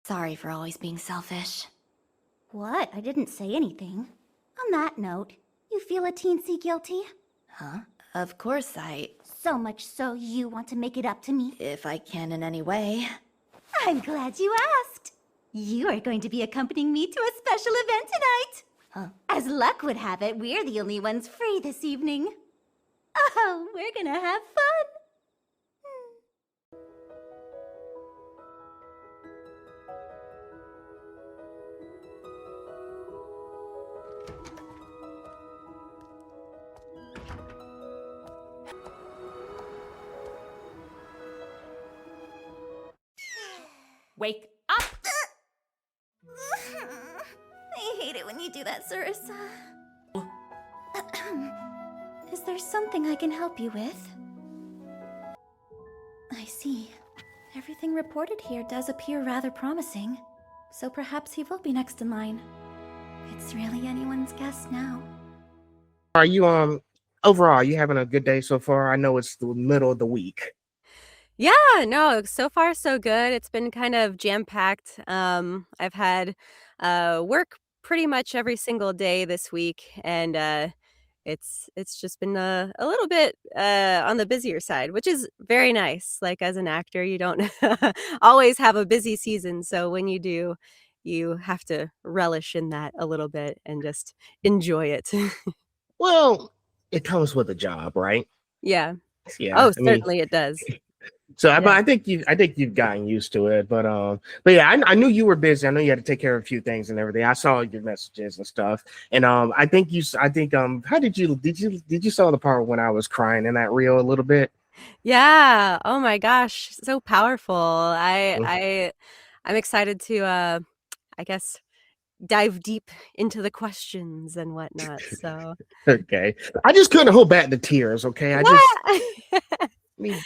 Sorry for always being selfish. What? I didn't say anything. On that note, you feel a teensy guilty? Huh? Of course So much so you want to make it up to me? if I can in any way. I'm glad you asked. You are going to be accompanying me to a special event tonight. Huh? As luck would have it, we're the only ones free this evening. Oh, we're gonna have fun. Wake up! I hate it when you do that, Sarissa. Is there something I can help you with? I see. Everything reported here does appear rather promising, so perhaps he will be next in line. It's really anyone's guess now. Are you overall, you having a good day so far? I know it's the middle of the week. Yeah, no, so far so good. It's been kind of jam-packed. I've had work pretty much every single day this week, and it's just been a little bit on the busier side, which is very nice. Like as an actor, you don't always have a busy season, so when you do, you have to relish in that a little bit and just enjoy it. Well, it comes with a job, right? Yeah. Yeah, Oh, I mean, certainly it does. but Yeah. I think you've gotten used to it. But yeah, I knew you were busy. I know you had to take care of a few things and everything. I saw your messages and stuff. And I think how did you saw the part when I was crying in that reel a little bit? Yeah. Oh my gosh, so powerful. Mm. I'm excited to I guess dive deep into the questions and whatnot. So Okay, I just couldn't hold back the tears. Okay, what? mean,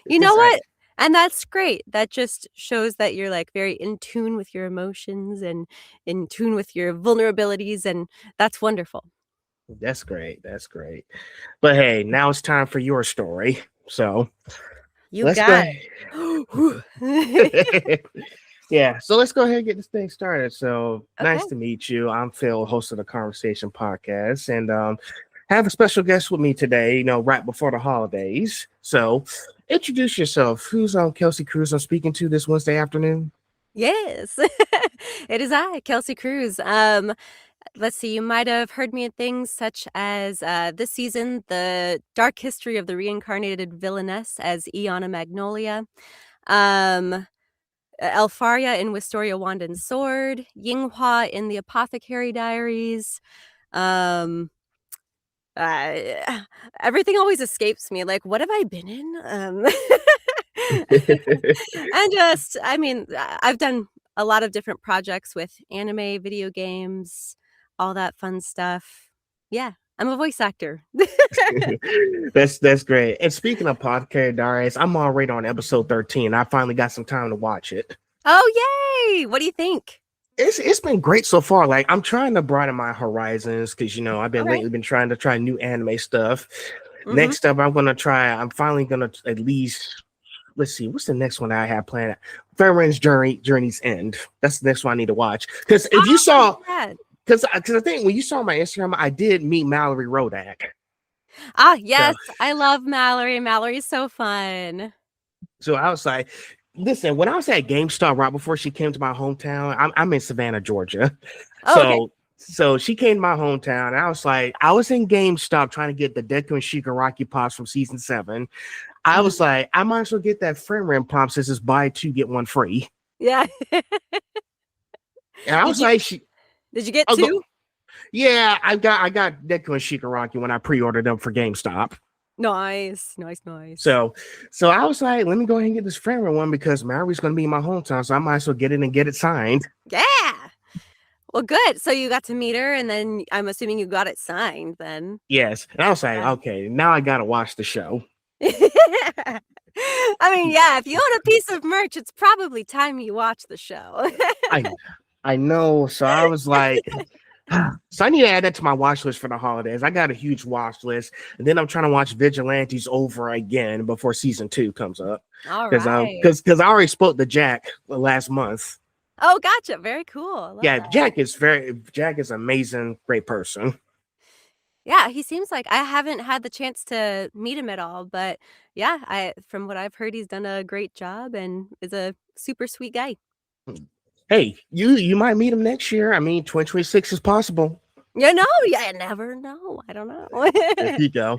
You know because what? And that's great. That just shows that you're like very in tune with your emotions and in tune with your vulnerabilities, and that's wonderful. That's great. That's great. But hey, now it's time for your story. So You let's go got ahead. it. Yeah, so let's go ahead and get this thing started. So Okay. nice to meet you. I'm Phil, host of the Conversation Podcast, and have a special guest with me today, right before the holidays. So introduce yourself. Who's Kelsey Cruz I'm speaking to this Wednesday afternoon? Yes. It is I, Kelsey Cruz. Let's see, you might have heard me in things such as this season, the dark history of the reincarnated villainess as Iana Magnolia. Um, Elfaria in Wisteria Wand and Sword, Yinghua in the Apothecary Diaries. Um, uh, Everything always escapes me. Like, what have I been in? And just, I mean, I've done a lot of different projects with anime, video games, all that fun stuff. Yeah, I'm a voice actor. That's great. And speaking of Podcast Diaries, I'm already on episode 13. I finally got some time to watch it. Oh, yay! What do you think? It's been great so far. Like I'm trying to broaden my horizons because I've been Okay. lately been trying to try new anime stuff. Mhm. Next up, I'm finally gonna at least let's see, what's the next one I have planned? Fairman's Journey's End. That's the next one I need to watch. Because if you saw, Yeah. because I think when you saw my Instagram, I did meet Mallory Rodak. Yes, I love Mallory. Mallory's so fun. So I was like, listen, when I was at GameStop right before she came to my hometown, I'm in Savannah, Georgia. Oh, okay. So she came to my hometown. And I was like, I was in GameStop trying to get the Deku and Shigaraki pops from season 7. I was like, I might as well get that friend ram pop since it's buy 2, get 1 free. Yeah. And I was like, did you get 2? Yeah, I got Deku and Shigaraki when I pre-ordered them for GameStop. Nice. So I was like, let me go ahead and get this friend ram one because Mallory's going to be in my hometown, so I might as well get it and get it signed. Yeah. Well, good. So you got to meet her, and then I'm assuming you got it signed then. Yes. And I was like, okay, now I got to watch the show. I mean, yeah, if you own a piece of merch, it's probably time you watch the show. I know. So I was like, so I need to add that to my watch list for the holidays. I got a huge watch list, and then I'm trying to watch Vigilantes over again before season 2 comes up. All right. Because I already spoke to Jack last month. Oh, gotcha. Very cool. I love Yeah, that. Jack is amazing, great person. Yeah, he seems like I haven't had the chance to meet him at all, but yeah, I from what I've heard, he's done a great job and is a super sweet guy. Hey, you might meet him next year. I mean, 2026 is possible. Yeah, I never know. I don't There know. you go.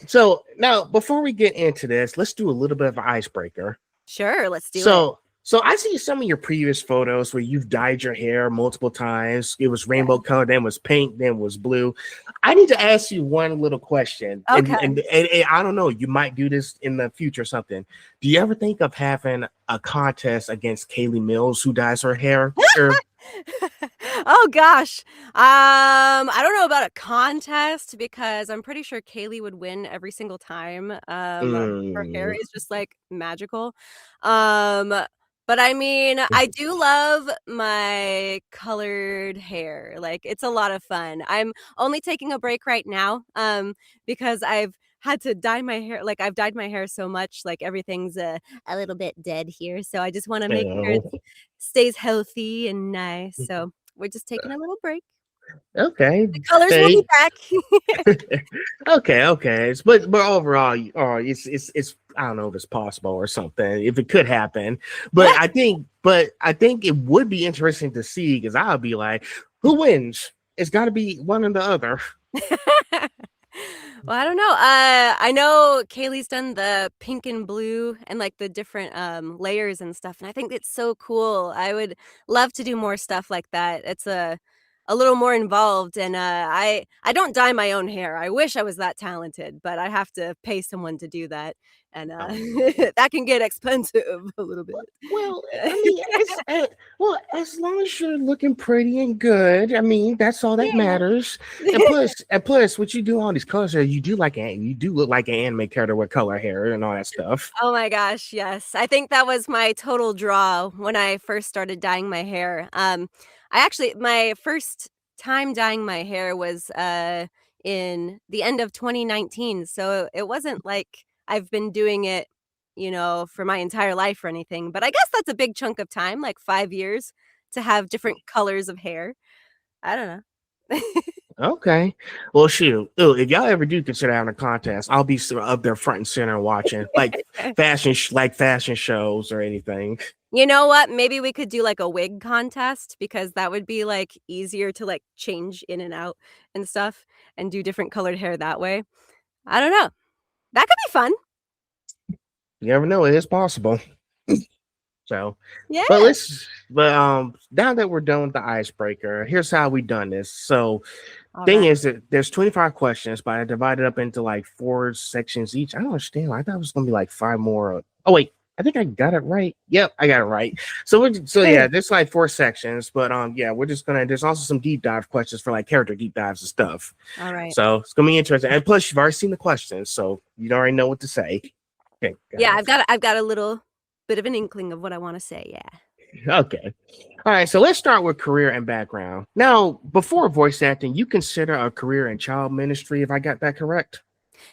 So now, before we get into this, let's do a little bit of an icebreaker. Sure, let's do it. So I see some of your previous photos where you've dyed your hair multiple times. It was Yeah. rainbow color, then was pink, then was blue. I need to ask you one little question, and, Okay. and I don't know, you might do this in the future or something. Do you ever think of having a contest against Kaylee Mills, who dyes her hair? Oh gosh. I don't know about a contest because I'm pretty sure Kaylee would win every single time. Her hair Mm, is just like magical. Um, but I mean, I do love my colored hair. Like it's a lot of fun. I'm only taking a break right now because I've had to dye my hair. Like I've dyed my hair so much, like everything's a little bit dead here. So I just want to make sure no. stays healthy and nice. So we're just taking a little break. Okay. The colors will be Hey. back. Okay. But overall, it's I don't know if it's possible or something. If it could happen, Yeah. but I think it would be interesting to see because I'll be like, who wins? It's got to be one or the other. Well, I don't know. I know Kaylee's done the pink and blue and like the different layers and stuff, and I think it's so cool. I would love to do more stuff like that. It's a little more involved, and I don't dye my own hair. I wish I was that talented, but I have to pay someone to do that, and Oh. that can get expensive a little bit. Well, I mean, as long as you're looking pretty and good, I mean, that's all that Yeah. matters. And plus, what you do all these colors, you do you do look like an anime character with color hair and all that stuff. Oh my gosh, yes. I think that was my total draw when I first started dyeing my hair. I actually my first time dyeing my hair was in the end of 2019. So it wasn't like I've been doing it, for my entire life or anything. But I guess that's a big chunk of time, like 5 years to have different colors of hair. I don't know. Okay. Well, shoot. Ooh, if y'all ever do consider having a contest, I'll be up there front and center watching, like fashion shows or anything. You know what? Maybe we could do, like, a wig contest because that would be, like, easier to, like, change in and out and stuff and do different colored hair that way. I don't know. That could be fun. You never know; it is possible. So, but Yeah. now that we're done with the icebreaker, here's how we done this. So, thing Alright. is that there's 25 questions, but I divided up into like 4 sections each. I don't understand. I thought it was gonna be like 5 more. Oh wait, I think I got it right. Yep, I got it right. So yeah, there's like 4 sections, but yeah, we're just gonna. There's also some deep dive questions for like character deep dives and stuff. Alright. So it's gonna be interesting. And plus, you've already seen the questions, so you already know what to say. Okay, Yeah, got I've got a little bit of an inkling of what I wanna say, yeah. it. Okay. All right, so let's start with career and background. Now, before voice acting, you consider a career in child ministry, if I got that correct?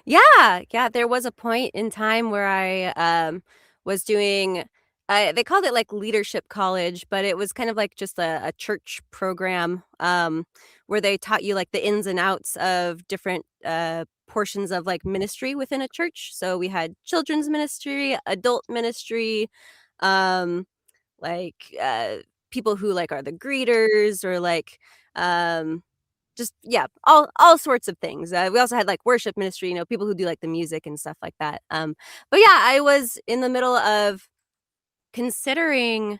Yeah, there was a point in time where I, was doing they called it, like, leadership college, but it was kind of like just a church program, where they taught you, like, the ins and outs of different, portions of, like, ministry within a church. So we had children's ministry, adult ministry, um, like, people who, like, are the greeters or, like, um just yeah, all sorts of things. We also had, like, worship ministry, people who do, like, the music and stuff like that. But yeah, I was in the middle of considering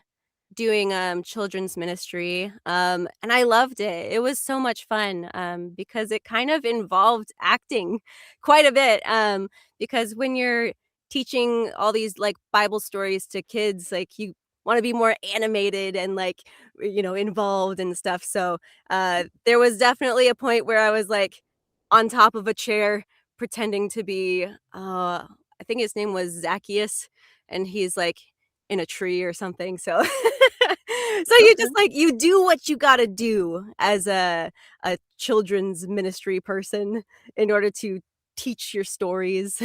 doing, children's ministry, and I loved it. It was so much fun, because it kind of involved acting quite a bit, because when you're teaching all these, like, Bible stories to kids, like, you wanna be more animated and, like, involved and stuff, so, there was definitely a point where I was, like, on top of a chair pretending to be, I think his name was Zacchaeus, and he's, like, in a tree or something, so so you Okay. just, like you do what you gotta do as a children's ministry person in order to teach your stories.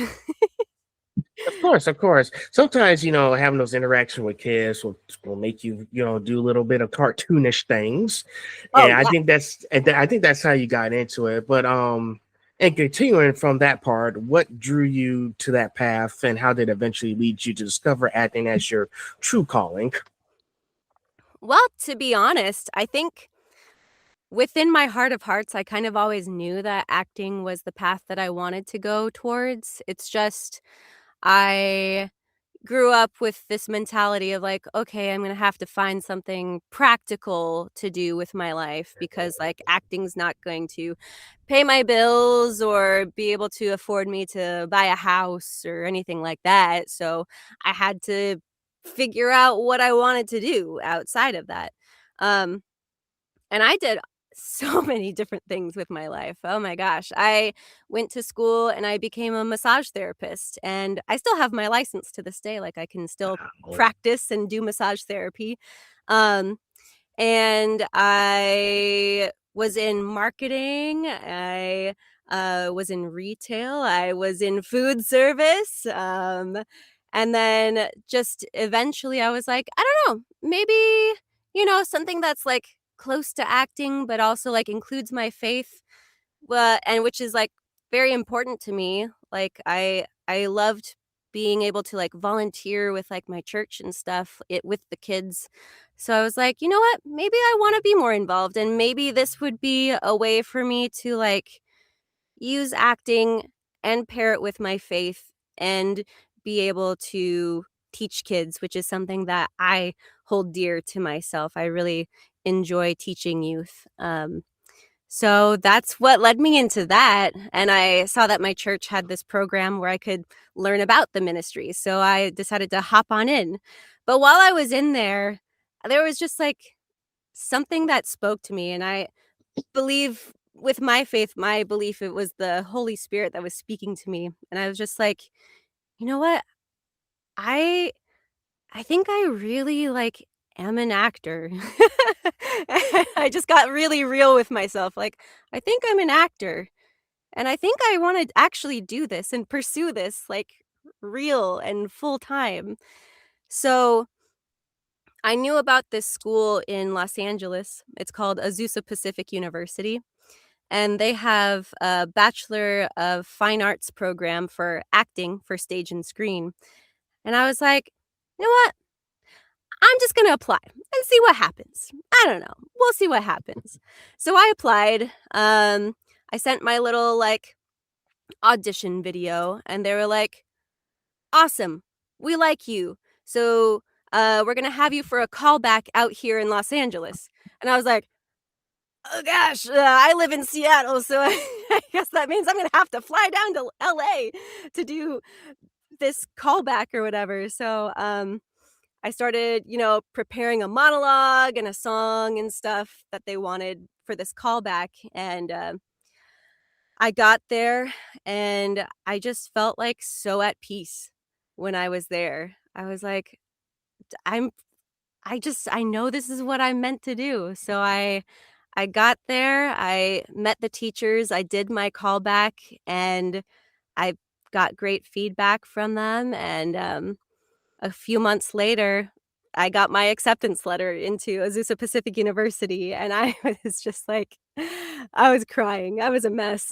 Of course, of course. Sometimes, having those interactions with kids will make you, do a little bit of cartoonish things. Oh, And I yeah. think that's how you got into it. But and continuing from that part, what drew you to that path and how did it eventually lead you to discover acting as your true calling? Well, to be honest, I think within my heart of hearts, I kind of always knew that acting was the path that I wanted to go towards. It's just I grew up with this mentality of like, okay, I'm gonna have to find something practical to do with my life because like acting's not going to pay my bills or be able to afford me to buy a house or anything like that. So I had to figure out what I wanted to do outside of that. Um, and I did so many different things with my life. Oh my gosh. I went to school and I became a massage therapist, and I still have my license to this day. Like I can still Oh, practice and do massage therapy. Um, and I was in marketing. I was in retail. I was in food service. And then just eventually I was like, I don't know, maybe, something that's like close to acting, but also like includes my faith, and which is like very important to me. Like I loved being able to like volunteer with like my church and stuff with the kids. So I was like, you know what? Maybe I want to be more involved, and maybe this would be a way for me to like use acting and pair it with my faith and be able to teach kids, which is something that I hold dear to myself. I really enjoy teaching youth. So that's what led me into that, and I saw that my church had this program where I could learn about the ministry, so I decided to hop on in. But while I was in there was just, like, something that spoke to me, and I believe with my faith, my belief, it was the Holy Spirit that was speaking to me, and I was just like, "You know what? I I think I really, like, am an actor." I just got really real with myself, like, "I think I'm an actor, and I think I wanna actually do this and pursue this, like, real and full time." So, I knew about this school in Los Angeles. It's called Azusa Pacific University, and they have a Bachelor of Fine Arts program for acting for stage and screen, and I was like, "You know what? I'm just gonna apply and see what happens. I don't know. We'll see what happens." So I applied. I sent my little like audition video, and they were like, "Awesome, we like you. So we're gonna have you for a callback out here in Los Angeles." And I was like, "Oh gosh, I live in Seattle, so I guess that means I'm gonna have to fly down to LA to do this callback or whatever." So I started, preparing a monologue and a song and stuff that they wanted for this callback, and, I got there, and I just felt, like, so at peace when I was there. I was like, "D I know this is what I'm meant to do." So I got there, I met the teachers, I did my callback, and I got great feedback from them, and, a few months later, I got my acceptance letter into Azusa Pacific University, and I was just like I was crying, I was a mess,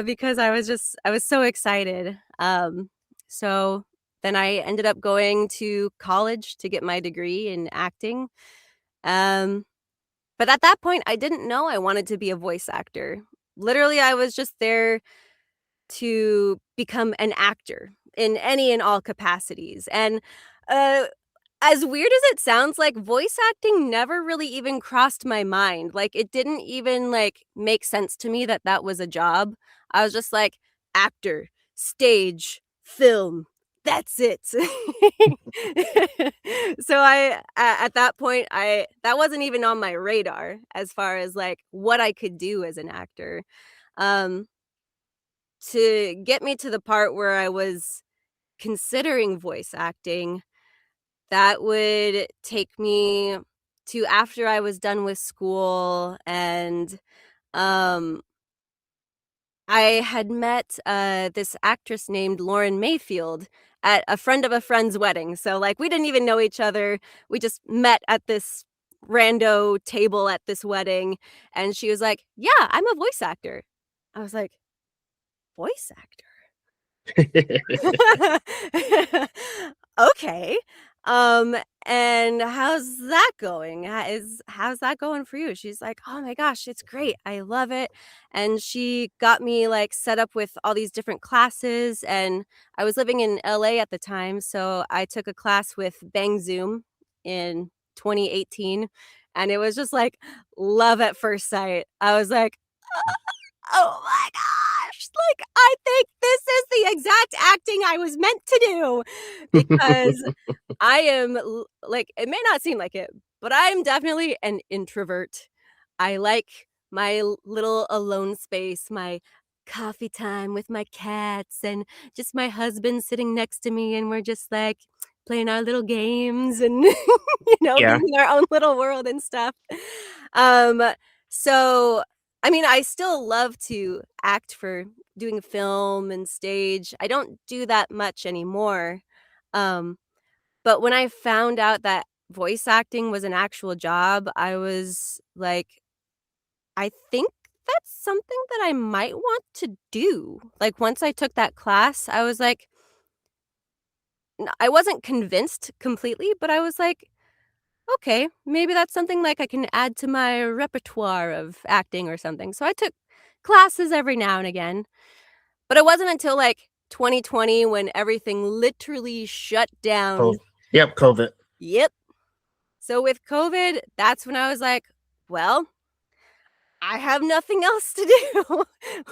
because I was so excited, so then I ended up going to college to get my degree in acting, um, but at that point, I didn't know I wanted to be a voice actor. Literally, I was just there to become an actor in any and all capacities. And uh, as weird as it sounds, like voice acting never really even crossed my mind. Like it didn't even like make sense to me that that was a job. I was just like actor, stage, film. That's it. So at that point I that wasn't even on my radar as far as like what I could do as an actor. Um to get me to the part where I was considering voice acting, that would take me to after I was done with school and, um, I had met this actress named Lauren Mayfield at a friend of a friend's wedding. So, like, we didn't even know each other. We just met at this rando table at this wedding. And she was like, "Yeah, I'm a voice actor." I was like, "Voice actor?" Okay. Um, and how's that going? How's that going for you? She's like, "Oh my gosh, it's great. I love it." And she got me like set up with all these different classes, and I was living in LA at the time, so I took a class with Bang Zoom in 2018, and it was just like love at first sight. I was like, "Oh my gosh, like, I think this is the exact acting I was meant to do," because I am l like, it may not seem like it, but I'm definitely an introvert. I like my little alone space, my coffee time with my cats, and just my husband sitting next to me, and we're just, like, playing our little games and, Yeah. being in our own little world and stuff. Um, so, I mean, I still love to act for doing film and stage. I don't do that much anymore, um but when I found out that voice acting was an actual job, I was like, "I think that's something that I might want to do." Like, once I took that class, I was like I wasn't convinced completely, but I was like, "Okay, maybe that's something, like, I can add to my repertoire of acting or something." So I took classes every now and again, but it wasn't until, like, 2020 when everything literally shut Oh, down. yep, COVID. Yep. So with COVID, that's when I was like, "Well, I have nothing else to do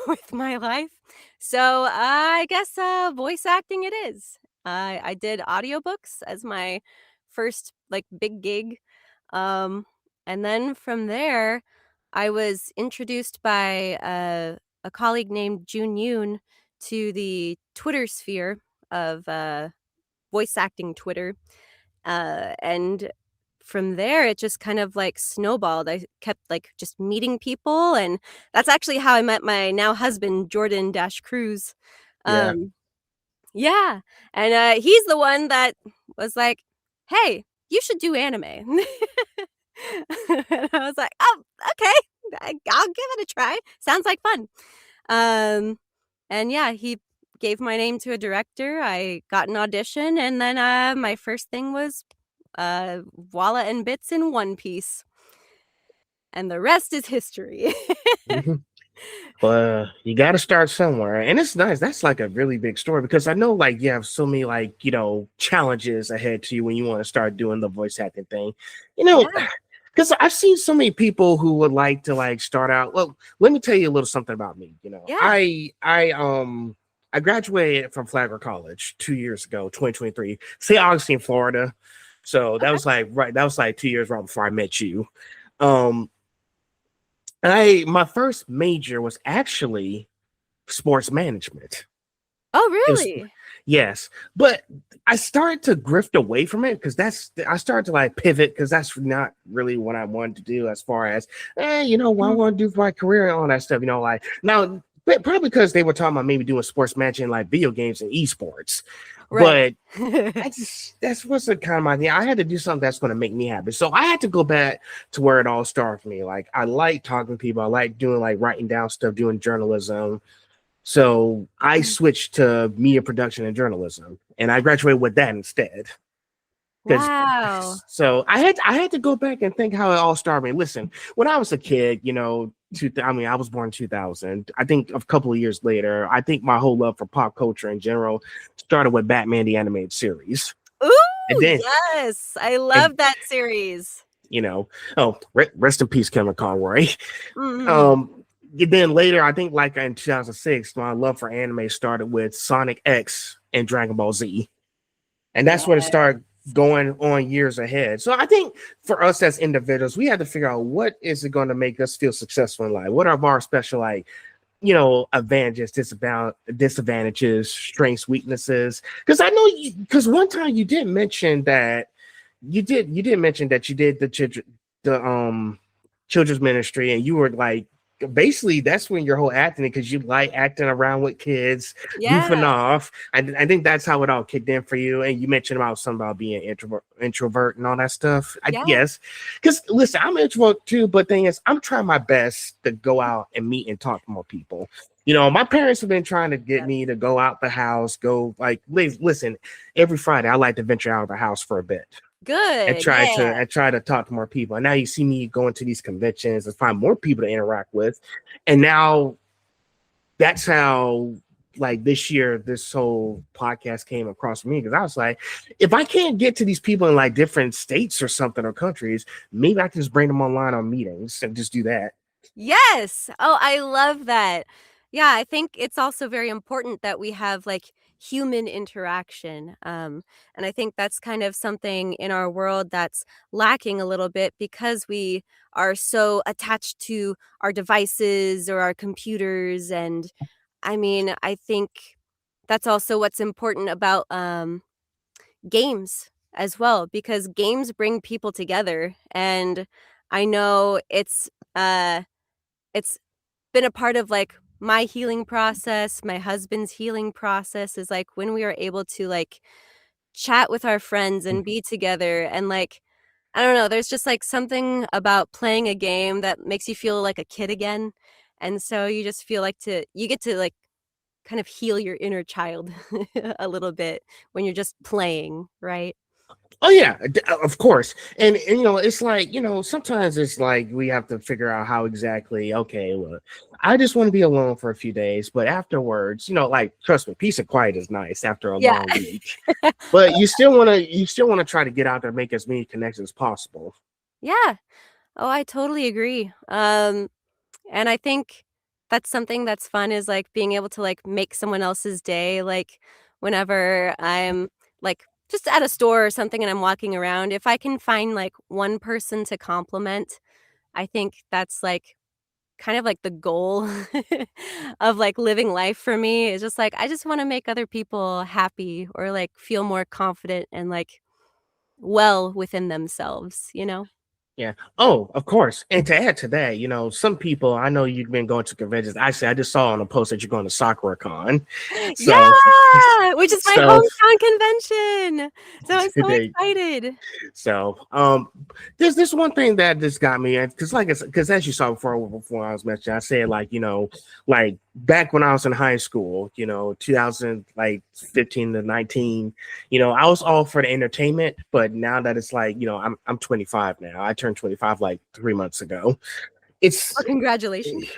with my life. So I guess voice acting it is." I did audiobooks as my first like big gig. Um, and then from there, I was introduced by a colleague named June Yoon to the Twitter sphere of voice acting Twitter, and from there, it just kind of, like, snowballed. I kept, like, just meeting people, and that's actually how I met my now husband, Jordan Dash Cruz. Yeah. Um, yeah, and, he's the one that was like, "Hey, you should do anime." And I was like, "Oh, okay. I'll give it a try. Sounds like fun." Um, and yeah, he gave my name to a director. I got an audition, and then my first thing was Walla and Bits in One Piece, and the rest is history. Mhm. Well, you got to start somewhere, and it's nice. That's like a really big story because I know, like, you have so many, like, challenges ahead to you when you want to start doing the voice acting thing. You know, Yeah, because I've seen so many people who would like to like start out. Well, let me tell you a little something about me. yeah. I graduated from Flagler College 2 years ago, 2023, St. Augustine, Florida. So that Okay. was like right. That was like 2 years right before I met you. Um, I my first major was actually sports management. Oh, It was really? yes, but I started to grift away from it because I started to like pivot because that's not really what I wanted to do as far as what I Mhm. want to do for my career and all that stuff. Like now, but probably because they were talking about maybe doing sports management like video games and esports, Right. but that's what's the kind of my thing. I had to do something that's going to make me happy. So I had to go back to where it all started for me. Like I like talking to people. I like doing like writing down stuff, doing journalism. So I Mhm. switched to media production and journalism, and I graduated with that instead. Because Wow. so I had to go back and think how it all started. I mean, listen, when I was a kid, I was born in 2000. I think a couple of years later, I think my whole love for pop culture in general started with Batman the animated series, and Ooh, then yes. I and love that series. you know, oh, rest in peace, Kevin Conroy. Mhm. Um, then later, I think like in 2006, my love for anime started with Sonic X and Dragon Ball Z, and that's where it Yes. started going on years ahead. So I think for us as individuals, we have to figure out what is it going to make us feel successful in life. What are our special like advantages, disadvantages, strengths, weaknesses? Because I know because one time you did mention that you did mention that you did the children's ministry and you were like basically that's when your whole acting, because you like acting around with kids, Yeah, goofing off. I think that's how it all kicked in for you. And you mentioned about something about being introvert and all that stuff. yeah, Yes, because listen, I'm an introvert too, but thing is, I'm trying my best to go out and meet and talk to more people. My parents have been trying to get yeah. me to go out the house, go like listen. Every Friday, I like to venture out of the house for a bit and Good, try yeah. to talk to more people. And now you see me going to these conventions and find more people to interact with. And now that's how like this year this whole podcast came across me, because I was like, if I can't get to these people in like different states or something or countries, maybe I can just bring them online on meetings and just do that. Yes. Oh, I love that. Yeah, I think it's also very important that we have like human interaction. And I think that's kind of something in our world that's lacking a little bit because we are so attached to our devices or our computers. And I mean, I think that's also what's important about games as well, because games bring people together. And I know it's been a part of, like, my healing process, my husband's healing process is, like, when we are able to, like, chat with our friends and be together and, like, I don't know, there's just, like, something about playing a game that makes you feel like a kid again, and so you just feel like you get to, like, kind of heal your inner child a little bit when you're just playing, right? Oh yeah, of course. And it's like, sometimes it's like we have to figure out how exactly, okay, look, I just want to be alone for a few days, but afterwards, like trust me, peace and quiet is nice after a Yeah. long week. But you still want to try to get out there and make as many connections as possible. Yeah. Oh, I totally agree. And I think that's something that's fun is, like, being able to, like, make someone else's day, like, whenever I'm, like, just at a store or something and I'm walking around, if I can find, like, one person to compliment, I think that's, like, kind of like the goal of, like, living life for me. It's just, like, I just wanna make other people happy or, like, feel more confident and, like, well within themselves, you know? Yeah. Oh, of course. And to add to that, some people, I know you've been going to conventions. Actually, I just saw on a post that you're going to SakuraCon. So, Yeah! Which is my so hometown convention! So I'm so they excited. So, there's this one thing that just got me, because because as you saw before I was mentioning, I said like like back when I was in high school, 2000 like 15 to 19, I was all for the entertainment, but now that it's like I'm 25 now. I turned 25 like 3 months ago. Oh, It's congratulations.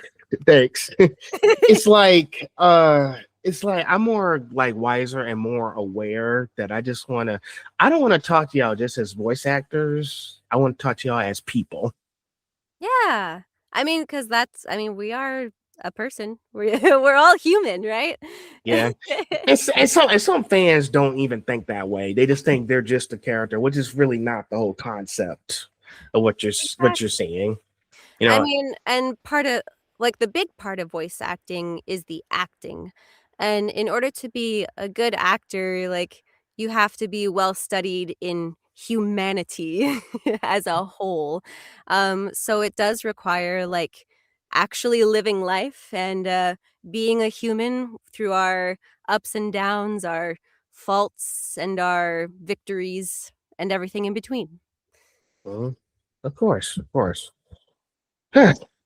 thanks. It's like I'm more like wiser and more aware that I don't want to talk to y'all just as voice actors. I want to talk to y'all as people. Yeah. I mean, because we are a person. We're all human, right? Yeah. And some fans don't even think that way. They just think they're just a character, which is really not the whole concept of what you're Exactly. seeing. You I know, mean, and part of like the big part of voice acting is the acting. And in order to be a good actor, like you have to be well studied in humanity as a whole. So it does require like actually living life and being a human through our ups and downs, our faults and our victories and everything in between. Mhm. Of course.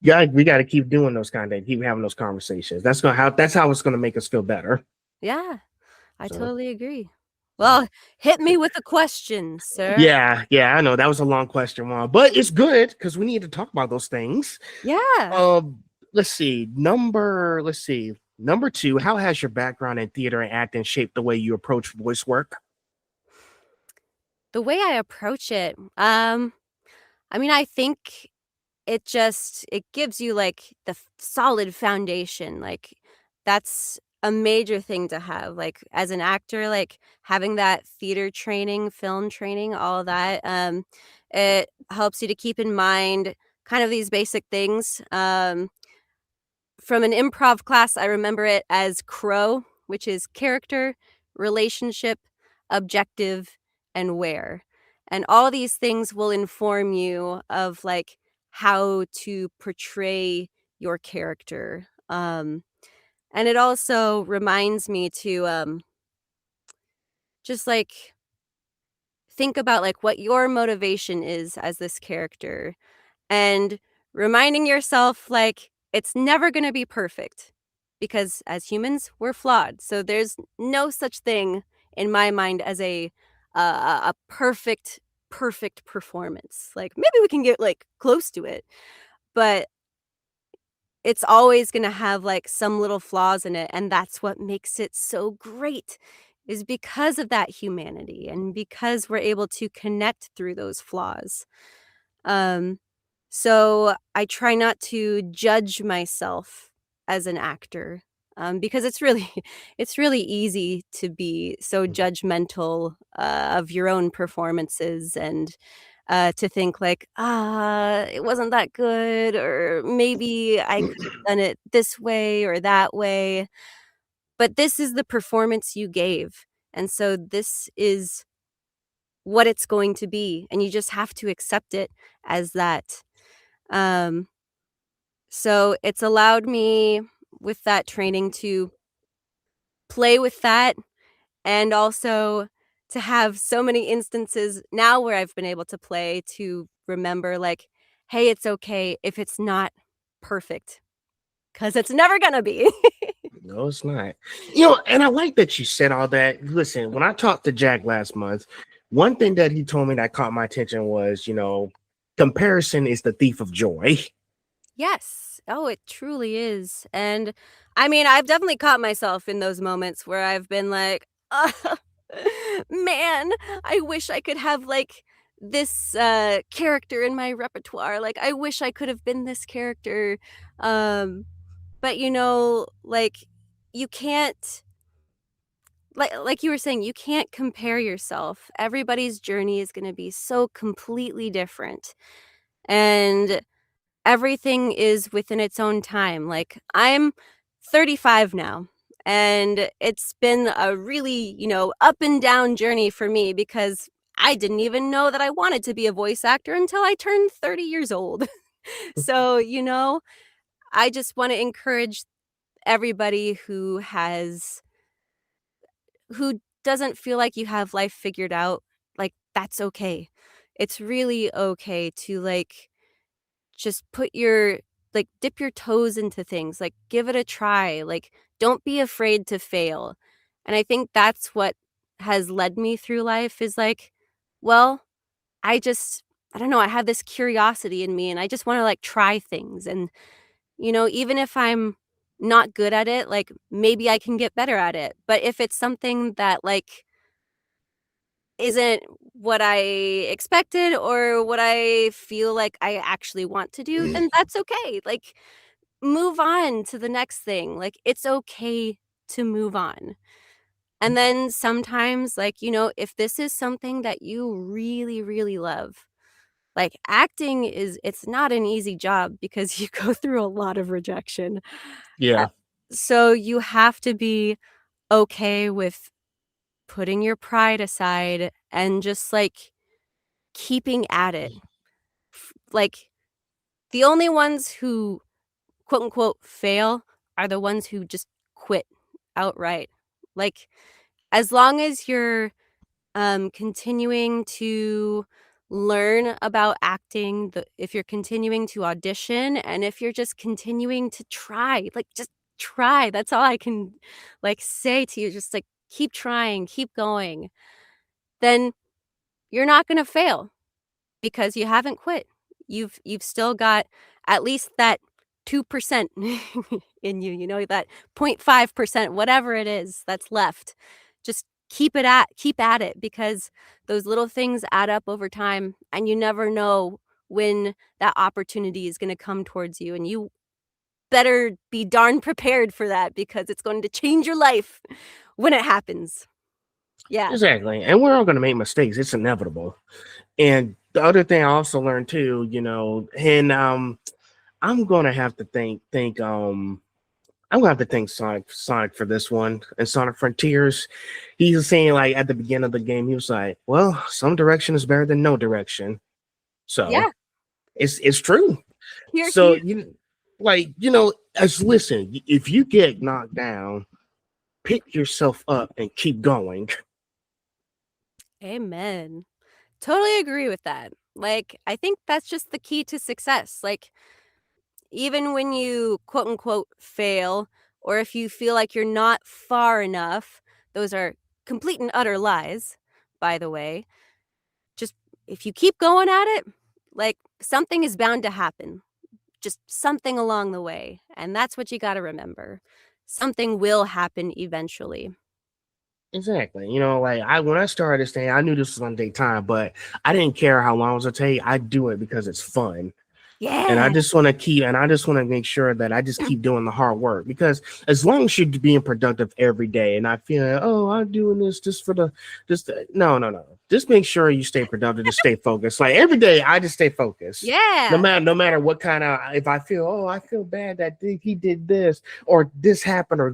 Yeah, we got to keep doing those kind of keep having those conversations. That's how it's gonna make us feel better. Yeah. I So, totally agree. so Well, hit me with a question, sir. yeah, I know that was a long question, one, but it's good because we need to talk about those things. Yeah. Um, let's see, number two. How has your background in theater and acting shaped the way you approach voice work? The way I approach it, I mean, I think it gives you like the solid foundation. Like that's a major thing to have. Like as an actor, like having that theater training, film training, all that, it helps you to keep in mind kind of these basic things. From an improv class, I remember it as CROW, which is character, relationship, objective, and where. And all these things will inform you of like how to portray your character. And it also reminds me to just like think about like what your motivation is as this character, and reminding yourself like it's never going to be perfect, because as humans we're flawed. So there's no such thing in my mind as a perfect performance. Like maybe we can get like close to it, but it's always going to have like some little flaws in it, and that's what makes it so great, is because of that humanity and because we're able to connect through those flaws. um so I try not to judge myself as an actor, because it's really it's really easy to be so judgmental of your own performances, and to think like, it wasn't that good, or maybe I could have done it this way or that way. But this is the performance you gave. And so this is what it's going to be. And you just have to accept it as that. Um, so it's allowed me with that training to play with that, and also to have so many instances now where I've been able to play to remember like, hey, it's okay if it's not perfect, because it's never gonna be. No, it's not. You know, and I like that you said all that. Listen, when I talked to Jack last month, one thing that he told me that caught my attention was, comparison is the thief of joy. Yes. Oh, it truly is. And I mean, I've definitely caught myself in those moments where I've been like, man, I wish I could have like this character in my repertoire. Like I wish I could have been this character. But like you can't, like you were saying, you can't compare yourself. Everybody's journey is going to be so completely different. And everything is within its own time. Like I'm 35 now, and it's been a really, up and down journey for me, because I didn't even know that I wanted to be a voice actor until I turned 30 years old. So, I just want to encourage everybody who doesn't feel like you have life figured out, like that's okay. It's really okay to like just dip your toes into things, like give it a try, like don't be afraid to fail. And I think that's what has led me through life, is like, well, I don't know, I have this curiosity in me, and I just want to like try things. And even if I'm not good at it, like maybe I can get better at it. But if it's something that like isn't what I expected or what I feel like I actually want to do, then that's okay. Like, move on to the next thing. Like, it's okay to move on. And then sometimes, like, if this is something that you really, really love, like acting it's not an easy job, because you go through a lot of rejection. Yeah. So you have to be okay with putting your pride aside and just like keeping at it. Like the only ones who quote unquote fail are the ones who just quit outright. Like as long as you're continuing to learn about acting, if you're continuing to audition, and if you're just continuing to try, like just try. That's all I can like say to you. Just like keep trying, keep going. Then you're not going to fail, because you haven't quit. You've still got at least that 2% in you, that 0.5%, whatever it is that's left. Just keep at it, because those little things add up over time, and you never know when that opportunity is going to come towards you, and you better be darn prepared for that, because it's going to change your life when it happens. Yeah. Exactly. And we're all going to make mistakes. It's inevitable. And the other thing I also learned too, and I'm gonna have to I'm gonna have to thank Sonic for this one. And Sonic Frontiers, he was saying like at the beginning of the game, he was like, well, some direction is better than no direction. So Yeah. it's true. Here, So here. like, as listen, if you get knocked down, pick yourself up and keep going. Amen. Totally agree with that. Like, I think that's just the key to success. Like, even when you quote unquote fail, or if you feel like you're not far enough, those are complete and utter lies, by the way. Just if you keep going at it, like something is bound to happen, just something along the way. And that's what you got to remember. Something will happen eventually. Exactly. Like when I started this thing, I knew this was gonna take time, but I didn't care how long it was gonna take. I do it because it's fun. And Yeah. I just want to make sure that I just keep doing the hard work, because as long as you're being productive every day and not feeling, oh, I'm doing this just for no. Just make sure you stay productive, to stay focused. Like every day, I just stay focused. Yeah. No matter what kind of, if I feel, oh, I feel bad that he did this or this happened or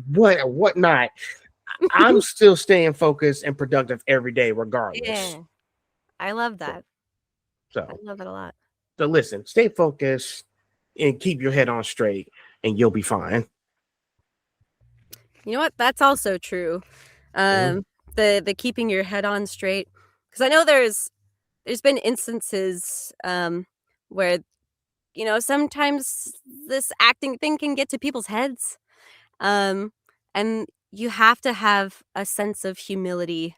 whatnot, I'm still staying focused and productive every day, regardless. Yeah. I love that. I So, love it a lot. so listen, stay focused and keep your head on straight, and you'll be fine. You know what? That's also true. Mhm. The keeping your head on straight, because I know there's been instances where sometimes this acting thing can get to people's heads, and you have to have a sense of humility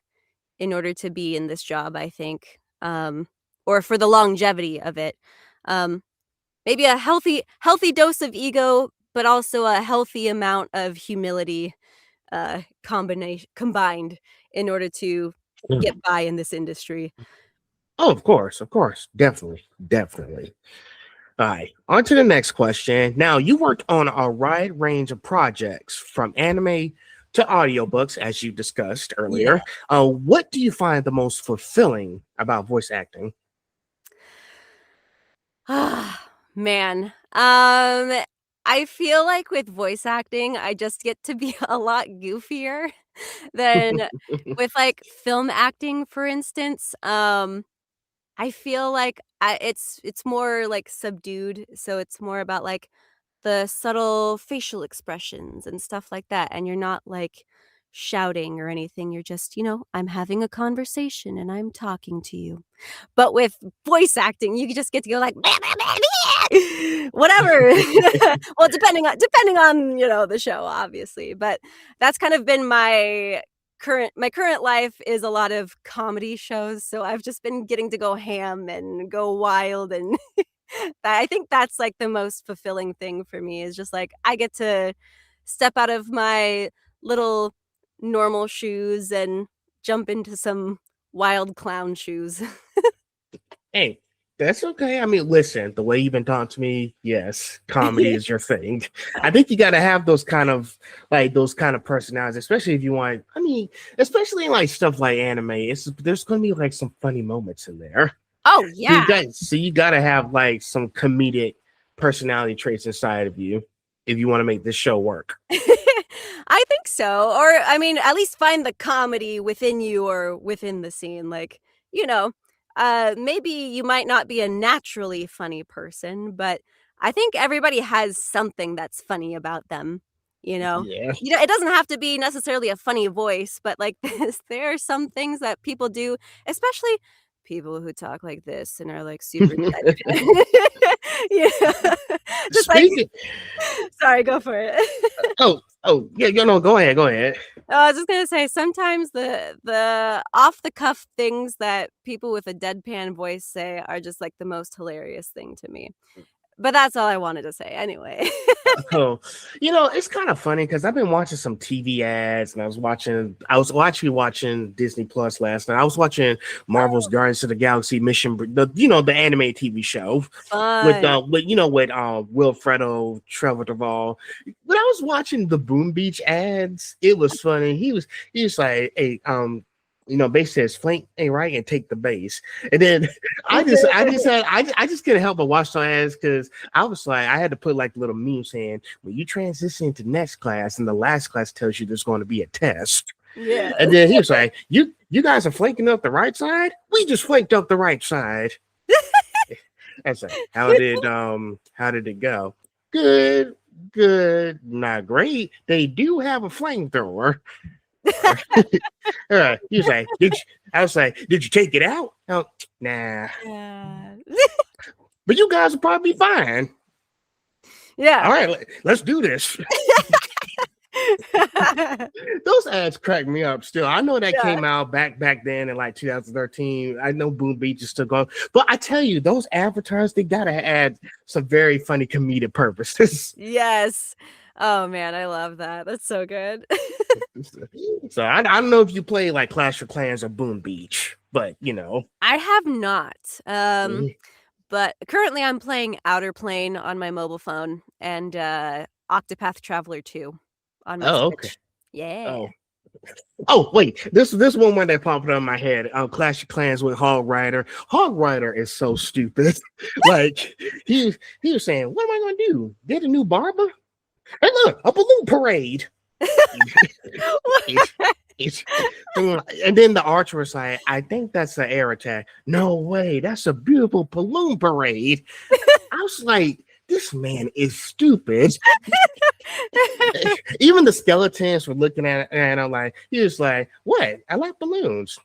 in order to be in this job, I think, or for the longevity of it. Um, Maybe a healthy dose of ego, but also a healthy amount of humility combined in order to get by in this industry. Oh, of course, definitely. All right, on to the next question. Now, you worked on a wide range of projects from anime to audiobooks, as you discussed Yeah. earlier. What do you find the most fulfilling about voice acting? Ah, man. I feel like with voice acting, I just get to be a lot goofier than with like film acting, for instance. I feel like it's more like subdued, so it's more about like the subtle facial expressions and stuff like that, and you're not like shouting or anything. You're just, I'm having a conversation and I'm talking to you. But with voice acting, you just get to go like whatever. Well, depending on, the show, obviously. But that's kind of been my current life is a lot of comedy shows, so I've just been getting to go ham and go wild, and I think that's like the most fulfilling thing for me is just like I get to step out of my little normal shoes and jump into some wild clown shoes. Hey, that's okay. I mean, listen, the way you've been talking to me, yes, comedy is your thing. I think you got to have those kind of personalities, especially if you want. I mean, especially in like stuff like anime. There's going to be like some funny moments in there. Oh yeah. So you got to have like some comedic personality traits inside of you if you want to make this show work. I think so. Or I mean, at least find the comedy within you or within the scene. Like, you know, maybe you might not be a naturally funny person, but I think everybody has something that's funny about them. Yeah. It doesn't have to be necessarily a funny voice, but like this, there are some things that people do, especially people who talk like this and are like super deadpan. Yeah. Just like, Speaking. sorry, go for it. Yeah. Go ahead. Go ahead. I was just gonna say sometimes the off the cuff things that people with a deadpan voice say are just like the most hilarious thing to me. But that's all I wanted to say anyway. Oh, it's kind of funny because I've been watching some TV ads, and I was actually watching Disney Plus last night. I was watching Marvel's Guardians of the Galaxy the anime TV show with Fun. Wilfredo Trevor Duvall. When I was watching the Boom Beach ads, it was funny. He was like, hey, base says flank a right and take the base. And then I just couldn't help but watch the ads because I was like, I had to put like little memes saying, when you transition to next class and the last class tells you there's going to be a test. Yeah. And then he was like, you guys are flanking up the right side? We just flanked up the right side. That's like, how did it go? Good, good, not great. They do have a flamethrower. You say, I was like, did you take it out? Oh, nah. Yeah. But you guys will probably be fine. Yeah. All right, let's do this. Those ads crack me up still. I know that came out back then in like 2013. I know Boom Beach is still going, but I tell you, those advertisers, they gotta add some very funny comedic purposes. Yes. Oh man, I love that. That's so good. So I don't know if you play like Clash of Clans or Boom Beach, but you know. I have not. Mhm. But currently I'm playing Outer Plane on my mobile phone and Octopath Traveler 2 on my Oh, okay. Switch. Yeah. Oh. Oh, wait. This one that popped up in my head. Clash of Clans with Hog Rider. Hog Rider is so stupid. Like he was saying, what am I gonna do? Get a new barber? Hey, look, a balloon parade. And then the archer was like, I think that's an air attack. No way, that's a beautiful balloon parade. I was like, this man is stupid. Even the skeletons were looking at it, and I'm like, he was like, what? I like balloons.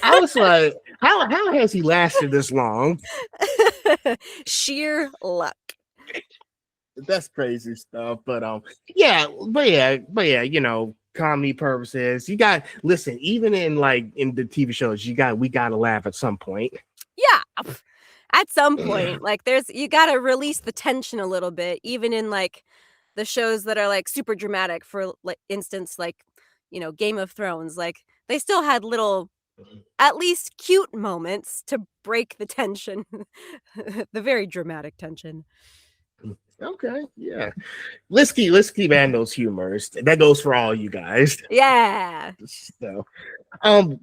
I was like, how has he lasted this long? Sheer luck. That's crazy stuff. But yeah, you know, comedy purposes. You got listen, even in the TV shows, we gotta laugh at some point. Yeah. At some point, like you gotta release the tension a little bit, even in like the shows that are like super dramatic. For like instance, like Game of Thrones, like they still had little, at least cute moments to break the tension, the very dramatic tension. Okay, yeah. Let's keep adding those humors. That goes for all you guys. Yeah. So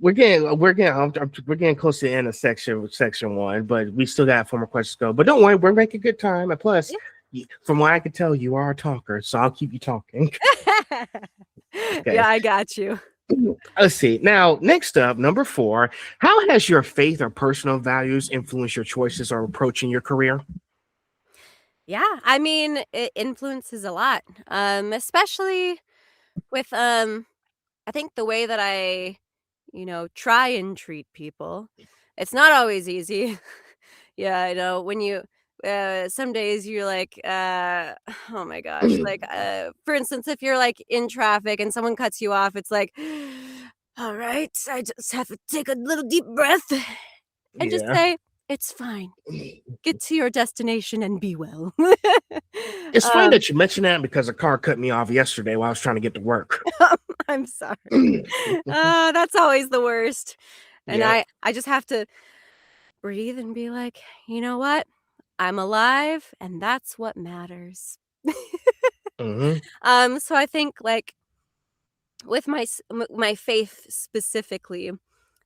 we're getting close to the end of section one, but we still got 4 more questions to go. But don't worry, we're making good time. And plus, from what I can tell, you are a talker, so I'll keep you talking. Okay. Yeah, I got you. Let's see. Now, next up, number 4. How has your faith or personal values influenced your choices or approach in your career? Yeah, I mean, it influences a lot, especially with I think the way that I, try and treat people. It's not always easy. Yeah, I know when you some days you're like, oh my gosh, like for instance, if you're like in traffic and someone cuts you off, it's like, all right, I just have to take a little deep breath and just Yeah. say, it's fine. Get to your destination and be well. It's funny that you mentioned that because a car cut me off yesterday while I was trying to get to work. I'm sorry. That's always the worst. And Yeah. I just have to breathe and be like, you know what? I'm alive and that's what matters. Mm-hmm. So I think like with my faith specifically,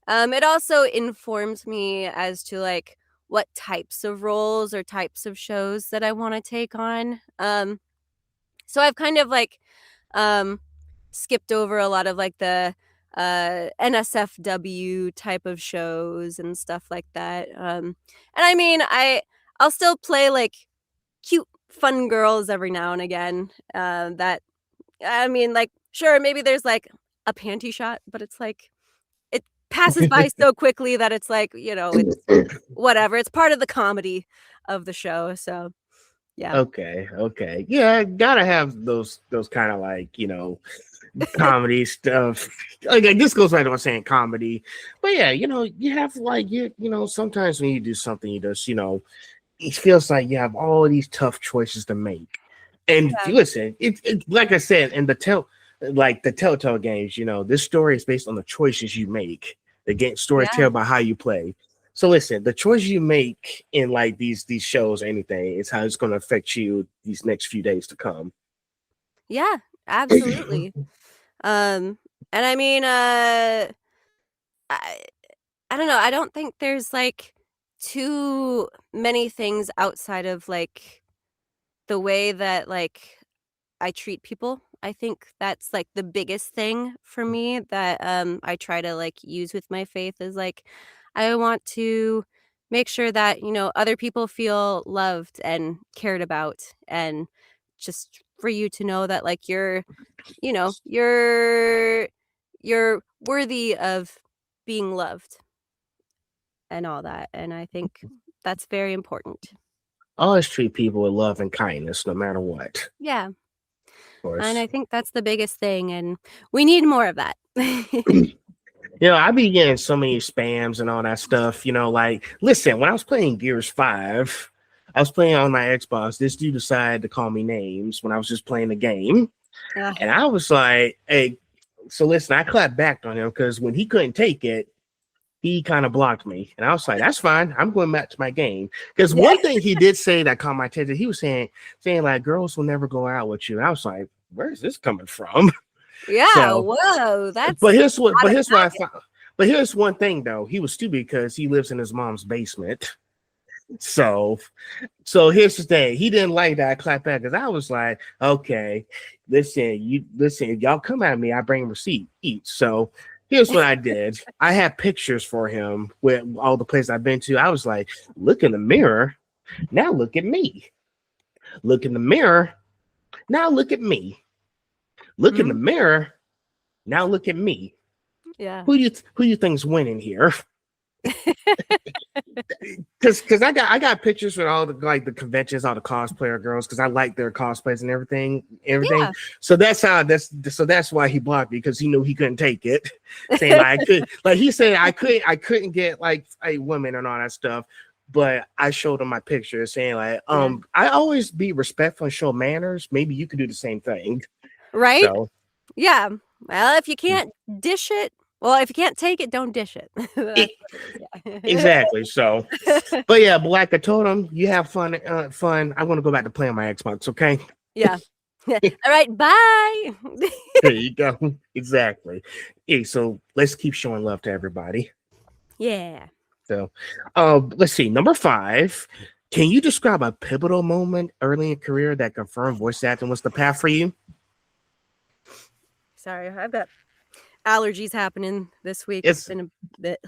it also informs me as to like what types of roles or types of shows that I want to take on. So I've kind of like um skipped over a lot of like the NSFW type of shows and stuff like that. And I mean, I'll still play like cute fun girls every now and again. That I mean, like sure, maybe there's like a panty shot, but it's like it passes by so quickly that it's like, it's whatever. It's part of the comedy of the show. So yeah. Okay. Yeah, gotta have those kind of like, comedy stuff. Like this goes back to what I'm saying, comedy. But yeah, you have like sometimes when you do something, you just, it feels like you have all of these tough choices to make. And Yeah. listen, it like I said, in the Telltale games, this story is based on the choices you make. The game stories Yeah. tell about how you play. So listen, the choices you make in like these shows or anything is how it's going to affect you these next few days to come. Yeah, absolutely. And I mean, I I don't know. I don't think there's like too many things outside of like the way that like I treat people. I think that's like the biggest thing for me that I try to like use with my faith is like I want to make sure that, other people feel loved and cared about, and just for you to know that like you're worthy of being loved and all that. And I think that's very important. Always treat people with love and kindness, no matter what. Yeah. Of And course. I think that's the biggest thing, and we need more of that. I be getting so many spams and all that stuff. Like, listen, when I was playing Gears 5, I was playing on my Xbox. This dude decided to call me names when I was just playing the game. Ugh. And I was like, hey, so listen, I clapped back on him because when he couldn't take it, he kind of blocked me. And I was like, that's fine. I'm going back to my game. Because one thing he did say that caught my attention, he was saying like, girls will never go out with you. And I was like, where is this coming from? Yeah, So, whoa, that's but here's one thing though. He was stupid because he lives in his mom's basement. So here's the thing. He didn't like that I clapped back because I was like, okay, listen, if y'all come at me, I bring receipt, eat. So here's what I did. I had pictures for him with all the places I've been to. I was like, look in the mirror. Now look at me. Look in the mirror. Now look at me. Look in the mirror. Now look at me. Yeah. Who you think's winning here? Because I got pictures with all the like the conventions, all the cosplayer girls, because I like their cosplays and everything. Yeah. So that's why he blocked me, because he knew he couldn't take it. Saying like I could, like he said I couldn't get like a woman and all that stuff. But I showed him my pictures saying like, I always be respectful and show manners. Maybe you could do the same thing. Right? So, yeah. Well, if you can't dish it, well, if you can't take it, don't dish it. Exactly. So, but yeah, but like I told him, you have fun. I'm gonna go back to playing my Xbox. Okay. Yeah. All right. Bye. There you go. Exactly. Hey, so let's keep showing love to everybody. Yeah. So, let's see. Number 5. Can you describe a pivotal moment early in your career that confirmed voice acting was the path for you? Sorry, I've got allergies happening this week. It's been a bit.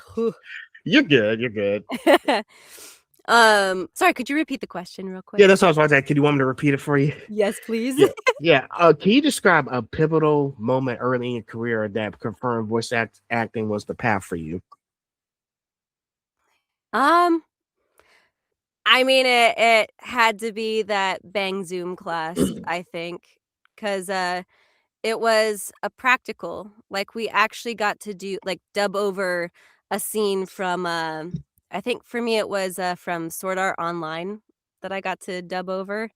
You're good. You're good. Sorry, could you repeat the question real quick? Yeah, that's what I was about to say. Can you want me to repeat it for you? Yes, please. Yeah. Can you describe a pivotal moment early in your career that confirmed voice acting was the path for you? I mean, it had to be that Bang Zoom class, I think, because it was a practical. Like we actually got to do like dub over a scene from I think for me it was from Sword Art Online that I got to dub over,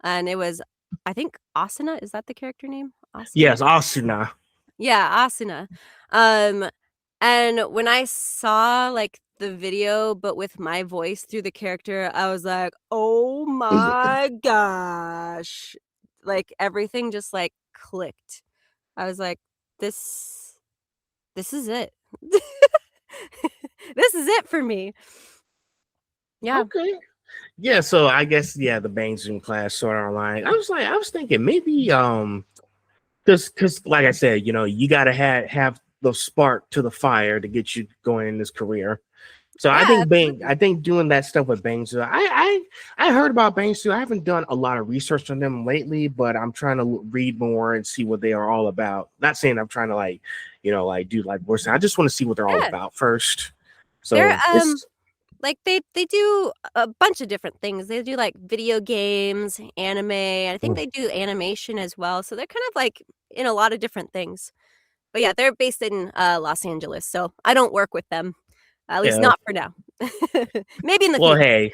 and it was, I think, Asuna. Is that the character name? Asuna? Yes, Asuna. Yeah, Asuna. And when I saw like the video but with my voice through the character, I was like, oh my gosh. Like everything just like clicked. I was like, this is it. This is it for me. Yeah. Okay. Yeah, so I guess the Bang Zoom class sort of online. I was thinking maybe because like I said, you gotta have the spark to the fire to get you going in this career. So Yeah, I think doing that stuff with Bang Zoom. I heard about Bang Zoom. I haven't done a lot of research on them lately, but I'm trying to read more and see what they are all about. Not saying I'm trying to like do like voice. I just want to see what they're all about first. So they're like they do a bunch of different things. They do like video games, anime, and I think they do animation as well. So they're kind of like in a lot of different things. But yeah, they're based in Los Angeles, so I don't work with them. At least not for now. Maybe in the future.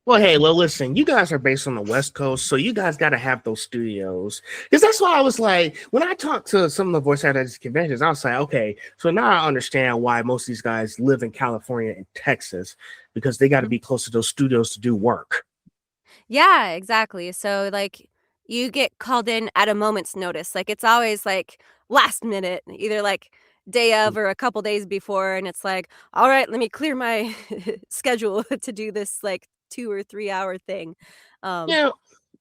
Well, listen, you guys are based on the West Coast, so you guys got to have those studios. Because that's why I was like, when I talked to some of the voice actors conventions, I was like, okay, so now I understand why most of these guys live in California and Texas, because they got to be close to those studios to do work. Yeah, exactly. So like you get called in at a moment's notice. Like it's always like last minute, either like day of or a couple days before, and it's like, all right, let me clear my schedule to do this like 2 or 3 hour thing. Yeah.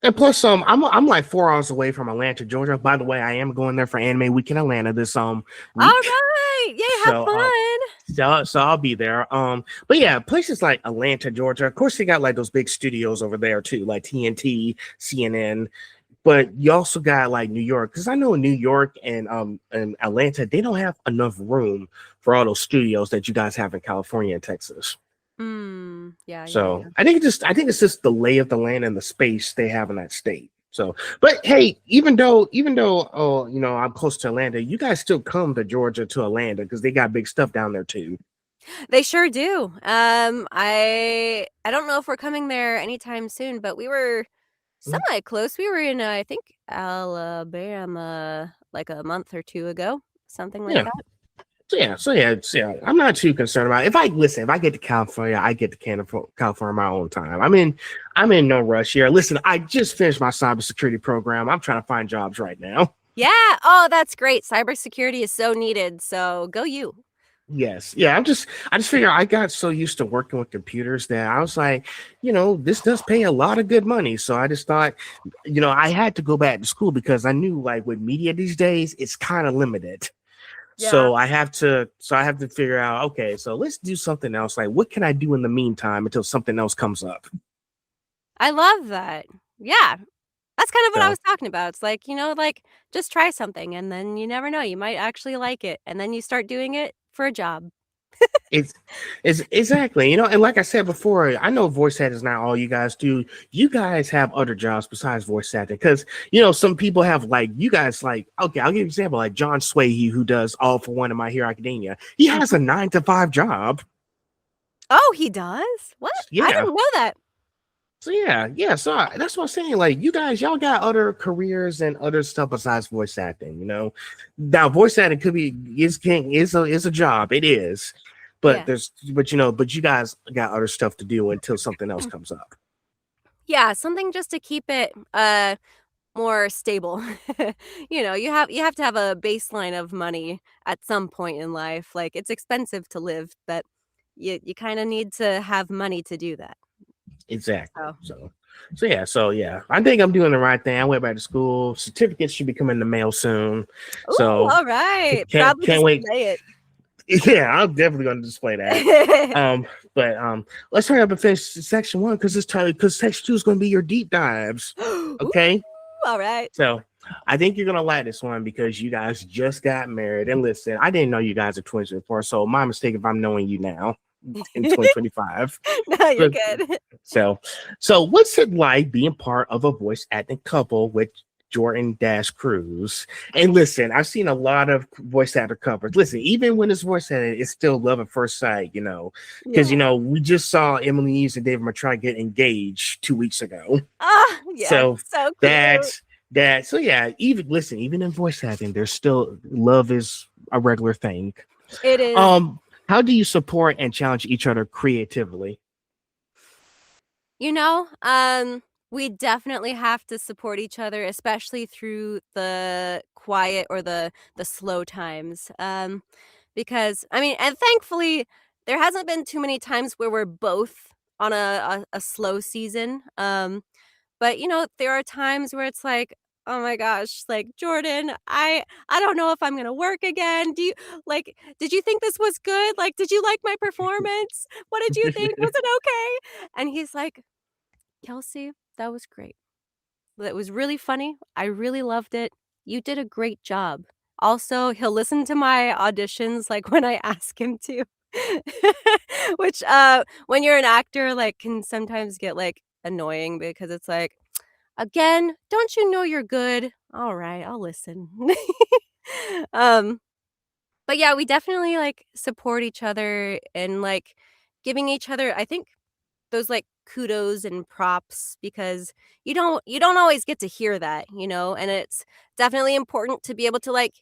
And plus, I'm like 4 hours away from Atlanta, Georgia. By the way, I am going there for Anime Week in Atlanta this week. All right, yay, have fun. So I'll be there. But yeah, places like Atlanta, Georgia. Of course, they got like those big studios over there too, like TNT, CNN. But you also got like New York, because I know in New York and Atlanta, they don't have enough room for all those studios that you guys have in California and Texas. Yeah, yeah, So yeah. I think it's just the lay of the land and the space they have in that state. So, but hey, even though you know, I'm close to Atlanta, you guys still come to Georgia to Atlanta because they got big stuff down there too. They sure do. I don't know if we're coming there anytime soon, but we were Mhm. semi close. We were in, I think, Alabama like a month or two ago, something like Yeah. that. So yeah, I'm not too concerned about it. If I get to California, I get to California my own time. I'm in no rush here. Listen, I just finished my cybersecurity program. I'm trying to find jobs right now. Yeah. Oh, that's great. Cybersecurity is so needed. So go you. Yes. Yeah. I just figure I got so used to working with computers that I was like, you know, this does pay a lot of good money. So I just thought, you know, I had to go back to school because I knew like with media these days, it's kind of limited. Yeah. So I have to figure out, okay, so let's do something else. Like, what can I do in the meantime until something else comes up? I love that. Yeah. That's kind of what I So was talking about. It's like, like just try something and then you never know. You might actually like it. And then you start doing it for a job. it's it's exactly, you know, and like I said before, I know voice acting is not all you guys do. You guys have other jobs besides voice acting because you know some people have like you guys like okay, I'll give you an example like John Swahey who does All for One in My Hero Academia. He has Mhm. a 9 to 5 job. Oh, he does? What? I Yeah. didn't know that. So that's what I'm saying. Like you guys, y'all got other careers and other stuff besides voice acting. You know, now voice acting could be is a job. It is, Yeah. but you guys got other stuff to do until something else comes up. Yeah, something just to keep it more stable. You have to have a baseline of money at some point in life. Like it's expensive to live, but you kind of need to have money to do that. Exactly. So, So yeah, I think I'm doing the right thing. I went back to school. Certificates should be coming in the mail soon. ooh, So all right. can't Probably can't wait. display Yeah, I'm definitely going to display that. it. But let's hurry up and finish section one because this time because section two is going to be your deep dives. Ooh, Okay, all right. so I think you're gonna like this one because you guys just got married. And listen, I didn't know you guys are twins before, so my mistake if I'm knowing you now in 2025. No, you're But good. so, so what's it like being part of a voice acting couple with Jordan Dash Cruz? And listen, I've seen a lot of voice actor couples. Listen, even when it's voice acting, it's still love at first sight, you know, because Yeah. you know we just saw Emily Eves and David Matrai get engaged 2 weeks ago. Ah, yes, So so cute. that's so yeah. Even in voice acting, there's still love is a regular thing. It is. Um, how do you support and challenge each other creatively? You know, um, we definitely have to support each other, especially through the quiet or the slow times. Because I mean, and thankfully, there hasn't been too many times where we're both on a slow season. But there are times where it's like, oh my gosh, like Jordan, I don't know if I'm gonna work again. Did you think this was good? Like, did you like my performance? What did you think? Was it okay? And he's like, Kelsey, that was great. That was really funny. I really loved it. You did a great job. Also, he'll listen to my auditions like when I ask him to. Which when you're an actor like can sometimes get like annoying because it's like, again, don't you know you're good? All right, I'll listen. um but yeah, we definitely like support each other and like giving each other, I think, those like kudos and props because you don't always get to hear that, and it's definitely important to be able to like,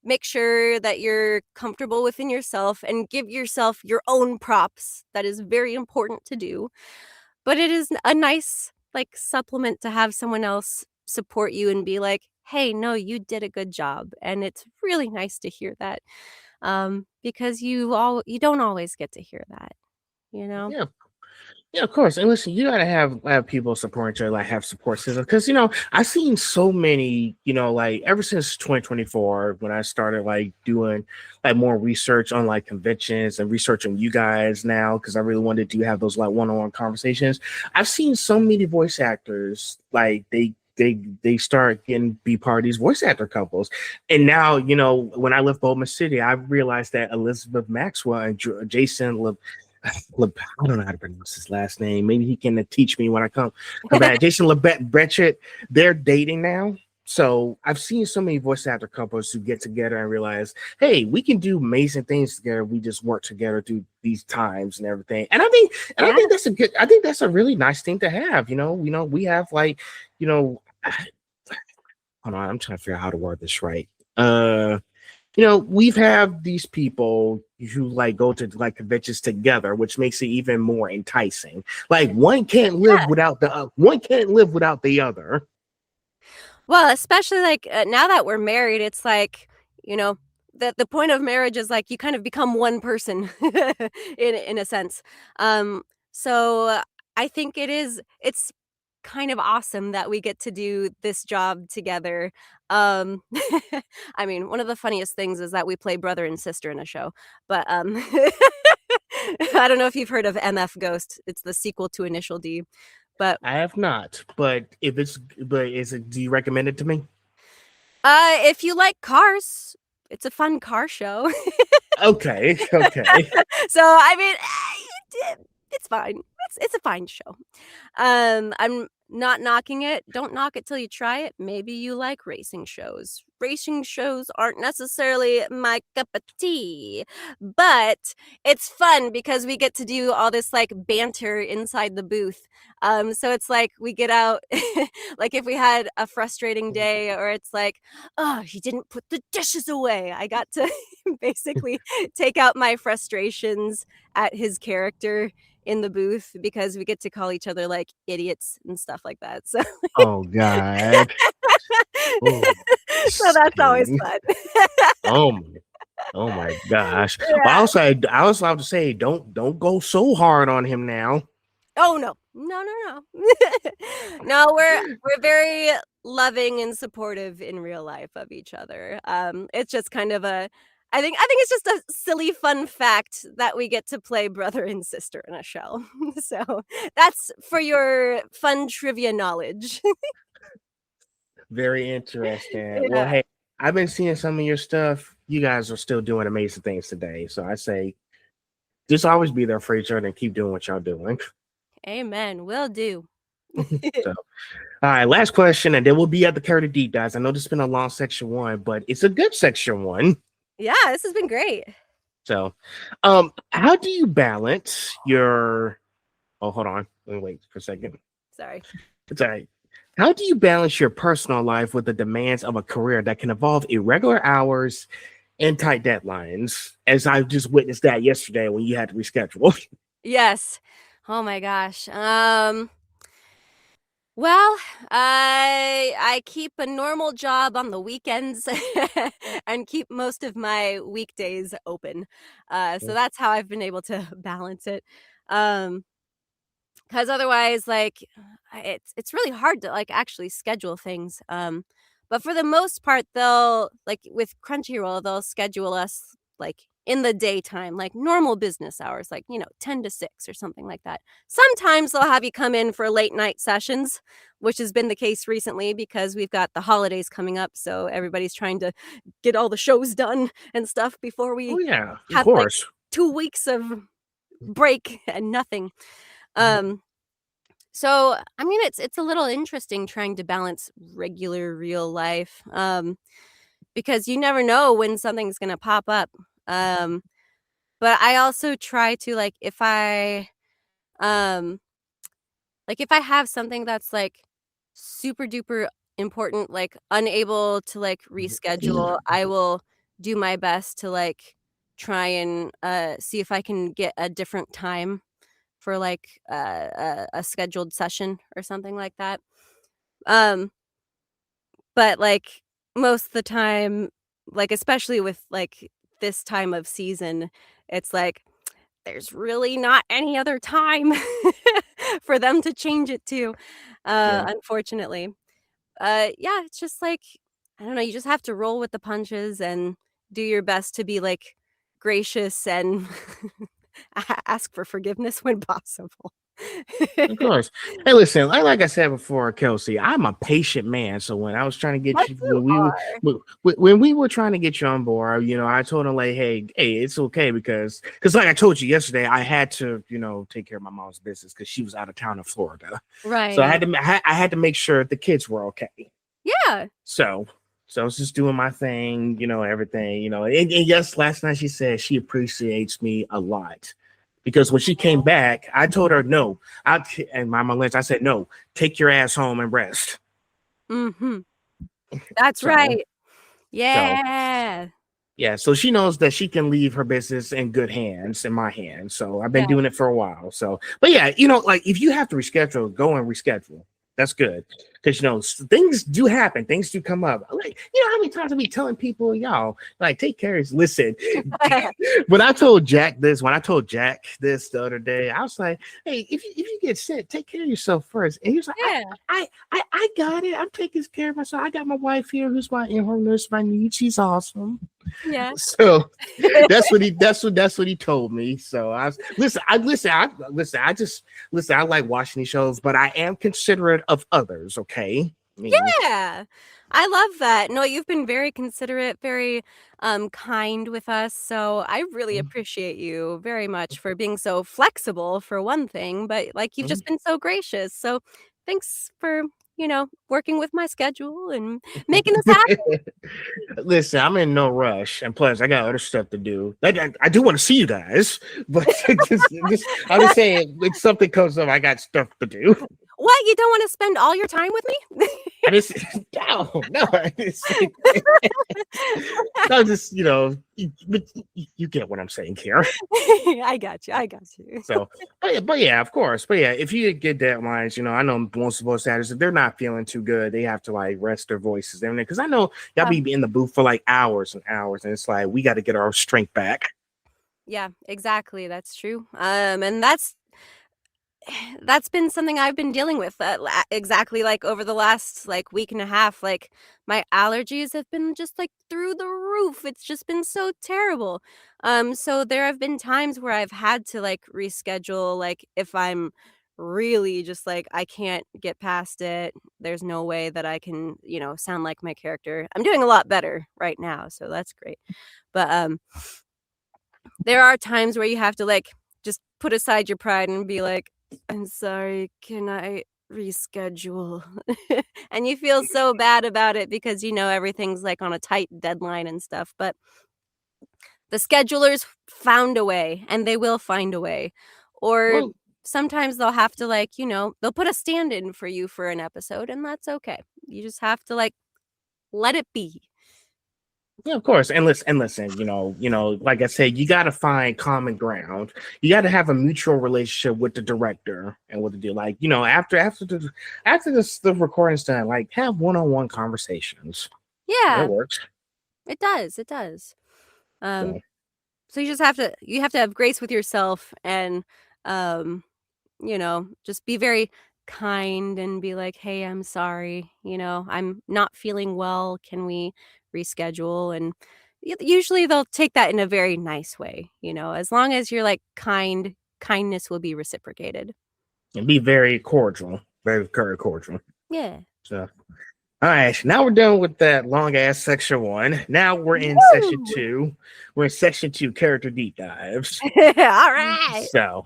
make sure that you're comfortable within yourself and give yourself your own props. That is very important to do. But it is a nice like supplement to have someone else support you and be like, "Hey, no, you did a good job." And it's really nice to hear that. Because you don't always get to hear that, you know? Yeah, Yeah, of course. And listen, you gotta have people support each other, like have support systems. Because I've seen so many, like ever since 2024, when I started like doing like more research on like conventions and researching you guys now, because I really wanted to have those like one-on-one conversations. I've seen so many voice actors like they start getting be part of these voice actor couples. And now, when I left Bowman City, I realized that Elizabeth Maxwell and Jason I don't know how to pronounce his last name. Maybe he can teach me when I come back. Jason Lebet they're dating now. So I've seen so many voice actor couples who get together and realize, hey, we can do amazing things together. We just work together through these times and everything. And I think that's I think that's a really nice thing to have. We have like, hold on, I'm trying to figure out how to word this right. We've have these people who like go to like conventions together, which makes it even more enticing. Like one can't live without one can't live without the other. Well, especially like now that we're married, it's like, you know, the point of marriage is like you kind of become one person in a sense. So I think it's kind of awesome that we get to do this job together. Um I mean, one of the funniest things is that we play brother and sister in a show. But I don't know if you've heard of MF Ghost. It's the sequel to Initial D. But I have not, but do you recommend it to me? if you like cars, it's a fun car show. Okay, okay. So I mean, it's fine. It's a fine show. I'm not knocking it. Don't knock it till you try it. Maybe you like racing shows. Racing shows aren't necessarily my cup of tea, but it's fun because we get to do all this like banter inside the booth. So it's like we get out, like if we had a frustrating day, or it's like, oh, he didn't put the dishes away. I got to basically take out my frustrations at his character in the booth because we get to call each other like idiots and stuff like that. So Oh God. Oh, so that's always Satan. fun. Oh my, oh my gosh. Well, Yeah. I was about to say, don't go so hard on him now. Oh no. No. No, we're very loving and supportive in real life of each other. It's just kind of I think it's just a silly fun fact that we get to play brother and sister in a show. So that's for your fun trivia knowledge. Very interesting. Well, Yeah. hey, I've been seeing some of your stuff. You guys are still doing amazing things today. So I say just always be there for each other and keep doing what y'all doing. Amen. Will do. So, all right, last question, and then we'll be at the character deep dives. I know this has been a long section one, but it's a good section one. Yeah, this has been great. So, how do you balance your? Oh, hold on. Let me wait for a second. Sorry. It's all right. How do you balance your personal life with the demands of a career that can involve irregular hours and tight deadlines? As I just witnessed that yesterday when you had to reschedule. Yes. Oh my gosh. Well, I keep a normal job on the weekends and keep most of my weekdays open. So that's how I've been able to balance it. Because otherwise, like, it's really hard to like actually schedule things. But for the most part, they'll like with Crunchyroll, they'll schedule us like in the daytime, like normal business hours, like 10 to 6 or something like that. Sometimes they'll have you come in for late night sessions, which has been the case recently because we've got the holidays coming up, so everybody's trying to get all the shows done and stuff before we Oh yeah, of have like course. 2 weeks of break and nothing. Um, so I mean, it's a little interesting trying to balance regular real life, because you never know when something's gonna pop up. Um, but I also try to um, like if I have something that's like super duper important, like unable to like reschedule, I will do my best to like try and see if I can get a different time for like a scheduled session or something like that. Um, but like most of the time, like especially with like this time of season, it's like there's really not any other time for them to change it to, Yeah. unfortunately. Yeah, it's just like, I don't know, you just have to roll with the punches and do your best to be, like, gracious and ask for forgiveness when possible. Of course. Hey, listen, like I said before, Kelsey, I'm a patient man. So when I was trying to get Yes, you, you are. when we were trying to get you on board, I told him like, hey, it's okay because like I told you yesterday, I had to, take care of my mom's business because she was out of town in Florida. So Right. I had to make sure the kids were okay. Yeah. So. So I was just doing my thing, everything, and yes, last night she said she appreciates me a lot because when she came back, I told her no. And my Lynch, I said no. Take your ass home and rest. Mhm. That's So, right. so Yeah. yeah. So she knows that she can leave her business in good hands, in my hands. So I've been Yeah. doing it for a while. So, but yeah, like if you have to reschedule, go and reschedule. That's good because things do happen, things do come up. Like how many times I be telling people, y'all, like take care. Listen, when I told Jack this the other day, I was like, hey, if you get sick, take care of yourself first. And he was like, Yeah. I got it. I'm taking care of myself. I got my wife here who's my in-home nurse my needs. She's awesome. Yeah. So that's what he told me. So I like watching these shows, but I am considerate of others. Okay, I mean, Yeah. I love that. No, you've been very considerate, very, kind with us, so I really appreciate you very much for being so flexible for one thing, but, like, you've just been so gracious, so thanks for, working with my schedule and making this happen. listen, I'm in no rush, and plus, I got other stuff to do. I do want to see you guys, but I'm just saying, when something comes up, I got stuff to do. What, you don't wanna spend all your time with me? I just no, I just, no, just but you get what I'm saying here. I got you, I got you. So, but yeah, of course. But yeah, if you get deadlines, I know most of us actors, if they're not feeling too good, they have to like rest their voices there. Because I know y'all Yeah. be in the booth for like hours and hours, and it's like we got to get our strength back. Yeah, exactly, that's true, and that's been something I've been dealing with, exactly, like, over the last, like, week and a half, like, my allergies have been just, like, through the roof, it's just been so terrible, so there have been times where I've had to, like, reschedule, like, if I'm really just, like, I can't get past it, there's no way that I can, sound like my character. I'm doing a lot better right now, so that's great, but, there are times where you have to, like, just put aside your pride and be like, "I'm sorry, can I reschedule?" And you feel so bad about it because, everything's, like, on a tight deadline and stuff, but the schedulers found a way, and they will find a way. Or Well, sometimes they'll have to, like, they'll put a stand-in for you for an episode, and that's okay. You just have to, like, let it be. yeah, of course. And listen, like I said, you got to find common ground. You got to have a mutual relationship with the director and with the deal. Like, after the recording's done, like have one-on-one conversations. That Yeah, works. it does, it does. Um So, So you have to have grace with yourself and, um, just be very kind and be like, "Hey, I'm sorry, I'm not feeling well. Can we reschedule?" And usually they'll take that in a very nice way, as long as you're like kind, kindness will be reciprocated. and be very cordial, very cordial. Yeah. So, all right, now we're done with that long ass section one. Now we're in section Woo! two. We're in section two, character deep dives. All right. So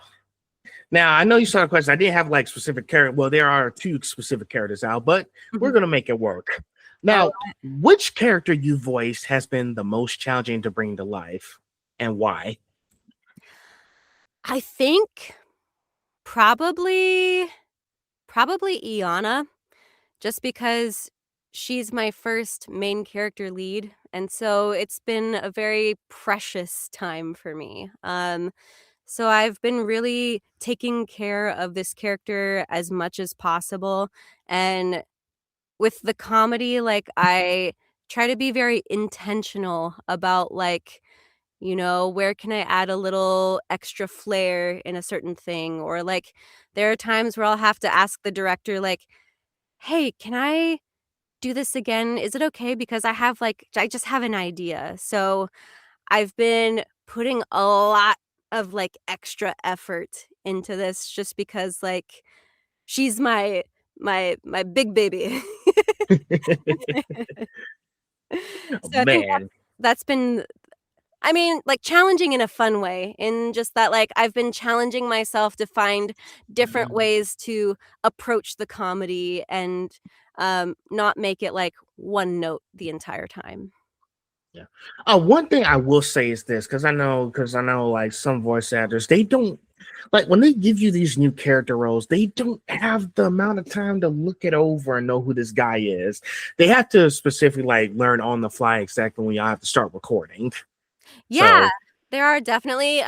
now I know you saw the question. I didn't have like specific character. Well, there are two specific characters out, but we're Mhm. gonna make it work. All Now, which character you voiced has been the most challenging to bring to life, and why? I think probably probably Iana. Just because she's my first main character lead, and so it's been a very precious time for me. So I've been really taking care of this character as much as possible, and with the comedy, like, I try to be very intentional about, like, You know, where can I add a little extra flair in a certain thing? Or like, there are times where I'll have to ask the director, like, hey, can I do this again? Is it okay? Because I just have an idea. So I've been putting a lot of like extra effort into this just because like she's my big baby. Oh, So I think man. that's been, I mean, like, challenging in a fun way, in just that, like, I've been challenging myself to find different ways to approach the comedy and, not make it, like, one note the entire time. Yeah. One thing I will say is this, because I know, like some voice actors, they don't like when they give you these new character roles, they don't have the amount of time to look it over and know who this guy is. They have to specifically like learn on the fly exactly when you have to start recording. Yeah, So, there are definitely,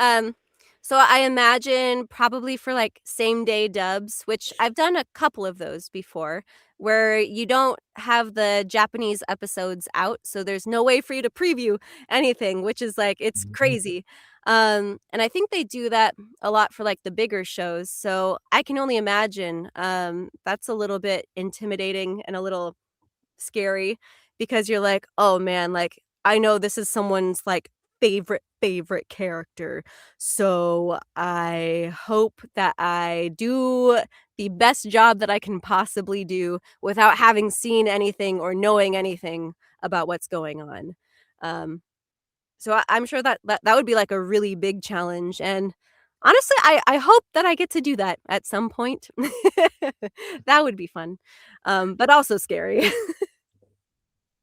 so I imagine probably for, like, same-day dubs, which I've done a couple of those before, where you don't have the Japanese episodes out, so there's no way for you to preview anything, which is, like, it's mhm. crazy. And I think they do that a lot for, like, the bigger shows, so I can only imagine, that's a little bit intimidating and a little scary because you're like, "Oh, man, like, I know this is someone's, like, favorite character, so I hope that I do the best job that I can possibly do without having seen anything or knowing anything about what's going on." Um, so I'm sure that would be, like, a really big challenge, and honestly, I hope that I get to do that at some point. That would be fun, but also scary.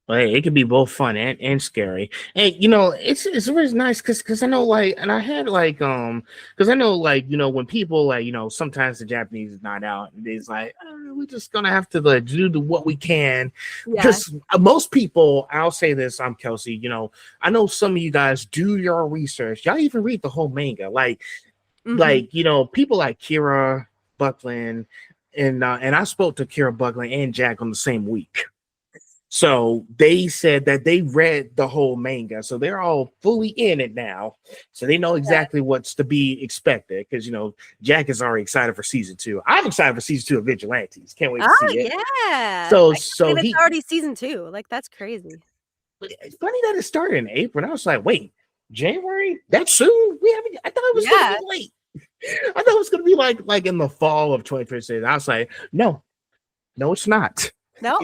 Well, hey, it could be both fun and scary. And it's really nice because I know like and I had like because I know like when people like sometimes the Japanese is not out and it's like we're just gonna have to like do what we can Yeah. because most people I'll say this Kelsey I know some of you guys do your research, y'all even read the whole manga Mhm. people like Kira Buckland and I spoke to Kira Buckland and Jack on the same week. So they said that they read the whole manga, so they're all fully in it now. So they know Yeah. exactly what's to be expected. Because Jack is already excited for season two. I'm excited for season two of Vigilantes. Can't wait to Oh, see it. yeah. So I can't so believe it's he. already season 2, like, that's crazy. It's funny that it started in April. And I was like, wait, January? That soon? We haven't. I thought it was gonna Yeah. be late. I thought it was gonna be like in the fall of 2026. I was like, no, it's not. No?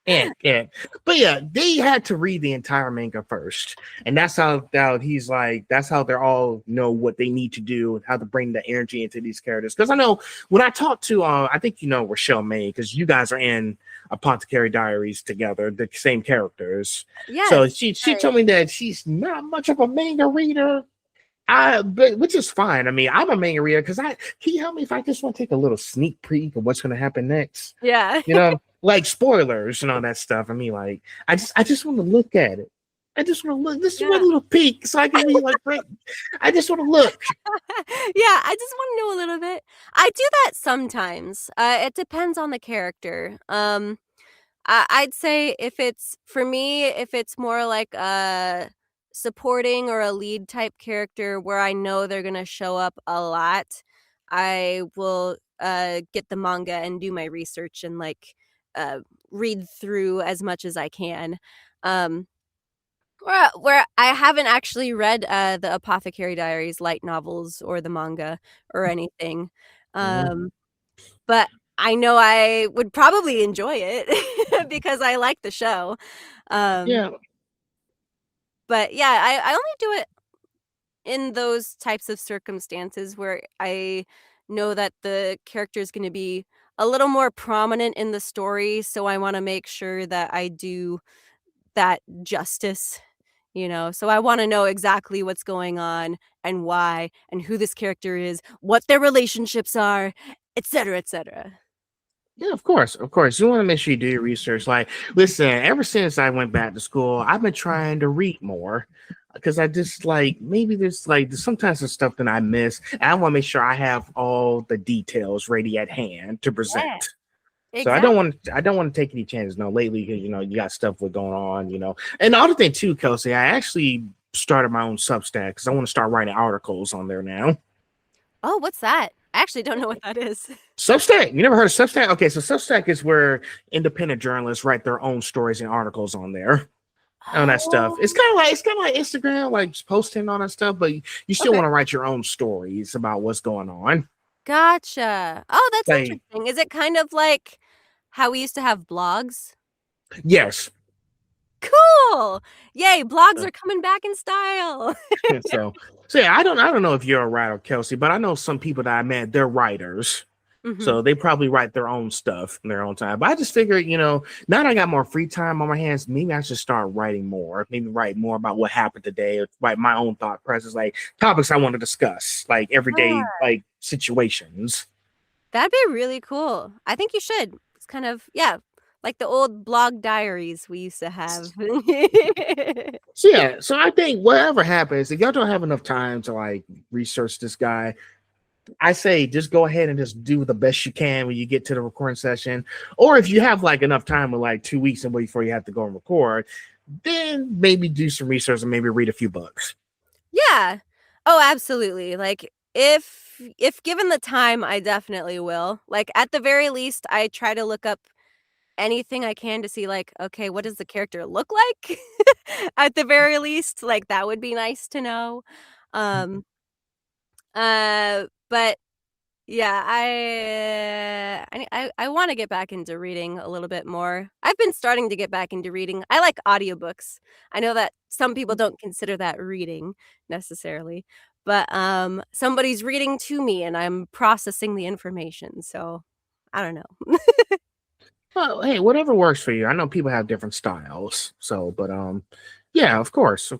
Can't. But yeah, they had to read the entire manga first, and that's how he's like. That's how they're all know what they need to do, how to bring the energy into these characters. Because I know when I talked to, I think Rochelle May, because you guys are in Apothecary Diaries together, the same characters. So Yes. she Right. told me that she's not much of a manga reader. But which is fine. I mean, I'm a manga reader because can you help me if I just want to take a little sneak peek of what's going to happen next? Yeah. Like spoilers and all that stuff. I mean, like, I just want to look at it. I just want to look. This is one Yeah. little peek, so I can be like, great. I just want to look. Yeah, I just wanna know a little bit. I do that sometimes, it depends on the character, I'd say if it's for me, if it's more like a supporting or a lead type character where I know they're gonna show up a lot, I will, get the manga and do my research and, like, uh, read through as much as I can. Um, where I haven't actually read, the Apothecary Diaries light novels or the manga or anything, Mhm. um but I know I would probably enjoy it because I like the show. Um, Yeah, but yeah, I only do it in those types of circumstances where I know that the character is gonna be a little more prominent in the story, so I wanna make sure that I do that justice, you know? So I wanna know exactly what's going on and why and who this character is, what their relationships are, etcetera, etcetera. yeah, of course, of course. You want to make sure you do your research. Like, listen, ever since I went back to school, I've been trying to read more because I just like maybe there's sometimes there's stuff that I miss. And I want to make sure I have all the details ready at hand to Yeah, present. So exactly. I don't want to take any chances. No, lately, because you got stuff with going on. And the other thing too, Kelsey, I actually started my own Substack because I want to start writing articles on there now. Oh, what's that? I actually don't know what that is. Substack. You never heard of Substack? Okay, so Substack is where independent journalists write their own stories and articles on there. On that stuff. It's Oh, kind of like Instagram, like just posting all that stuff, but you still okay. want to write your own stories about what's going on. Gotcha. Oh, that's Like, interesting. Is it kind of like how we used to have blogs? yes. Cool. Yay, blogs are coming back in style. so so yeah, I don't know if you're a writer, Kelsey, but I know some people that I met, they're writers. Mhm. So they probably write their own stuff in their own time. But I just figured, now that I got more free time on my hands, maybe I should start writing more. Maybe write more about what happened today, write my own thought process, like topics I want to discuss, like everyday Yeah, like situations. that'd be really cool. I think you should. It's kind of, yeah, like the old blog diaries we used to have. So yeah, so I think whatever happens, if y'all don't have enough time to like research this guy, I say just go ahead and just do the best you can when you get to the recording session. Or if you have like enough time with like 2 weeks and before you have to go and record, then maybe do some research and maybe read a few books. Yeah. Oh, absolutely. Like if given the time, I definitely will. Like at the very least, I try to look up anything I can to see like, okay, what does the character look like? At the very least, like that would be nice to know. Um but yeah, I want to get back into reading a little bit more. I've been starting to get back into reading. I like audiobooks. I know that some people don't consider that reading necessarily, but somebody's reading to me and I'm processing the information. So, I don't know. Well, hey, whatever works for you. I know people have different styles. So, but yeah, of course.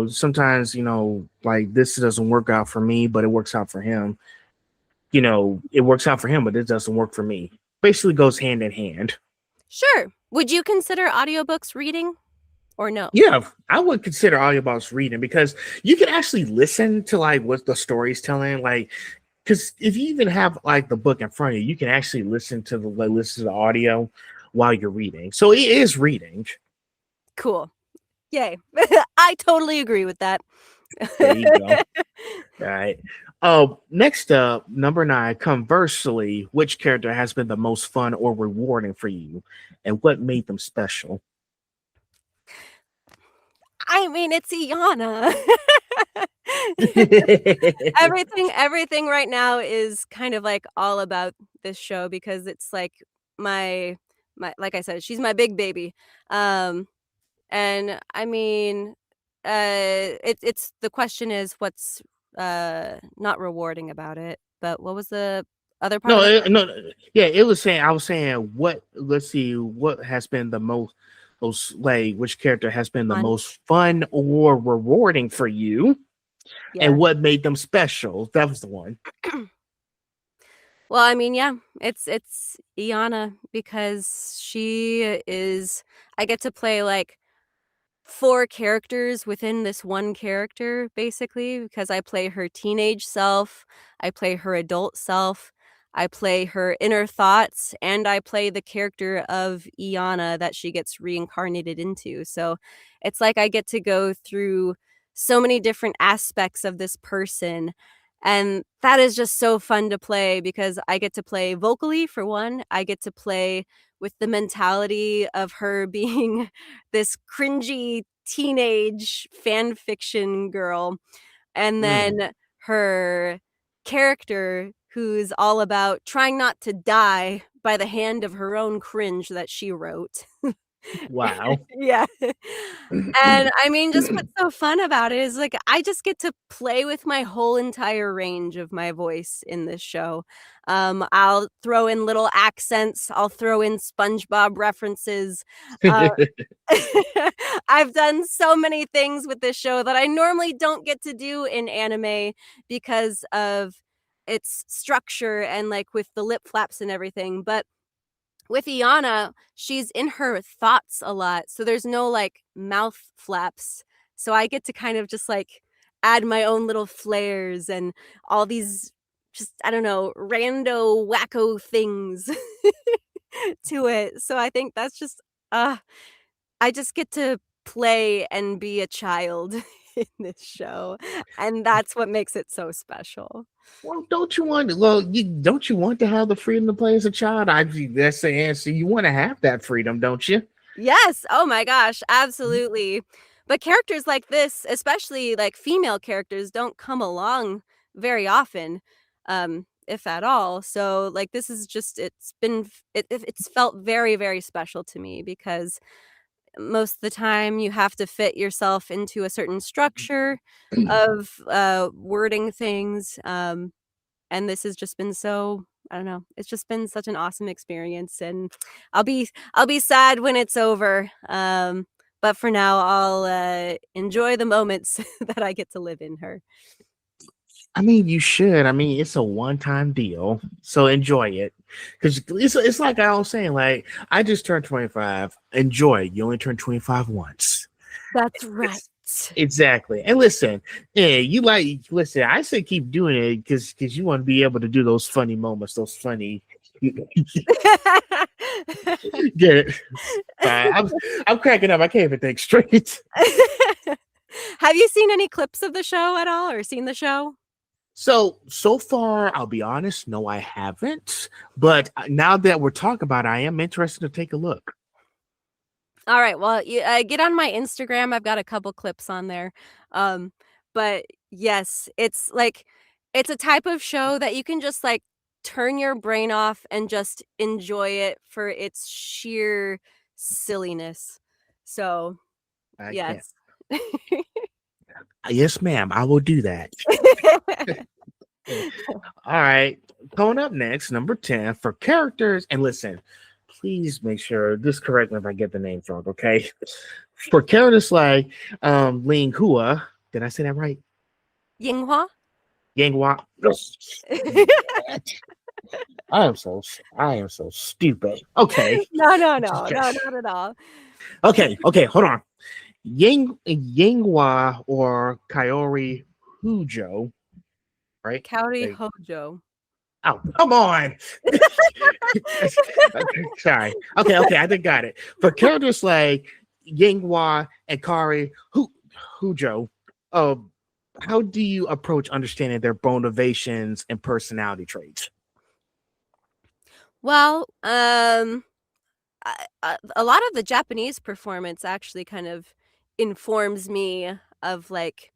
Sometimes, like this doesn't work out for me, but it works out for him. It works out for him, but it doesn't work for me. Basically goes hand in hand. Sure. Would you consider audiobooks reading or no? Yeah, I would consider audiobooks reading because you can actually listen to like what the story's telling. Like, because if you even have like the book in front of you, you can actually listen to the audio while you're reading. So it is reading. Cool. Yay. I totally agree with that. There you go. All right. Oh, next up, number 9. Conversely, which character has been the most fun or rewarding for you, and what made them special? I mean, it's Iana. Everything right now is kind of, like, all about this show because it's, like, my like I said, she's my big baby. Um, and I mean, it's the question is what's, not rewarding about it, but what was the other part of No, the no, yeah, it was saying. I was saying what. Let's see, what has been the most like which character has been the fun? most fun or rewarding for you, and Yeah. what made them special? That was the one. Well, I mean, yeah, it's Iana because she is I get to play, like, 4 characters within this one character, basically, because I play her teenage self, I play her adult self, I play her inner thoughts, and I play the character of Iana that she gets reincarnated into, so it's like I get to go through so many different aspects of this person, and that is just so fun to play because I get to play vocally, for one, I get to play with the mentality of her being this cringy teenage fan fiction girl, and Mm, then her character who's all about trying not to die by the hand of her own cringe that she wrote. wow. Yeah. And, I mean, just what's so fun about it is, like, I just get to play with my whole entire range of my voice in this show. I'll throw in little accents, I'll throw in SpongeBob references. Uh, I've done so many things with this show that I normally don't get to do in anime because of its structure and, like, with the lip flaps and everything, but with Iana, she's in her thoughts a lot, so there's no, like, mouth flaps, so I get to kind of just, like, add my own little flares and all these just, I don't know, rando wacko things to it, so I think that's just, I just get to play and be a child. in this show, and that's what makes it so special. Well, don't you want? Well, don't you want to have the freedom to play as a child? That's the answer. You want to have that freedom, don't you? Yes, oh my gosh, absolutely. But characters like this, especially, like, female characters, don't come along very often, if at all, so, like, this is just it's been f it's felt very, very special to me because most of the time you have to fit yourself into a certain structure of, wording things, and this has just been so I don't know, it's just been such an awesome experience, and I'll be sad when it's over, but for now, I'll, enjoy the moments that I get to live in her. I mean, you should. I mean, it's a one-time deal, so enjoy it. Because it's like I was saying, like I just turned 25. Enjoy. You only turn 25 once. That's right. Exactly. And listen, yeah, listen. I say keep doing it because you want to be able to do those funny moments, those funny. Get it? Sorry, I'm cracking up. I can't even think straight. Have you seen any clips of the show at all or seen the show? So far, I'll be honest, no, I haven't. But now that we're talking about it, I am interested to take a look. All right, well, you, get on my Instagram, I've got a couple clips on there, um, but yes, it's a type of show that you can just, like, turn your brain off and just enjoy it for its sheer silliness, so, I can't. yes. Yes, ma'am. I will do that. All right. Going up next, number 10 for characters. And listen, please make sure this correct me if I get the names wrong, okay? For characters like Ling Hua, did I say that right? Yinghua? Yanghua. I am so stupid. Okay. No, not at all. Okay, hold on. Yanghua or Kaori Hujo, right? Kaori They- Hojo. Oh, come on. Sorry. Okay, I think got it. For characters like Yanghua and Kari Hujo, how do you approach understanding their motivations and personality traits? Well, a lot of the Japanese performance actually kind of informs me of like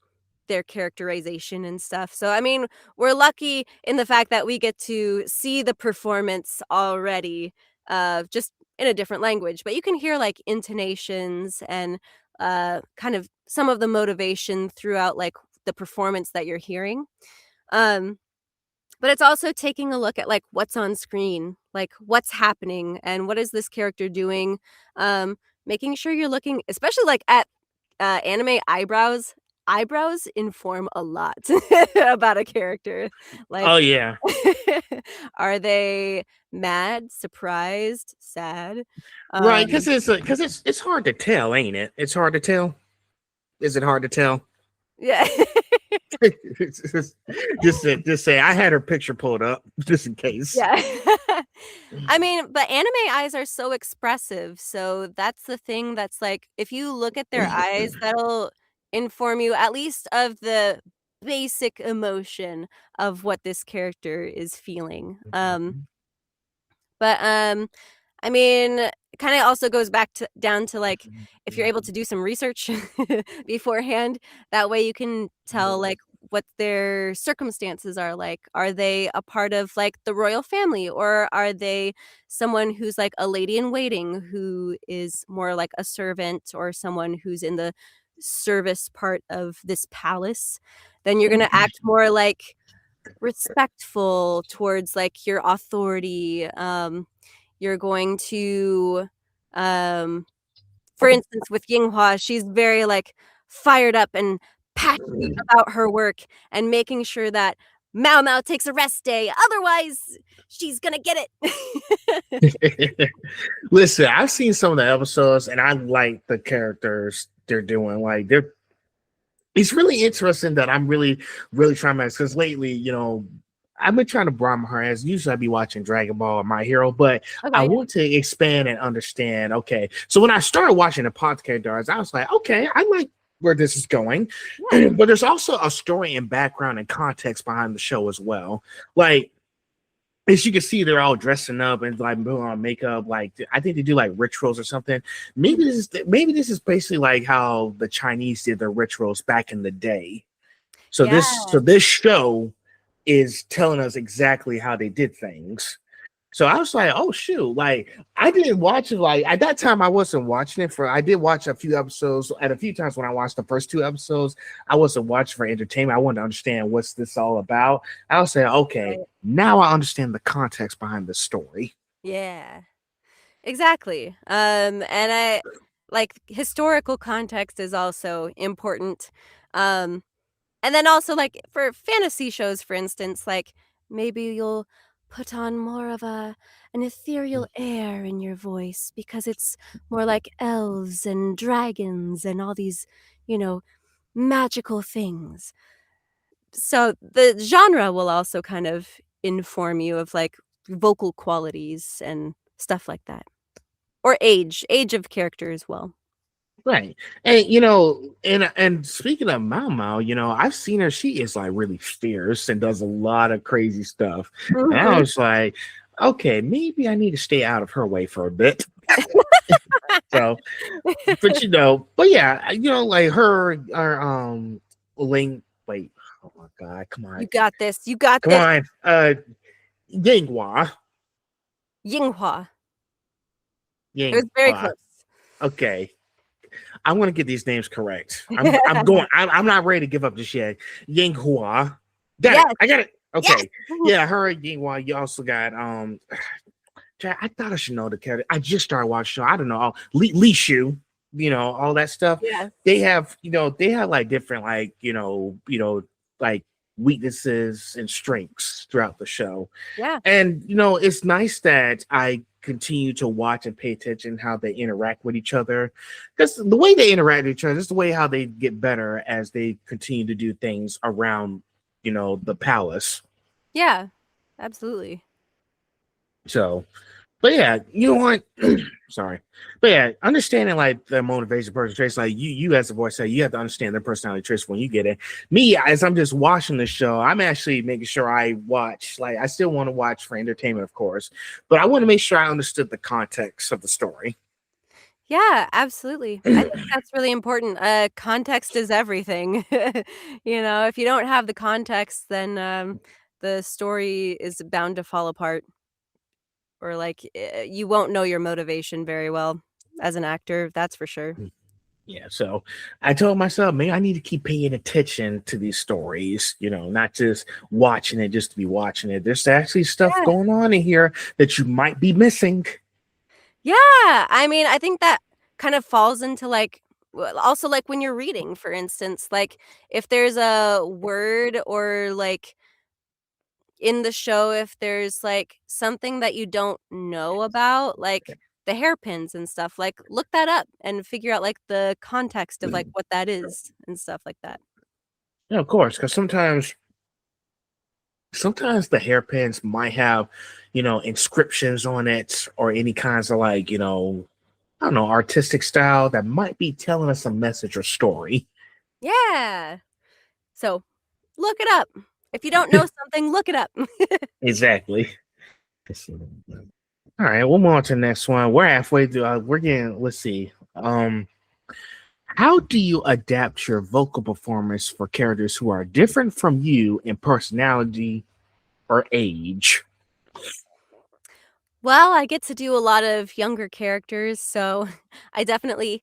their characterization and stuff. So, I mean, we're lucky in the fact that we get to see the performance already, just in a different language. But you can hear like intonations and kind of some of the motivation throughout like the performance that you're hearing. Um, but it's also taking a look at, like, what's on screen, like, what's happening, and what is this character doing, making sure you're looking especially, like, at, anime eyebrows. Eyebrows inform a lot about a character, like, Oh yeah. are they mad, surprised, sad? Right, Um because it's hard to tell, ain't it? It's hard to tell. Is it hard to tell? Yeah. just say I had her picture pulled up just in case. Yeah. I mean, but anime eyes are so expressive, so that's the thing that's like, if you look at their eyes, that'll inform you at least of the basic emotion of what this character is feeling. But, I mean, it kinda also goes back to down to, like, if you're able to do some research beforehand, that way you can tell, like, what their circumstances are like. Are they a part of, like, the royal family, or are they someone who's, like, a lady in waiting who is more like a servant or someone who's in the service part of this palace? Then you're gonna act more, like, respectful towards, like, your authority, you're going to, for instance, with Yinghua, she's very, like, fired up and passionate about her work and making sure that Mao Mao takes a rest day, otherwise she's gonna get it. Listen, I've seen some of the episodes and I like the characters they're doing. Like it's really interesting that I'm really trying to because lately, I've been trying to broaden my horizons. Usually I'd be watching Dragon Ball or My Hero, but I Okay. want to expand and understand. Okay. So when I started watching the podcast, I was like, okay, where this is going. Yeah. But there's also a story and background and context behind the show as well. Like, as you can see, they're all dressing up and like putting on makeup. Like, I think they do like rituals or something. Maybe this is basically like how the Chinese did their rituals back in the day. So Yeah. this show is telling us exactly how they did things. So I was like, oh shoot, like I didn't watch it. Like at that time, I wasn't watching it for. I did watch a few episodes. At a few times when I watched the first two episodes, I wasn't watching for entertainment. I wanted to understand what's this all about. I was saying, okay, Right. now I understand the context behind the story. Yeah. Exactly. And I like historical context is also important. Um, and then also like for fantasy shows, for instance, like maybe you'll put on more of an ethereal air in your voice because it's more like elves and dragons and all these, you know, magical things. So the genre will also kind of inform you of like vocal qualities and stuff like that. Or age of character as well. Right. And and speaking of Mao Mao, I've seen her, she is like really fierce and does a lot of crazy stuff. And I Mhm. was like, okay, maybe I need to stay out of her way for a bit. So, but yeah, like her Ling wait, oh my god, come You on. got this, you got Come this. on. Yinghua. Yinghua. It was very Yinghua. close. Okay. I'm gonna get these names correct. I'm not ready to give up just yet. Yinghua. Got it. Yes, I got it. yes. Okay. Yeah, her Yinghua. You also got Jack, I thought I should know the character. I just started watching. I don't know. Li Shu, all that stuff. Yeah, They have like different like, like weaknesses and strengths throughout the show. yeah, And it's nice that I continue to watch and pay attention how they interact with each other. Because the way they interact with each other is the way how they get better as they continue to do things around, the palace. yeah, absolutely. So but yeah, you know what? Sorry. But yeah, understanding like the motivation person traits, like you as a voice say, you have to understand their personality traits when you get it. Me, as I'm just watching the show, I'm actually making sure I watch, like I still want to watch for entertainment, of course, but I want to make sure I understood the context of the story. Yeah, absolutely. I think that's really important. Context is everything. If you don't have the context, then the story is bound to fall apart, or like you won't know your motivation very well as an actor. That's for sure. Yeah, so I told myself, man, I need to keep paying attention to these stories, not just watching it just to be watching it. There's actually stuff Yeah. going on in here that you might be missing. Yeah, I mean, I think that kind of falls into like also like when you're reading, for instance, like if there's a word or like in the show, if there's like something that you don't know about, like the hairpins and stuff, like look that up and figure out like the context of like what that is and stuff like that. Yeah, of course, because sometimes the hairpins might have, inscriptions on it or any kinds of like, I don't know, artistic style that might be telling us a message or story. Yeah. So look it up. If you don't know something, look it up. Exactly. All right, we'll move on to the next one. We're halfway through. We're getting. Let's see. How do you adapt your vocal performance for characters who are different from you in personality or age? Well, I get to do a lot of younger characters, so I definitely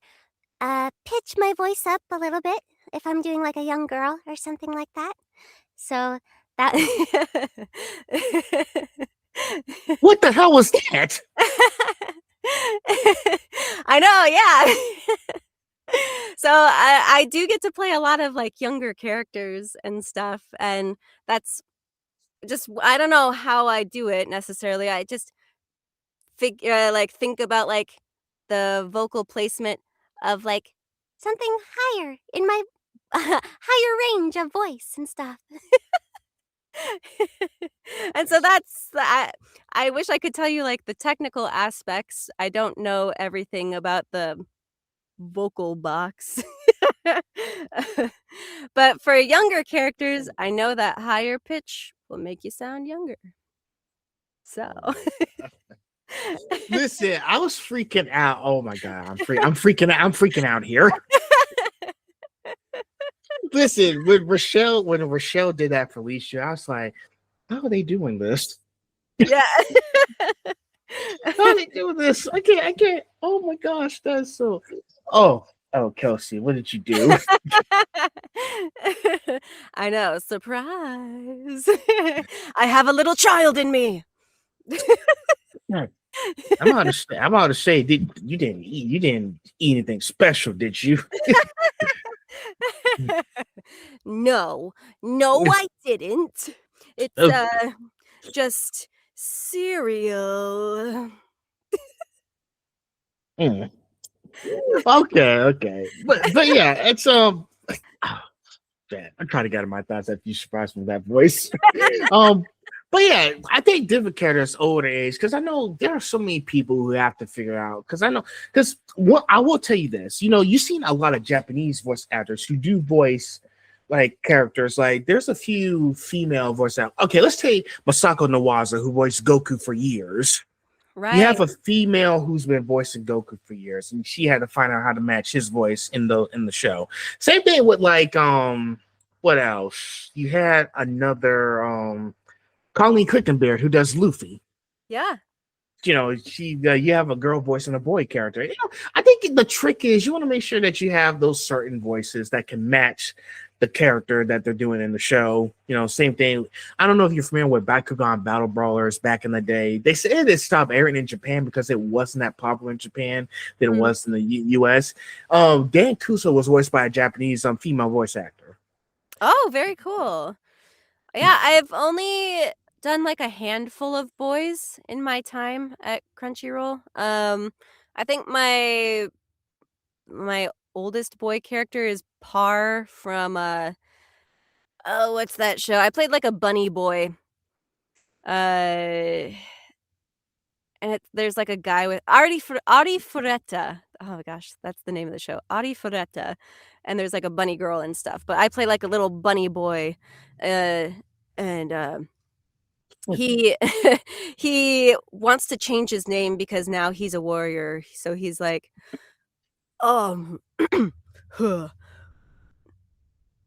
Pitch my voice up a little bit if I'm doing like a young girl or something like that. So that What the hell was that? I know, yeah. So I do get to play a lot of like younger characters and stuff, and that's just I don't know how I do it necessarily. I just think about like the vocal placement of like something higher in my higher range of voice and stuff. And so I wish I could tell you like the technical aspects. I don't know everything about the vocal box. But for younger characters, I know that higher pitch will make you sound younger. So Listen, I was freaking out. Oh my god, I'm freaking out. I'm freaking out here. Listen, when Rochelle did that for Alicia, I was like, how are they doing this? yeah. How are they doing this? I can't. Oh my gosh, that's so. Oh, Kelsey, what did you do? I know, surprise. I have a little child in me. I'm about to say, you didn't eat anything special, did you? No, I didn't. It's Okay. just cereal. Mm. Okay. But yeah, it's man, I'm trying to get out of my thoughts after you surprised me with that voice. um, but yeah, I think different characters older age because I know there are so many people who have to figure out because what I will tell you this, you've seen a lot of Japanese voice actors who do voice like characters. Like there's a few female voice actors. Okay, let's take Masako Nawaza who voiced Goku for years. Right. You have a female who's been voicing Goku for years, and she had to find out how to match his voice in the show. Same thing with like what else? You had another Colleen Clickenbeard who does Luffy. Yeah. She you have a girl voice and a boy character. I think the trick is you want to make sure that you have those certain voices that can match the character that they're doing in the show. Same thing. I don't know if you're familiar with Bakugan Battle Brawlers back in the day. They said it stopped airing in Japan because it wasn't that popular in Japan than it was in the US. Dan Kuso was voiced by a Japanese female voice actor. Oh, very cool. Yeah, I've only done like a handful of boys in my time at Crunchyroll. I think my oldest boy character is Par from what's that show? I played like a bunny boy. And there's like a guy with Ari Fureta. Oh my gosh, that's the name of the show. Ari Fureta. And there's like a bunny girl and stuff. But I play like a little bunny boy. And he he wants to change his name because now he's a warrior. So he's like, huh.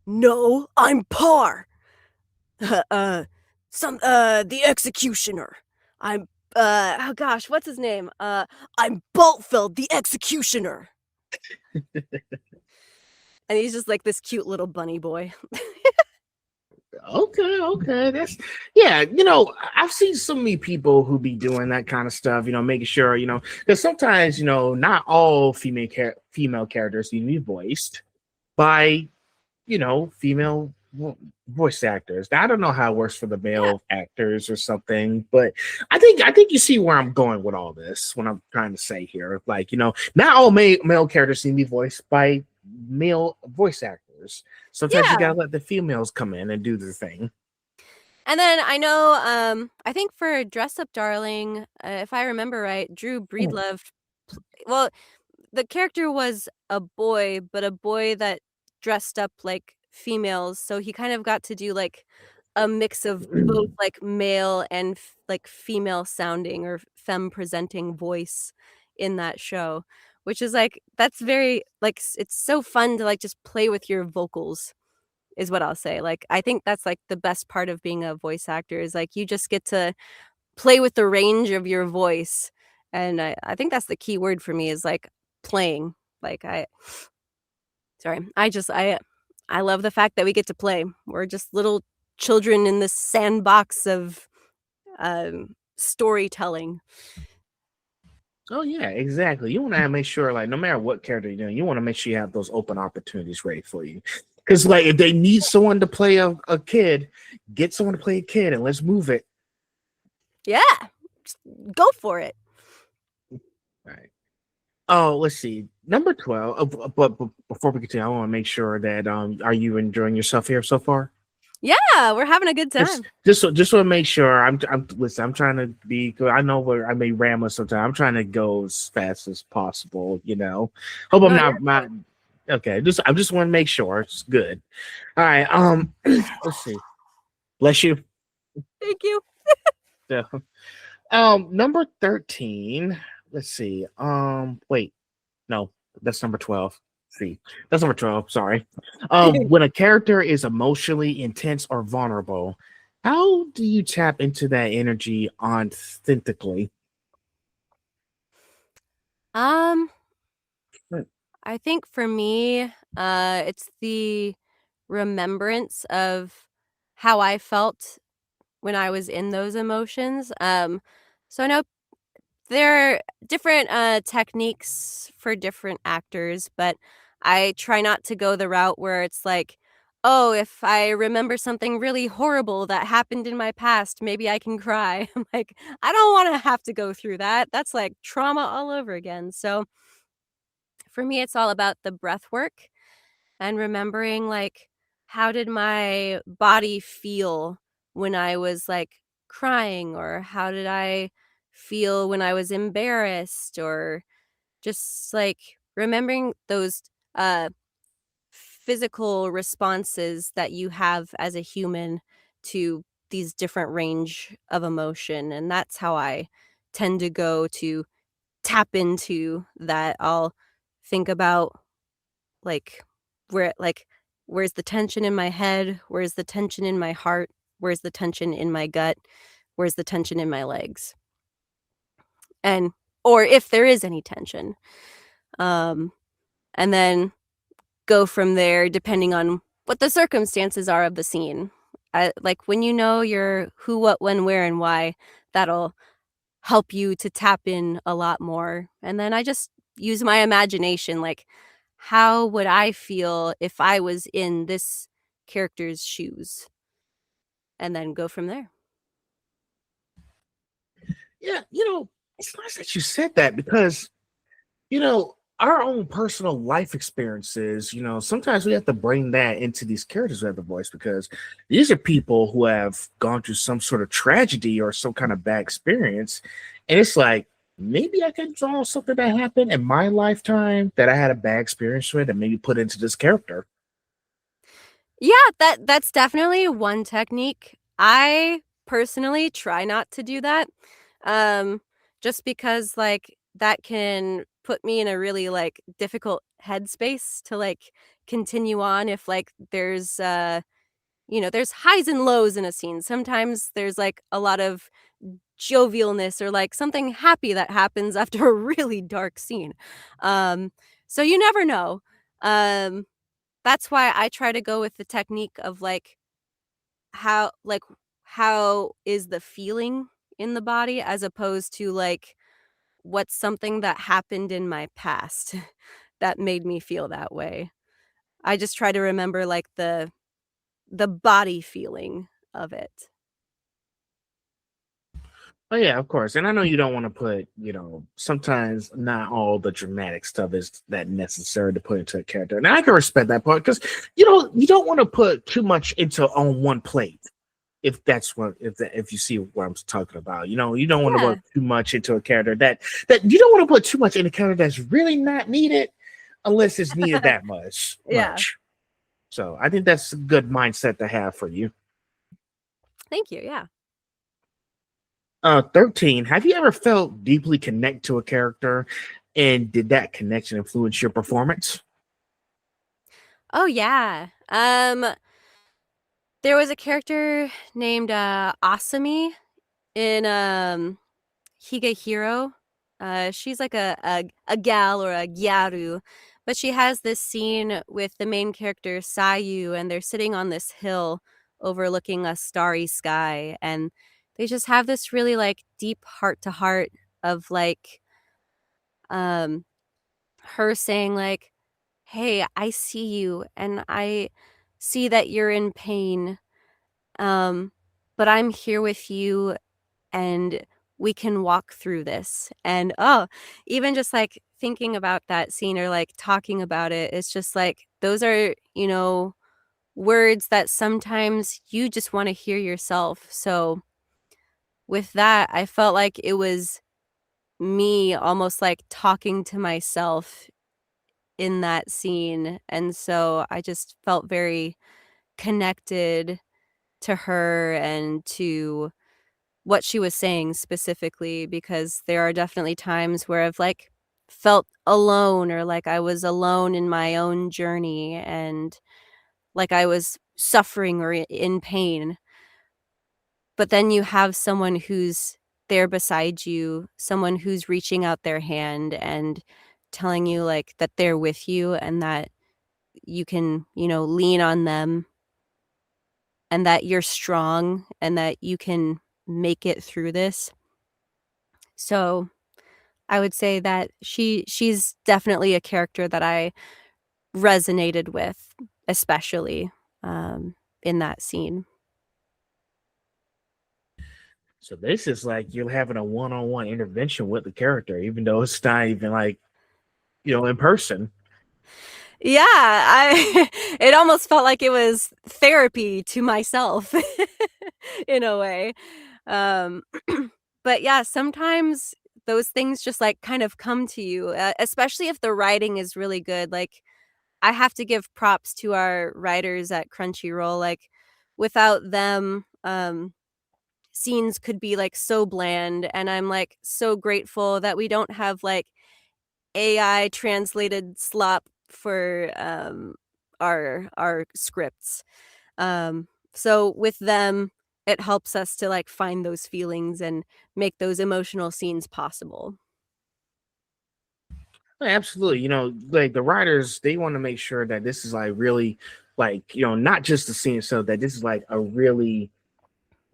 No, I'm Par. The executioner. I'm oh gosh, what's his name? I'm Boltfeld the executioner. And he's just like this cute little bunny boy. Okay. That's I've seen so many people who be doing that kind of stuff, making sure, because sometimes, not all female characters need to be voiced by, female voice actors. Now, I don't know how it works for the male actors or something, but I think you see where I'm going with all this, what I'm trying to say here. Like, not all male characters need to be voiced by male voice actors. Sometimes you gotta let the females come in and do their thing. And then I know, I think for Dress Up Darling, if I remember right, Drew Breedlove, well, the character was a boy, but a boy that dressed up like females, so he kind of got to do like a mix of both like male and like female sounding or femme presenting voice in that show, which is like that's very like it's so fun to like just play with your vocals is what I'll say. Like I think that's like the best part of being a voice actor is like you just get to play with the range of your voice. And I think that's the key word for me is like playing. Like I love the fact that we get to play. We're just little children in this sandbox of storytelling. Oh yeah, exactly. You want to make sure, like, no matter what character you're doing, you want to make sure you have those open opportunities ready for you. Because, like, if they need someone to play a kid, get someone to play a kid, and let's move it. Yeah, just go for it. All right. Oh, let's see. Number 12. But before we continue, I want to make sure that are you enjoying yourself here so far? Yeah, we're having a good time. Just want to make sure. I'm trying to be good. I know where I may ramble sometimes. I'm trying to go as fast as possible. Hope I'm not Okay, I just want to make sure it's good. All right. Let's see. Bless you. Thank you. So, number 13. Let's see. Wait, no, that's number 12. See, that's number 12. Sorry. When a character is emotionally intense or vulnerable, how do you tap into that energy authentically? Um, Hmm. I think for me, it's the remembrance of how I felt when I was in those emotions. So I know there are different techniques for different actors, but I try not to go the route where it's like, oh, if I remember something really horrible that happened in my past, maybe I can cry. I'm like, I don't want to have to go through that. That's like trauma all over again. So for me, it's all about the breath work and remembering, like, how did my body feel when I was, like, crying, or how did I feel when I was embarrassed, or just, like, remembering those, uh, physical responses that you have as a human to these different range of emotion, and that's how I tend to go to tap into that. I'll think about, like, like, where's the tension in my head? Where's the tension in my heart? Where's the tension in my gut? Where's the tension in my legs? And or if there is any tension. Um, and then go from there depending on what the circumstances are of the scene. Like, when you know your who, what, when, where, and why, that'll help you to tap in a lot more. And then I just use my imagination, like, how would I feel if I was in this character's shoes? And then go from there. Yeah, it's nice that you said that because our own personal life experiences, sometimes we have to bring that into these characters we have the voice because these are people who have gone through some sort of tragedy or some kind of bad experience. And it's like, maybe I can draw something that happened in my lifetime that I had a bad experience with and maybe put into this character. Yeah, that's definitely one technique. I personally try not to do that. Um, just because, like, that can put me in a really, like, difficult headspace to, like, continue on if, like, there's highs and lows in a scene. Sometimes there's, like, a lot of jovialness or, like, something happy that happens after a really dark scene. Um, so you never know. Um, that's why I try to go with the technique of, like, how is the feeling in the body as opposed to, like, what's something that happened in my past that made me feel that way. I just try to remember, like, the body feeling of it. Oh yeah, of course. And I know you don't want to put, sometimes not all the dramatic stuff is that necessary to put into a character. And I can respect that part because you don't want to put too much into on one plate. If that's what if you see what I'm talking about. You don't want to Yeah. put too much into a character that you don't want to put too much in a character that's really not needed unless it's needed that much. Yeah. So I think that's a good mindset to have for you. Thank you, yeah. 13. Have you ever felt deeply connect to a character, and did that connection influence your performance? Oh, yeah. There was a character named, Asami in, Higehiro. She's like a gal or a gyaru, but she has this scene with the main character Sayu, and they're sitting on this hill overlooking a starry sky, and they just have this really, like, deep heart to heart of, like, um, her saying, like, "Hey, I see you, and I see that you're in pain, um, but I'm here with you, and we can walk through this." And, oh, even just, like, thinking about that scene or, like, talking about it, it's just like, those are, words that sometimes you just wanna hear yourself. So, with that, I felt like it was me almost, like, talking to myself in that scene, and so I just felt very connected to her and to what she was saying specifically, because there are definitely times where I've, like, felt alone, or like I was alone in my own journey, and like I was suffering or in pain. But then you have someone who's there beside you, someone who's reaching out their hand and telling you, like, that they're with you and that you can, lean on them, and that you're strong and that you can make it through this. So, I would say that she's definitely a character that I resonated with, especially, in that scene. So this is like you're having a one-on-one intervention with the character, even though it's not even like, in person. Yeah, I it almost felt like it was therapy to myself in a way. Um, but yeah, sometimes those things just, like, kind of come to you, especially if the writing is really good. Like, I have to give props to our writers at Crunchyroll. Like, without them, scenes could be, like, so bland, and I'm, like, so grateful that we don't have, like, AI translated slop for, our scripts. So with them, it helps us to, like, find those feelings and make those emotional scenes possible. Absolutely. Like the writers, they want to make sure that this is like really like, not just the scene, so that this is like a really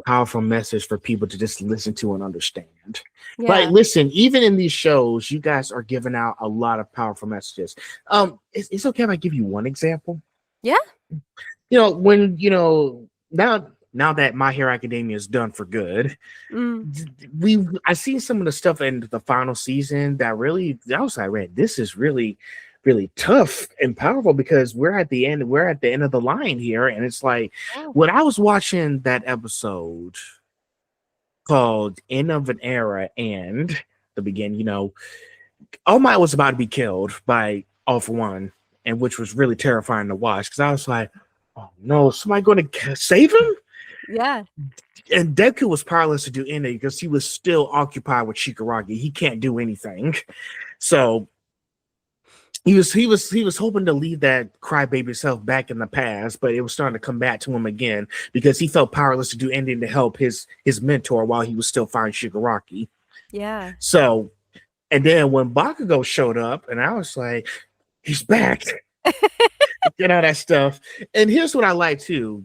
powerful message for people to just listen to and understand. Like, Yeah. listen, even in these shows, you guys are giving out a lot of powerful messages. It's okay if I give you one example. Yeah. When now that My Hero Academia is done for good, Mm. I seen some of the stuff in the final season that really I was like, man, this is really, really tough and powerful, because we're at the end of the line here, and it's like Oh. when I was watching that episode called End of an Era and the beginning, All Might was about to be killed by All for One, and which was really terrifying to watch, because I was like, oh no, somebody going to save him? Yeah. And Deku was powerless to do anything because he was still occupied with Shigaraki. He can't do anything. So he was hoping to leave that crybaby self back in the past, but it was starting to come back to him again because he felt powerless to do anything to help his mentor while he was still fighting Shigaraki. Yeah. So, and then when Bakugo showed up, and I was like, he's back. That stuff. And here's what I like too.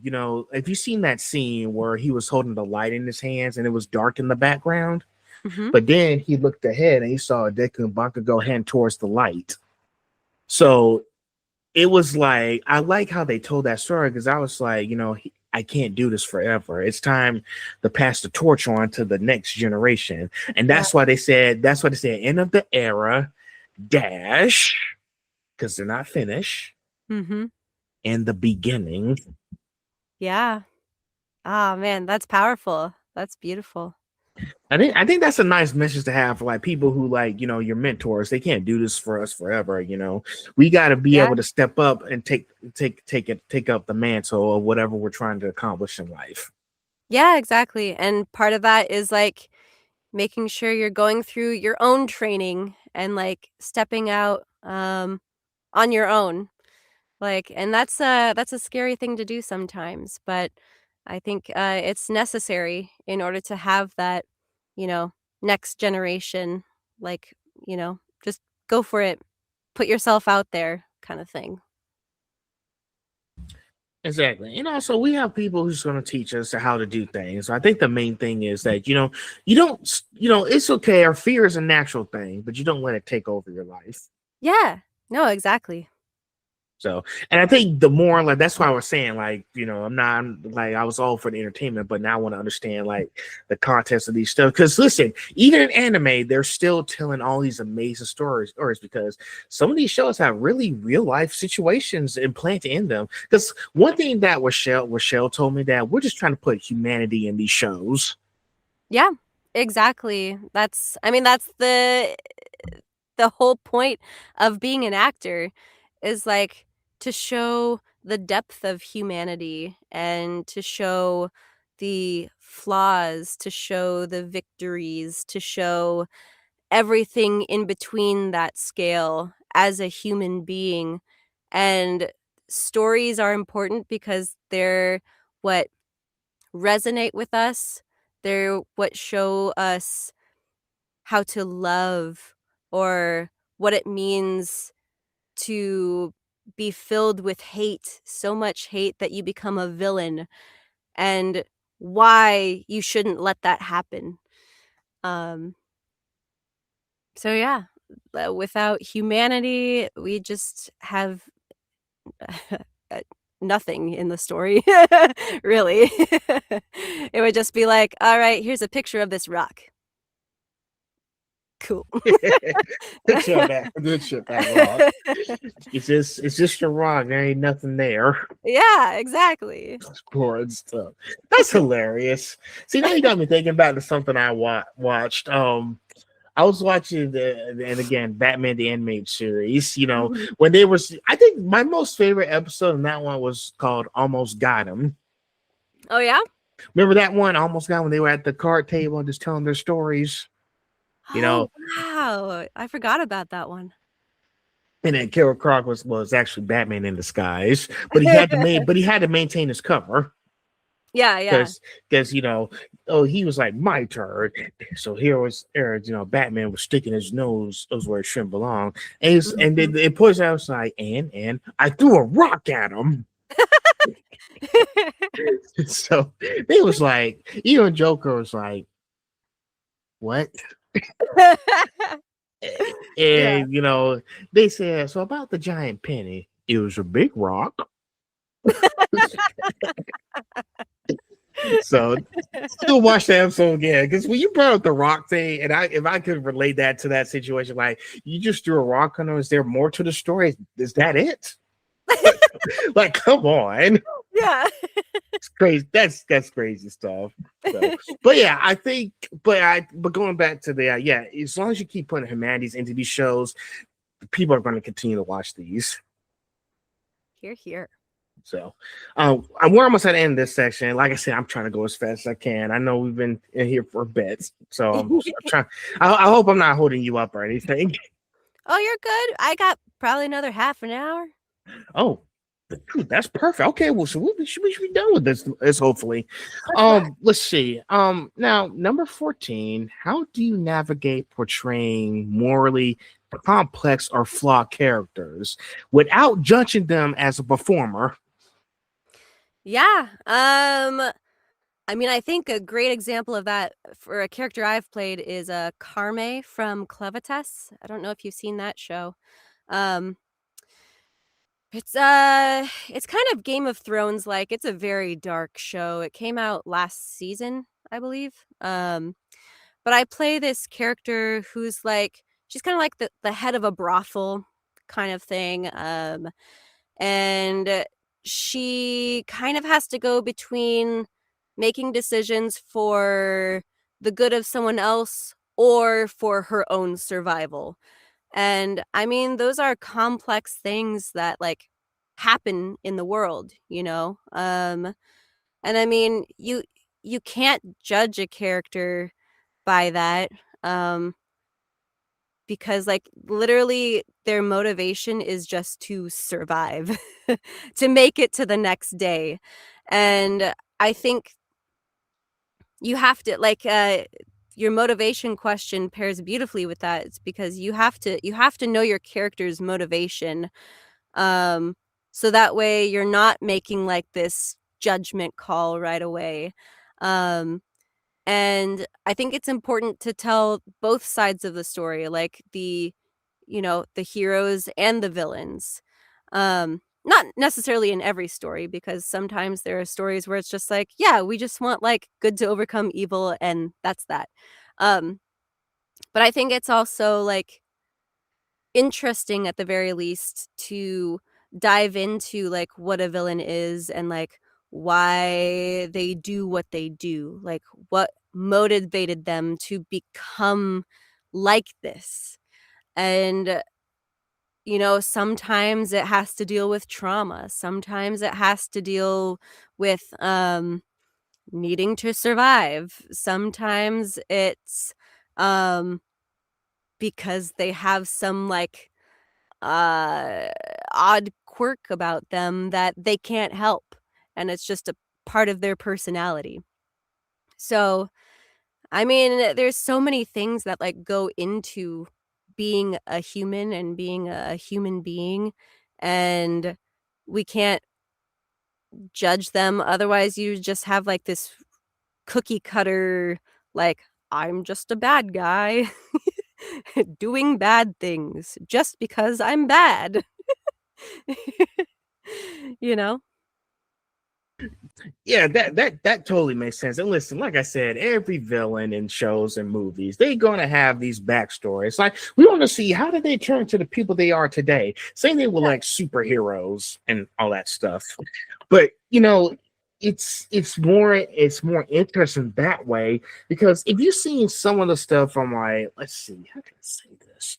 If you've seen that scene where he was holding the light in his hands and it was dark in the background, Mhm. but then he looked ahead and he saw Deku and Bakugo head towards the light. So it was like, I like how they told that story, because I was like, I can't do this forever. It's time to pass the torch on to the next generation. And that's why they said end of the era dash, because they're not finished, Mhm. and the beginning. Yeah. Ah, man, that's powerful. That's beautiful. I think that's a nice message to have for like people who, like, your mentors. They can't do this for us forever. We got to be Yeah. able to step up and take up the mantle of whatever we're trying to accomplish in life. Yeah, exactly. And part of that is, like, making sure you're going through your own training and, like, stepping out, on your own. Like, and that's a scary thing to do sometimes, but I think, it's necessary in order to have that, you know, next generation, like, just go for it. Put yourself out there kind of thing. Exactly. So we have people who's going to teach us how to do things. I think the main thing is that, you don't, it's okay. Our fear is a natural thing, but you don't let it take over your life. Yeah. No, exactly. So, and I think the more, like, that's why I was saying, like, I'm like, I was all for the entertainment, but now I want to understand, like, the context of these stuff. Because listen, even in anime, they're still telling all these amazing stories, because some of these shows have really real life situations implanted in them. Because one thing that Rochelle told me, that we're just trying to put humanity in these shows. Yeah, exactly. I mean, that's the whole point of being an actor is like to show the depth of humanity and to show the flaws, to show the victories, to show everything in between that scale as a human being. And stories are important because they're what resonate with us. They're what show us how to love or what it means to be filled with hate, so much hate that you become a villain, and why you shouldn't let that happen. Um, so yeah, without humanity, we just have uh, nothing in the story, really. It would just be like, all right, here's a picture of this rock. Cool. Good shit, man. Good shit, that rock. It's just a rock. There ain't nothing there. Yeah, exactly. Boring stuff. That's hilarious. See, now you got me thinking back to something I watched. I was watching and again, Batman the Animated Series. You know, when they were, I think my most favorite episode in that one was called "Almost Got Him." Oh yeah. Remember that one? Almost got when they were at the card table and just telling their stories. You know, Oh wow, I forgot about that one. and then Killer Croc was actually Batman in disguise, but he had to maintain his cover. Yeah. Because oh, he was like, my turn. So here was Batman was sticking his nose where it shouldn't belong. And then it pushed outside and I threw a rock at him. So they was like, even Joker was like, what? And they said, so about the giant penny, it was a big rock. So still watch the episode again, because when you brought up the rock thing, and if I could relate that to that situation, like you just threw a rock on him, is there more to the story? Is that it? Like, come on. Yeah. It's crazy. That's crazy stuff. So, but yeah, I think, but going back to the yeah, as long as you keep putting humanities into these shows, people are going to continue to watch these. Here. So, we're almost at the end of this section. Like I said, I'm trying to go as fast as I can. I know we've been in here for a bit, so I'm trying. I hope I'm not holding you up or anything. Oh, you're good. I got probably another half an hour. Oh, that's perfect. Okay, well, so we should be done with this hopefully. Let's see. Now number 14. How do you navigate portraying morally complex or flawed characters without judging them as a performer? Yeah. I mean, I think a great example of that for a character I've played is Carme from Clevitas. I don't know if you've seen that show. Um, it's kind of Game of Thrones like. It's a very dark show. It came out last season, I believe. But I play this character who's like she's kind of like the head of a brothel kind of thing. And she kind of has to go between making decisions for the good of someone else or for her own survival. And I mean, those are complex things that like happen in the world, you know? And I mean, you can't judge a character by that. Because like literally their motivation is just to survive, to make it to the next day. And I think you have to like your motivation question pairs beautifully with that. It's because you have to know your character's motivation. So that way you're not making like this judgment call right away. And I think it's important to tell both sides of the story, like the heroes and the villains. Not necessarily in every story, because sometimes there are stories where it's just like, yeah, we just want like good to overcome evil and that's that. But I think it's also like interesting at the very least to dive into like what a villain is and like why they do what they do, like what motivated them to become like this. And sometimes it has to deal with trauma. Sometimes it has to deal with needing to survive. Sometimes it's um because they have some like uh odd quirk about them that they can't help, and it's just a part of their personality. So, I mean, there's so many things that like go into being a human and being a human being, and we can't judge them. Otherwise, you just have like this cookie cutter, like, I'm just a bad guy doing bad things just because I'm bad. you know? Yeah, that totally makes sense. And listen, like I said, every villain in shows and movies, they're gonna have these backstories. Like we want to see how did they turn to the people they are today. Same thing with like superheroes and all that stuff. But it's more interesting that way because if you've seen some of the stuff from like, let's see, how can I say this?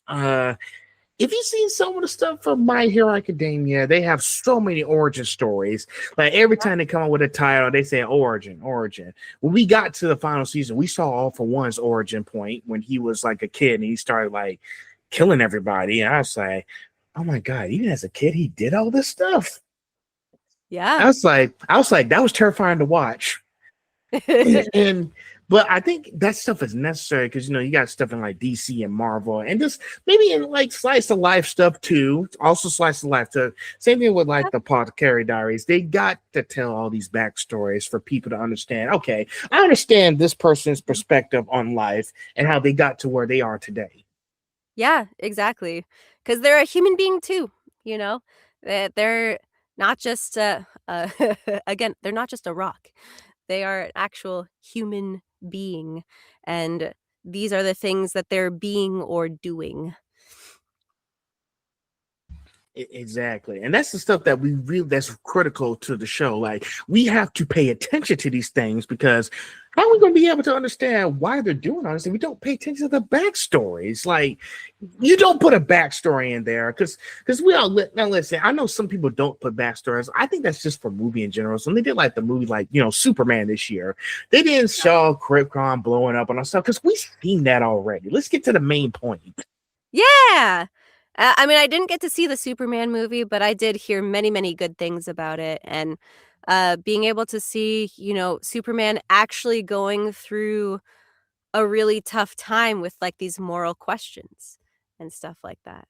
If you've seen some of the stuff from My Hero Academia, they have so many origin stories. Like every time they come up with a title, they say origin, origin. When we got to the final season, we saw All for One's origin point when he was like a kid and he started like killing everybody. And I was like, oh my God, even as a kid, he did all this stuff. Yeah. I was like, that was terrifying to watch. And but I think that stuff is necessary because you got stuff in like DC and Marvel and just maybe in like slice of life stuff too. Also slice of life too. Same thing with like the Carry Diaries. They got to tell all these backstories for people to understand. Okay, I understand this person's perspective on life and how they got to where they are today. Yeah, exactly. Because they're a human being too, you know? They're not just again, they're not just a rock. They are an actual human being, and these are the things that they're being or doing. Exactly. And that's the stuff that that's critical to the show. Like we have to pay attention to these things because how are we going to be able to understand why they're doing all this if we don't pay attention to the backstories? Like you don't put a backstory in there because we all now listen, I know some people don't put backstories. I think that's just for movie in general. So when they did like the movie like Superman this year, they didn't show Krypton blowing up on us stuff because we've seen that already. Let's get to the main point. Yeah. I mean, I didn't get to see the Superman movie, but I did hear many, many good things about it. And being able to see, Superman actually going through a really tough time with like these moral questions and stuff like that,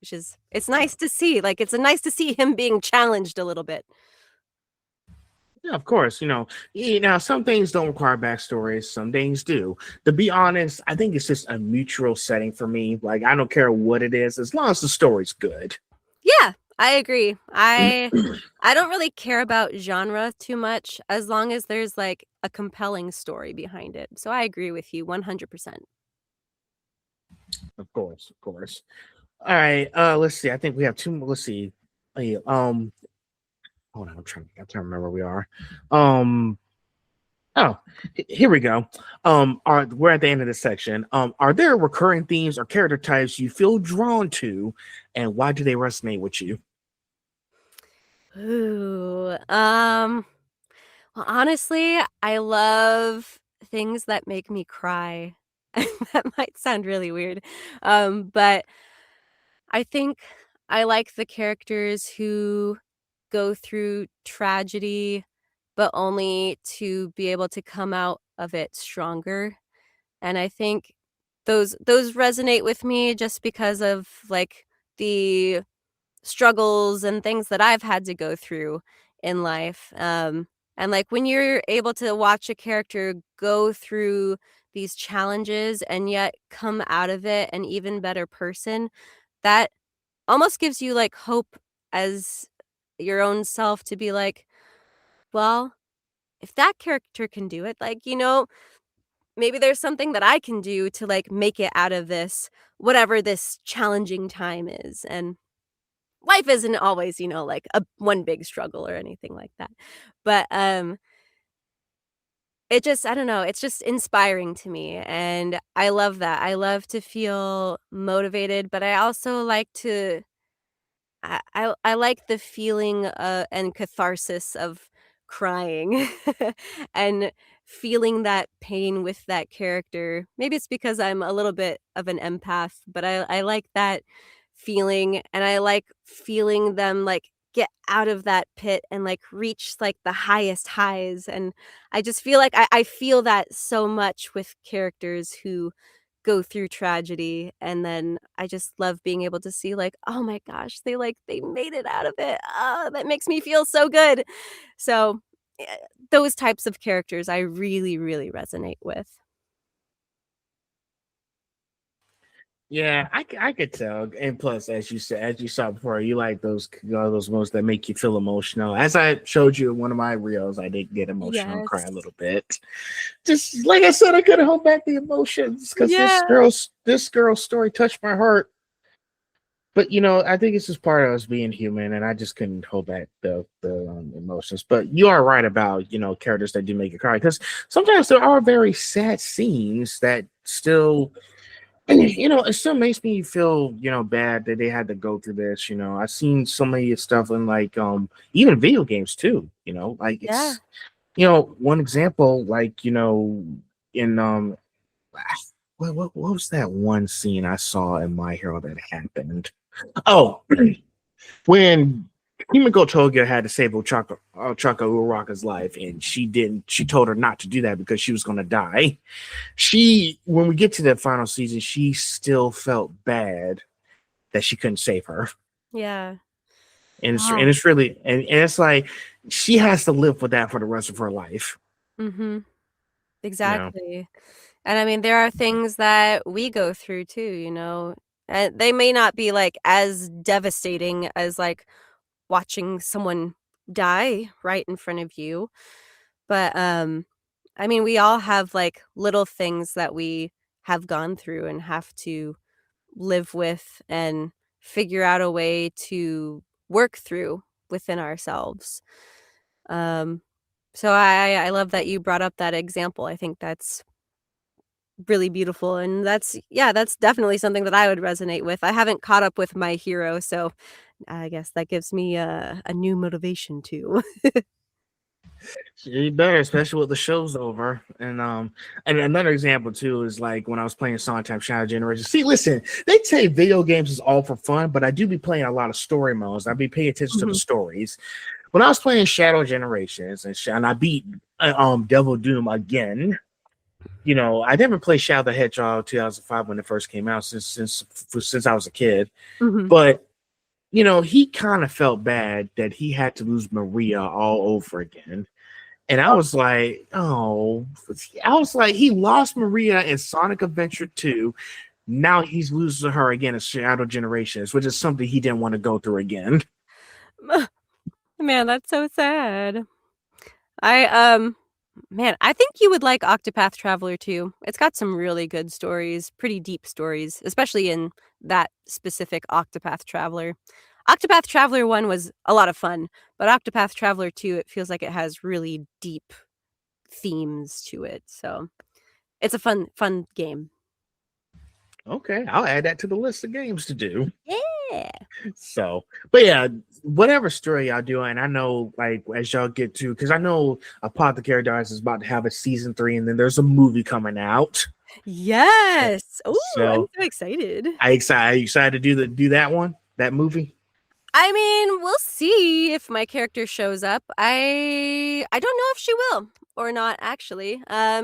which is, it's nice to see. Like, it's nice to see him being challenged a little bit. Yeah, of course. Some things don't require backstories, some things do. To be honest, I think it's just a mutual setting for me. Like, I don't care what it is, as long as the story's good. Yeah, I agree. I don't really care about genre too much as long as there's like a compelling story behind it. So I agree with you 100%. Of course, of course. All right. Let's see. I think we have two more. Let's see. Hey, hold on. I'm trying to remember where we are. Um. Oh, here we go. We're at the end of this section. Are there recurring themes or character types you feel drawn to, and why do they resonate with you? Ooh, well, honestly, I love things that make me cry. That might sound really weird. But I think I like the characters who go through tragedy, but only to be able to come out of it stronger. And I think those resonate with me just because of like the struggles and things that I've had to go through in life. And like when you're able to watch a character go through these challenges and yet come out of it an even better person, that almost gives you like hope as your own self to be like, well, if that character can do it, like, maybe there's something that I can do to like make it out of this, whatever this challenging time is. And life isn't always, like a one big struggle or anything like that. But it just, I don't know, it's just inspiring to me, and I love that. I love to feel motivated, but I also like to I like the feeling, and catharsis of crying and feeling that pain with that character. Maybe it's because I'm a little bit of an empath, but I like that feeling, and I like feeling them, like, get out of that pit and, like, reach, like, the highest highs, and I just feel like I feel that so much with characters who go through tragedy, and then I just love being able to see, like, "Oh my gosh, they made it out of it. Ah, that makes me feel so good." So, eh, those types of characters I really, really resonate with. Yeah, I could tell. And plus, as you said, as you saw before, you like those ones that make you feel emotional. As I showed you in one of my reels, I did get emotional and cry Yes. a little bit. Just like I said, I couldn't hold back the emotions because Yeah. this girl's story touched my heart. But I think it's just part of us being human, and I just couldn't hold back the emotions. But you are right about characters that do make you cry, because sometimes there are very sad scenes that still, and it still makes me feel bad that they had to go through this. I've seen so many stuff in, like, even video games too. Like, Yeah. it's one example, like, in what was that one scene I saw in My Hero that happened? Oh, when Himiko Toga had to save Ochaka Uraraka's life, and she didn't. She told her not to do that because she was going to die. When we get to the final season, she still felt bad that she couldn't save her, Yeah. and it's really, and it's like she has to live with that for the rest of her life. Mhm. You know. Exactly. And I mean, there are things that we go through too, they may not be, like, as devastating as, like, watching someone die right in front of you, but, I mean, we all have, like, little things that we have gone through and have to live with and figure out a way to work through within ourselves. Um, so I love that you brought up that example. I think that's really beautiful, and that's definitely something that I would resonate with. I haven't caught up with My Hero, so I guess that gives me a new motivation too. You better, especially with the show's over. And another example too is like when I was playing Sonic Time Shadow Generation. See, listen, they say video games is all for fun, but I do be playing a lot of story modes. I be paying attention to the Mhm. stories. When I was playing Shadow Generations, and I beat Devil Doom again. I never played Shadow the Hedgehog 2005 when it first came out, since I was a kid. Mhm. But he kind of felt bad that he had to lose Maria all over again. And I was like, oh, he lost Maria in Sonic Adventure 2. Now he's losing her again in Shadow Generations, which is something he didn't want to go through again. Man, that's so sad. I, man, I think you would like Octopath Traveler too. It's got some really good stories, pretty deep stories, especially in that specific Octopath Traveler. Octopath Traveler 1 was a lot of fun, but Octopath Traveler 2, it feels like it has really deep themes to it. So it's a fun game. Okay, I'll add that to the list of games to do. Yeah. So, but yeah, whatever story y'all doing, I know, like, as y'all get to, because I know Apothecary Diaries is about to have a season 3, and then there's a movie coming out. Yes. Ooh, I'm So, so excited. are you excited to do that one, that movie? I mean, we'll see if my character shows up. I don't know if she will or not actually.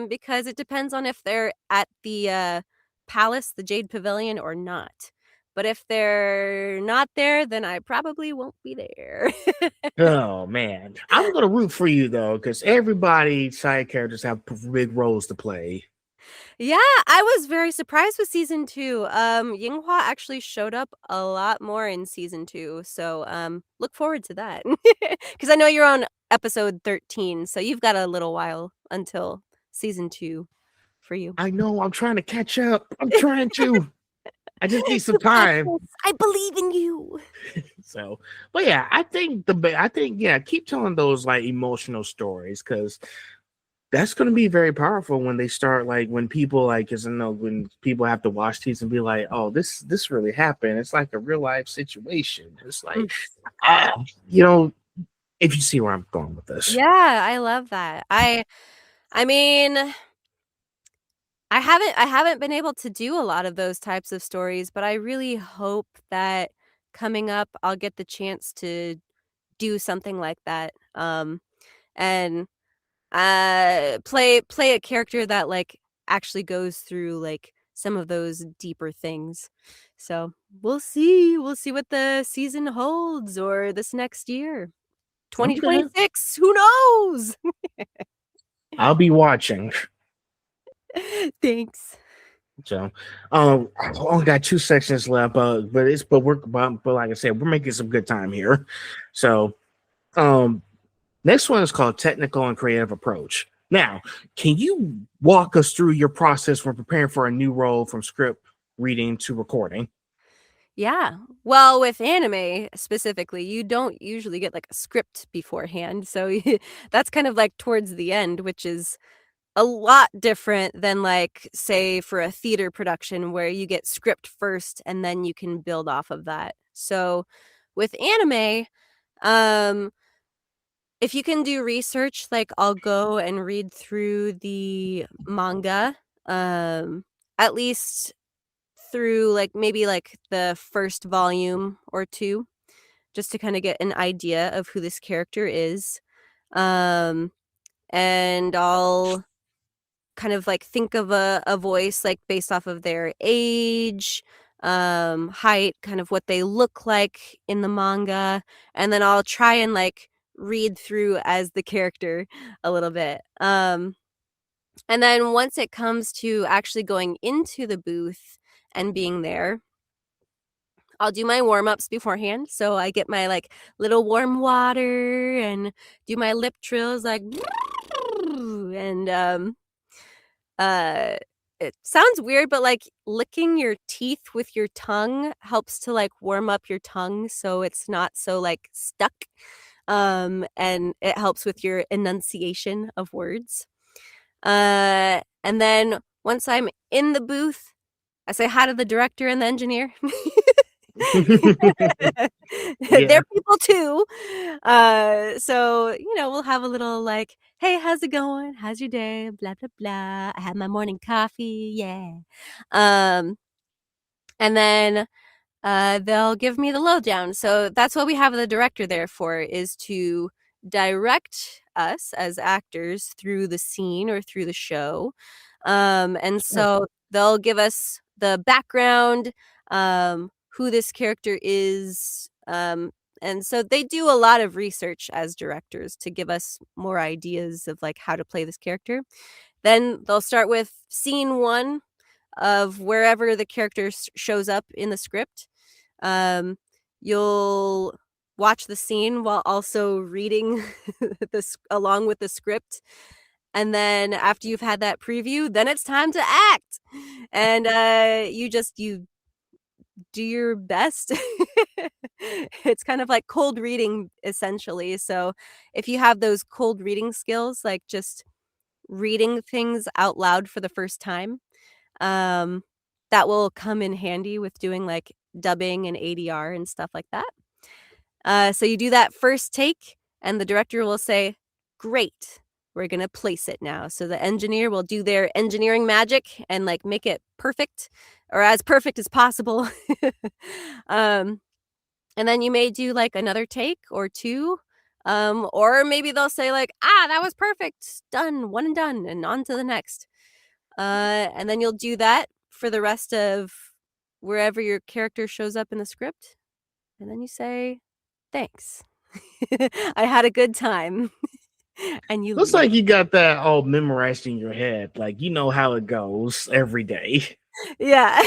Because it depends on if they're at the palace, the Jade Pavilion or not. But if they're not there, then I probably won't be there. Oh man, I'm gonna root for you though, because everybody side characters have big roles to play. Yeah, I was very surprised with season 2. Yinghua actually showed up a lot more in season 2, so look forward to that. Because I know you're on episode 13, so you've got a little while until season 2 for you. I know, I'm trying to catch up. I'm trying to. I just need some You got time. this. I believe in you. So, but yeah, I think yeah, keep telling those like emotional stories, because That's going to be very powerful when they start, like, when people, like, because I know when people have to watch these and be like, oh, this really happened. It's like a real life situation. It's like, Mm. ah, you know, if you see where I'm going with this. Yeah, I love that. I mean, I haven't been able to do a lot of those types of stories, but I really hope that coming up I'll get the chance to do something like that. And play a character that like actually goes through like some of those deeper things. So, we'll see. We'll see what the season holds or this next year. Okay. 2026, who knows? I'll be watching. Thanks. So, I only got two sections left, but like I said, we're making some good time here. So, um, next one is called technical and creative approach. Now, can you walk us through your process when preparing for a new role from script reading to recording? Yeah. Well, with anime specifically, you don't usually get like a script beforehand. So that's kind of like towards the end, which is a lot different than like say for a theater production where you get script first and then you can build off of that. So with anime, um if you can do research, like I'll go and read through the manga, at least through like maybe like the first volume or two, just to kind of get an idea of who this character is. Um, and I'll kind of like think of a voice like based off of their age, height, kind of what they look like in the manga, and then I'll try and like read through as the character a little bit. And then once it comes to actually going into the booth and being there, I'll do my warm-ups beforehand. So I get my like little warm water and do my lip trills like and uh it sounds weird, but like licking your teeth with your tongue helps to like warm up your tongue so it's not so like stuck. And it helps with your enunciation of words. And then once I'm in the booth, I say hi to the director and the engineer. Yeah. They're people too. So, we'll have a little like, "Hey, how's it going? How's your day? Blah, blah, blah. I had my morning coffee. Yeah." Um, and then they'll give me the lowdown. So that's what we have the director there for, is to direct us as actors through the scene or through the show. And Sure. so they'll give us the background, who this character is. And so they do a lot of research as directors to give us more ideas of like how to play this character. Then they'll start with scene one of wherever the character shows up in the script. You'll watch the scene while also reading this along with the script. And then after you've had that preview, then it's time to act. And you do your best. It's kind of like cold reading essentially. So if you have those cold reading skills, like just reading things out loud for the first time, um, that will come in handy with doing like dubbing and ADR and stuff like that. So you do that first take, and the director will say, "Great, we're gonna place it now." So the engineer will do their engineering magic and like make it perfect or as perfect as possible. um, and then you may do like another take or two. Or maybe they'll say like, that was perfect, done, one and done, and on to the next. And then you'll do that for the rest of wherever your character shows up in the script. And then you say, "Thanks. I had a good time." And you Looks leave. like you got that all memorized in your head. Like, you know how it goes every day. Yeah.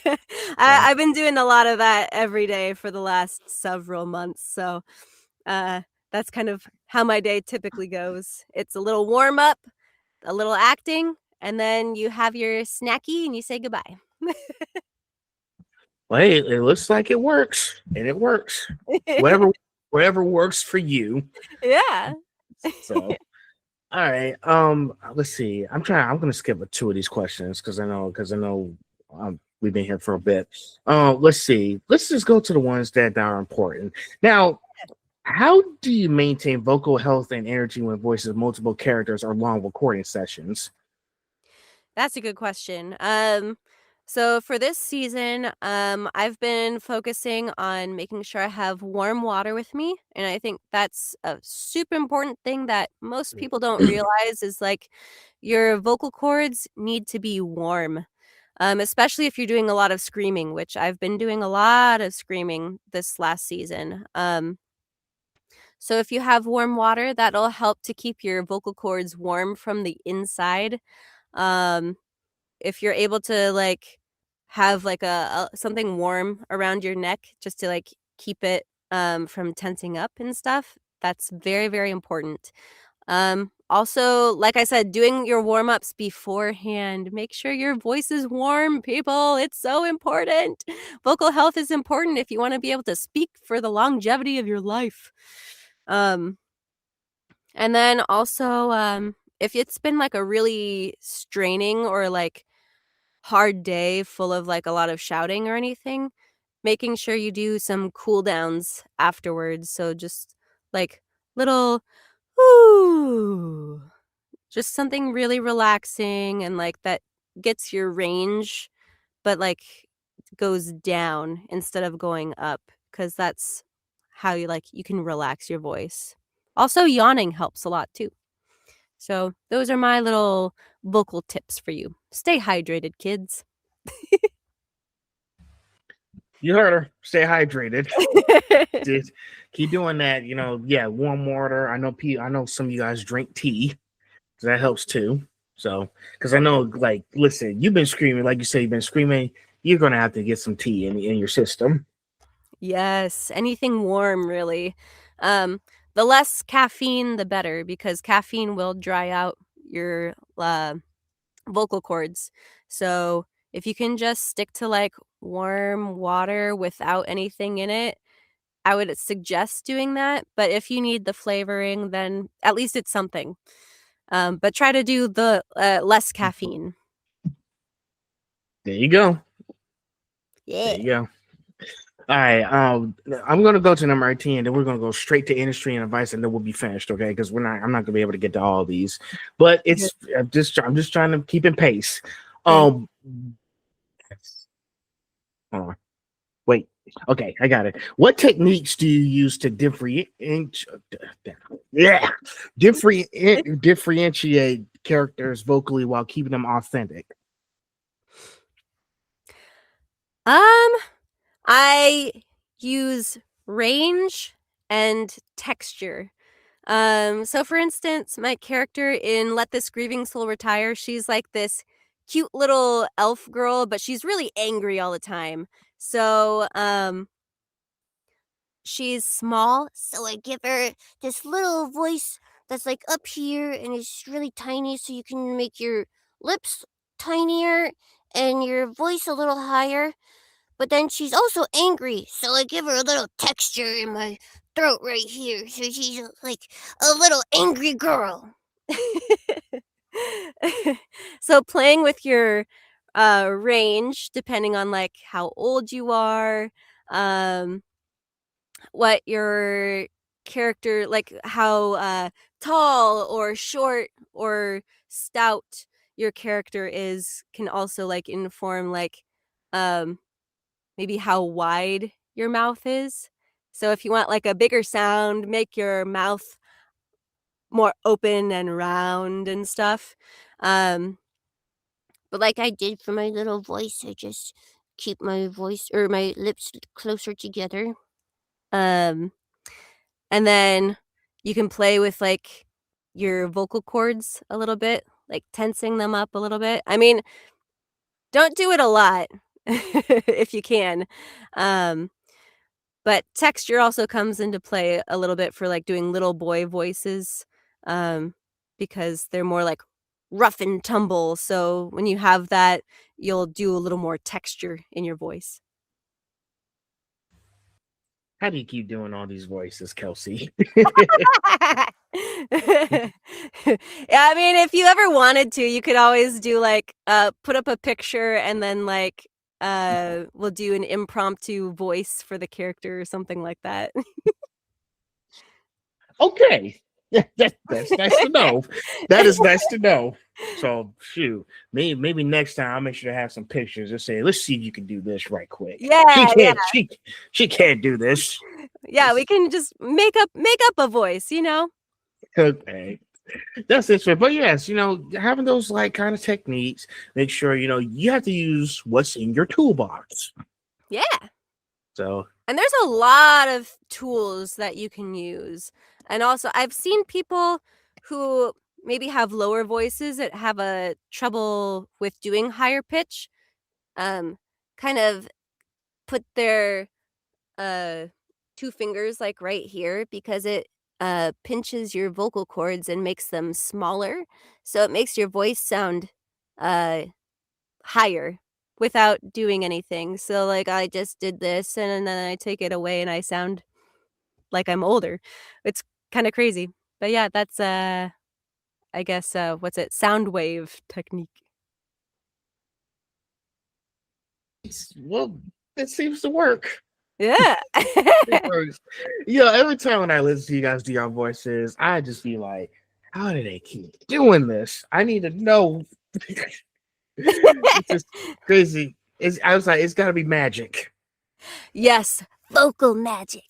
So, I've been doing a lot of that every day for the last several months. So uh, that's kind of how my day typically goes. It's a little warm up, a little acting, and then you have your snacky and you say goodbye. well, hey, it looks like it works, and it works. Whatever, whatever works for you. Yeah. So, All right. Let's see. I'm gonna skip two of these questions because I know we've been here for a bit. Let's see. Let's just go to the ones that are important. Now, how do you maintain vocal health and energy when voices multiple characters or long recording sessions? That's a good question. So for this season, I've been focusing on making sure I have warm water with me, and I think that's a super important thing that most people don't realize is like your vocal cords need to be warm. Especially if you're doing a lot of screaming, which I've been doing a lot of screaming this last season. So if you have warm water, that'll help to keep your vocal cords warm from the inside. Um, if you're able to, like, have, like, a something warm around your neck just to, like, keep it, from tensing up and stuff, that's very, very important. Also, like I said, doing your warm-ups beforehand. Make sure your voice is warm, people, it's so important. Vocal health is important if you wanna be able to speak for the longevity of your life. Um, and then also, if it's been, like, a really straining or, like, hard day full of, like, a lot of shouting or anything, making sure you do some cool downs afterwards, so just, like, little, "Ooh," just something really relaxing and, like, that gets your range, but, like, goes down instead of going up, because that's how you can relax your voice. Also, yawning helps a lot too. So, those are my little vocal tips for you. Stay hydrated, kids. You heard her. Stay hydrated. Just keep doing that. Yeah, warm water. I know some of you guys drink tea. So that helps too. So, because I know, like, listen, you've been screaming, like you say, you've been screaming. You're gonna have to get some tea in your system. Yes, anything warm, really. Um, the less caffeine, the better, because caffeine will dry out your, vocal cords. So, if you can just stick to, like, warm water without anything in it, I would suggest doing that, but if you need the flavoring, then at least it's something. But try to do the, less caffeine. There you go. There Yeah. you go. All right. I'm gonna go to number 18, and then we're gonna go straight to industry and advice, and then we'll be finished, okay? Because I'm not gonna be able to get to all these, but Good. I'm just trying to keep in pace. Thank Um, hold on. Wait. Okay, I got it. What techniques do you use to yeah, differentiate characters vocally while keeping them authentic? Um, I use range and texture. So for instance, my character in Let This Grieving Soul Retire, she's like this cute little elf girl, but she's really angry all the time. So, she's small, so I give her this little voice that's like up here and it's really tiny, so you can make your lips tinier and your voice a little higher. But then she's also angry, so I give her a little texture in my throat right here, so she's like a little angry girl. So playing with your range, depending on like how old you are, um, what your character like how tall or short or stout your character is can also like inform like um maybe how wide your mouth is. So if you want like a bigger sound, make your mouth more open and round and stuff. Um, but like I did for my little voice, I just keep my voice or my lips closer together. Um, and then you can play with like your vocal cords a little bit, like tensing them up a little bit. I mean, don't do it a lot if you can. Um, But texture also comes into play a little bit for, like, doing little boy voices, um, because they're more, like, rough and tumble, so when you have that, you'll do a little more texture in your voice. How do you keep doing all these voices, Kelsey? Yeah, I mean, if you ever wanted to, you could always do like put up a picture and then like we'll do an impromptu voice for the character or something like that. Okay. Yeah, that's nice to know. That is nice to know. So shoot, maybe next time I'll make sure to have some pictures and say, let's see if you can do this right quick. Yeah, yeah. She can't do this. Yeah, we can just make up a voice, you know? Okay. That's it. But yes, having those like kind of techniques, make sure you have to use what's in your toolbox. Yeah. So And there's a lot of tools that you can use. And also, I've seen people who maybe have lower voices that have a trouble with doing higher pitch, kind of put their uh 2 fingers like right here because it pinches your vocal cords and makes them smaller. So it makes your voice sound uh higher without doing anything. So like I just did this and then I take it away and I sound like I'm older. It's kind of crazy. But yeah, that's I guess what's it? Sound wave technique. well, it seems to work. Yeah. It works. Every time when I listen to you guys do your voices, I just be like, how do they keep doing this? I need to know. It's just crazy. I was like, it's got to be magic. Yes, vocal magic.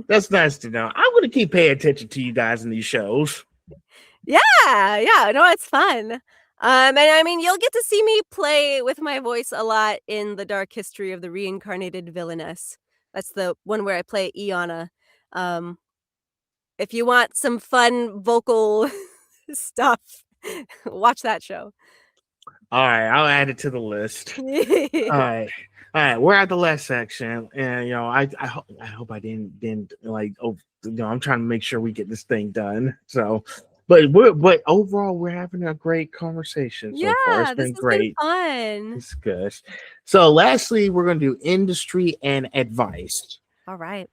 That's nice to know. I'm gonna keep paying attention to you guys in these shows. Yeah, no, it's fun. And I mean, you'll get to see me play with my voice a lot in The Dark History of the Reincarnated Villainess. That's the one where I play Iana. Um, if you want some fun vocal stuff, watch that show. All right, I'll add it to the list. All right. All right, we're at the last section, and I hope I didn't like. Oh, I'm trying to make sure we get this thing done. So, but overall, we're having a great conversation so far. It's this been has great. been fun. It's good. So, lastly, we're going to do industry and advice. All right.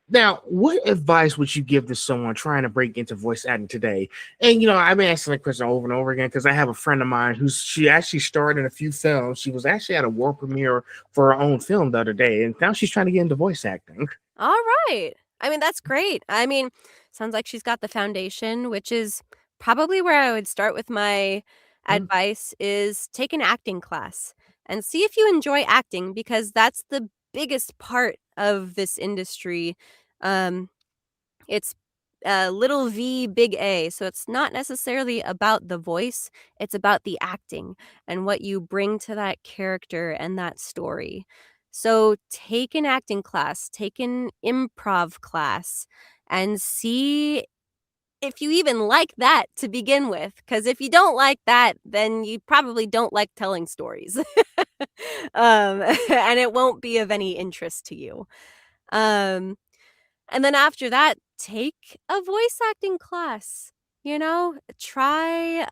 Now, what advice would you give to someone trying to break into voice acting today? And I've been asking that question over and over again because I have a friend of mine she actually starred in a few films. She was actually at a world premiere for her own film the other day, and now she's trying to get into voice acting. All right. I mean, that's great. I mean, sounds like she's got the foundation, which is probably where I would start with my Mm. advice is take an acting class and see if you enjoy acting because that's the biggest part of this industry. Um, it's little v, big A. So it's not necessarily about the voice, it's about the acting and what you bring to that character and that story. So take an acting class, take an improv class, and see if you even like that to begin with. Because if you don't like that, then you probably don't like telling stories. And it won't be of any interest to you. And then after that, take a voice acting class. Try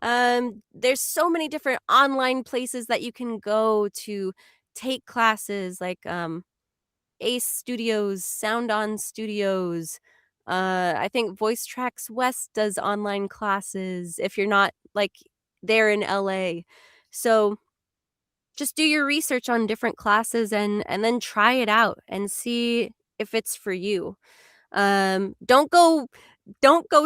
there's so many different online places that you can go to take classes like Ace Studios, Sound On Studios. I think Voice Tracks West does online classes if you're not like there in LA. So just do your research on different classes and then try it out and see if it's for you. Don't go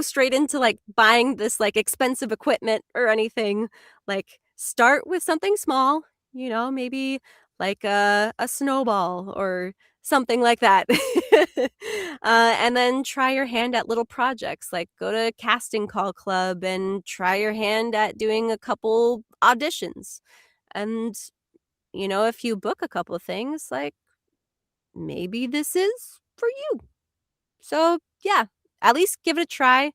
straight into like buying this like expensive equipment or anything. Like start with something small, maybe like a snowball or something like that. And then try your hand at little projects, like go to casting call club and try your hand at doing a couple auditions. And if you book a couple of things, like maybe this is for you. So, yeah, at least give it a try.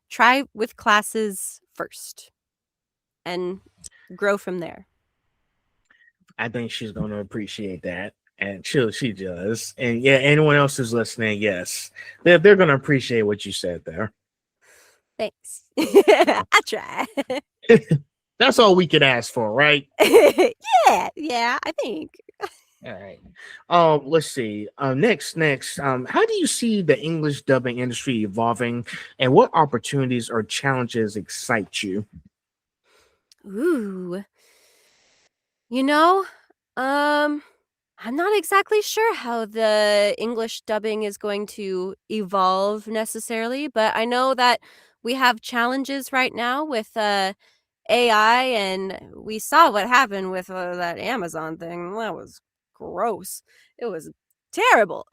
Try with classes first and grow from there. I think she's going to appreciate that. And she does. And yeah, anyone else who's listening, yes, they're going to appreciate what you said there. Thanks. I try. That's all we could ask for, right? Yeah, I think. All right. Let's see. Next. How do you see the English dubbing industry evolving, and what opportunities or challenges excite you? Ooh. You know, um, I'm not exactly sure how the English dubbing is going to evolve necessarily, but I know that we have challenges right now with AI, and we saw what happened with that Amazon thing. That was gross. It was terrible.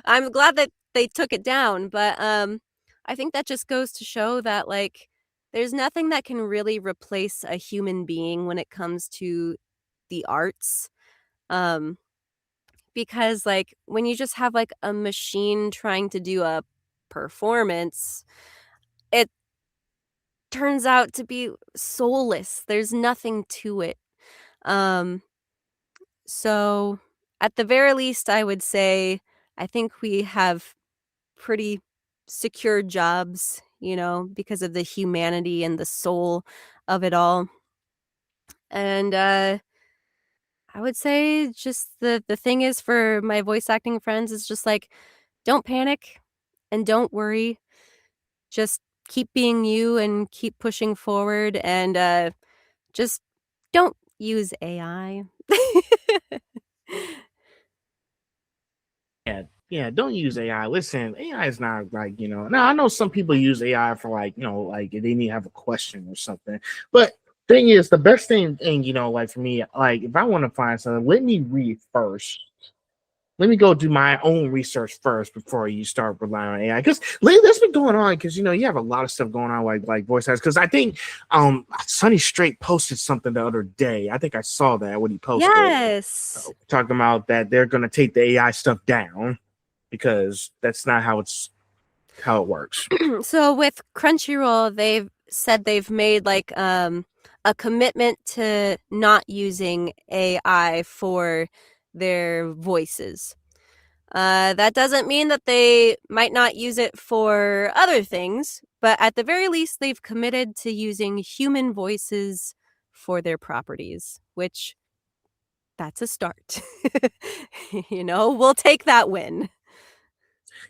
I'm glad that they took it down, but I think that just goes to show that like there's nothing that can really replace a human being when it comes to the arts. Um because like when you just have like a machine trying to do a performance, it turns out to be soulless. There's nothing to it. Um, so at the very least, I would say I think we have pretty secure jobs, because of the humanity and the soul of it all. And I would say just the thing is for my voice acting friends is just like don't panic and don't worry. Just keep being you and keep pushing forward and just don't use AI. Yeah, don't use AI. Listen, AI is not like, now I know some people use AI for like, like if they need to have a question or something. But thing is, the best thing, like for me, like if I want to find something, let me read first. Let me go do my own research first before you start relying on AI. Because that's been going on. Because you have a lot of stuff going on, like voice actors. Because I think Sonny Straight posted something the other day. I think I saw that when he posted Yes. talking about that they're going to take the AI stuff down because that's not how it works. So with Crunchyroll, they've said they've made like a commitment to not using AI for their voices. That doesn't mean that they might not use it for other things, but at the very least, they've committed to using human voices for their properties, which that's a start. We'll take that win.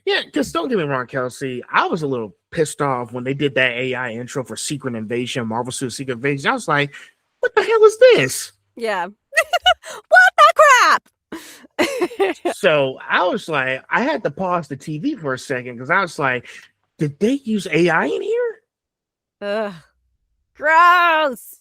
Yeah, because don't get me wrong, Kelsey. I was a little pissed off when they did that AI intro for Secret Invasion, Marvel Suit Secret Invasion. I was like, what the hell is this? Yeah. What the crap? So I was like, I had to pause the TV for a second because I was like, did they use AI in here? Ugh. Gross.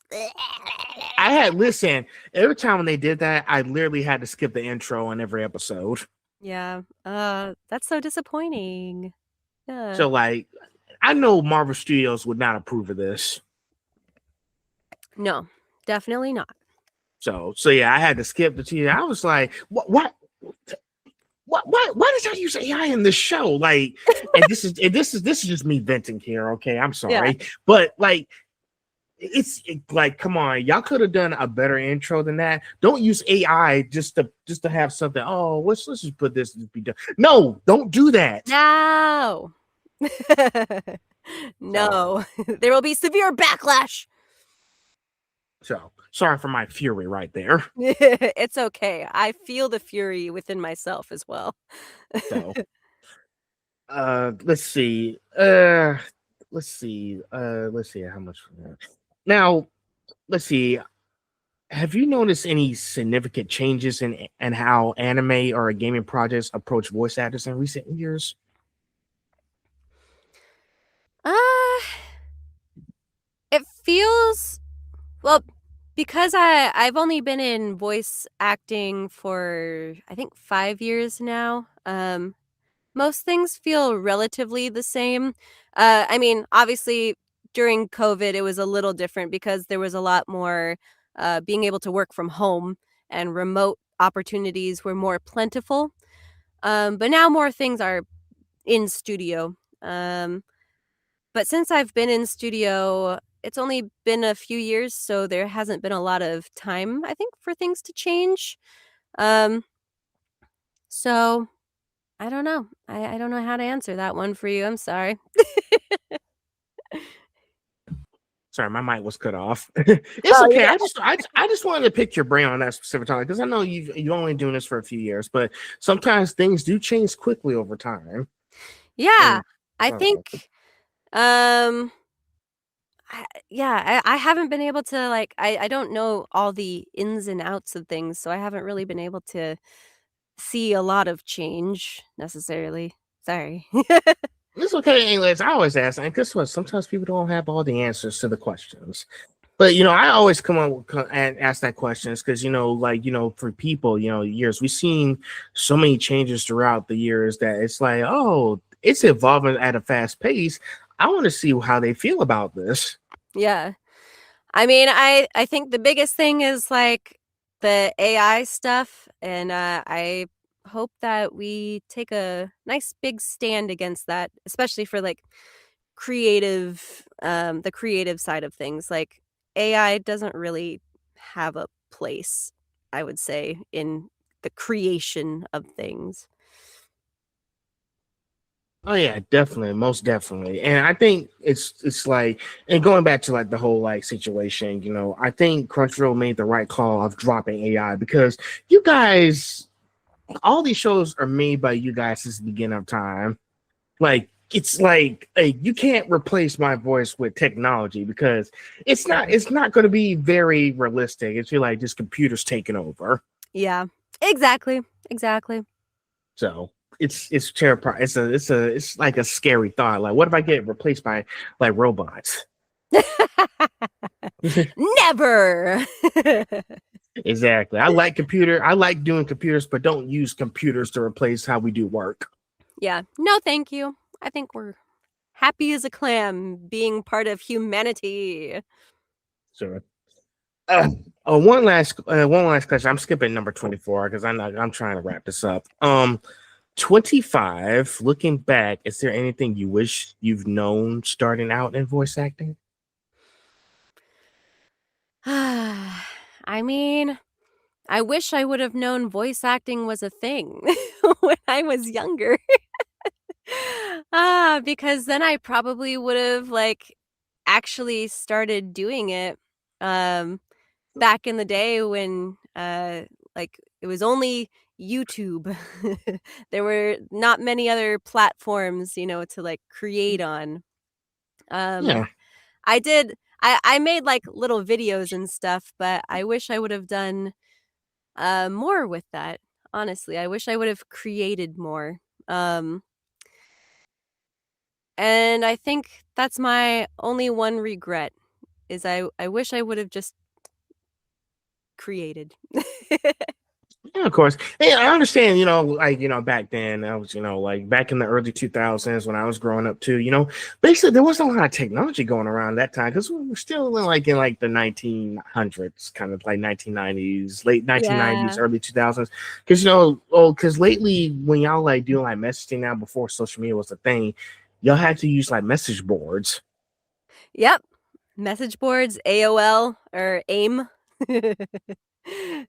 I had listen every time when they did that, I literally had to skip the intro on every episode. Yeah. That's so disappointing. Yeah. So like, I know Marvel Studios would not approve of this. No, definitely not. So yeah, I had to skip the TV. I was like, why did y'all use AI in this show? Like, and this is just me venting here. Okay, I'm sorry, but like, like, come on, y'all could have done a better intro than that. Don't use AI just to have something. Oh, let's just put this to be done. No, don't do that. No. No. There will be severe backlash. So sorry for my fury right there. It's okay. I feel the fury within myself as well. So let's see. Let's see how much now. Let's see. Have you noticed any significant changes in how anime or gaming projects approach voice actors in recent years? Uh, it feels well because I've only been in voice acting for I think 5 years now. Most things feel relatively the same. I mean, obviously, during COVID, it was a little different because there was a lot more being able to work from home and remote opportunities were more plentiful. But now more things are in studio. But since I've been in studio, it's only been a few years, so there hasn't been a lot of time, I think, for things to change. Um, so I don't know. I don't know how to answer that one for you. I'm sorry. Sorry, my mic was cut off. It's Oh, okay. yeah. I just wanted to pick your brain on that specific topic because I know you're only doing this for a few years, but sometimes things do change quickly over time. Yeah, And I think, um, I haven't been able to, like I don't know all the ins and outs of things, so I haven't really been able to see a lot of change necessarily. Sorry. it's okay. Anyways, I always ask, and guess what? Sometimes people don't have all the answers to the questions. But I always come up and ask that questions because like for people, years we've seen so many changes throughout the years that it's like, oh, it's evolving at a fast pace. I want to see how they feel about this. Yeah. I mean, I think the biggest thing is, like, the AI stuff, and, I hope that we take a nice big stand against that, especially for, like, the creative side of things. Like, AI doesn't really have a place, I would say, in the creation of things. Oh yeah, definitely, most definitely. And I think it's like, and going back to like the whole like situation, I think Crunchyroll made the right call of dropping AI because you guys, all these shows are made by you guys since the beginning of time. Like it's like, hey, you can't replace my voice with technology because it's not going to be very realistic. It's like just computers taking over. Yeah. Exactly, exactly. So it's terrifying. It's like a scary thought. Like, what if I get replaced by like robots? Never! Exactly. I like doing computers, but don't use computers to replace how we do work. Yeah. No, thank you. I think we're happy as a clam being part of humanity. Sure. Uh, one last question. I'm skipping number 24 because I'm trying to wrap this up. 25. Looking back, is there anything you wish you've known starting out in voice acting? I mean, I wish I would have known voice acting was a thing when I was younger. Because then I probably would have, like, actually started doing it, um, back in the day when, like, it was only YouTube. There were not many other platforms, to, like, create on. Um, Yeah. I did I made, like, little videos and stuff, but I wish I would have done, more with that, honestly. I wish I would have created more. Um, and I think that's my only one regret is I wish I would have just created. Yeah, of course. Yeah, I understand, like, back then, I was, like back in the early 2000s when I was growing up too, basically there wasn't a lot of technology going around that time because we were still in like the 1900s, kind of like 1990s, late 1990s, Yeah. early 2000s. Because, because lately when y'all like doing like messaging now before social media was a thing, y'all had to use like message boards. Yep. Message boards, AOL or AIM.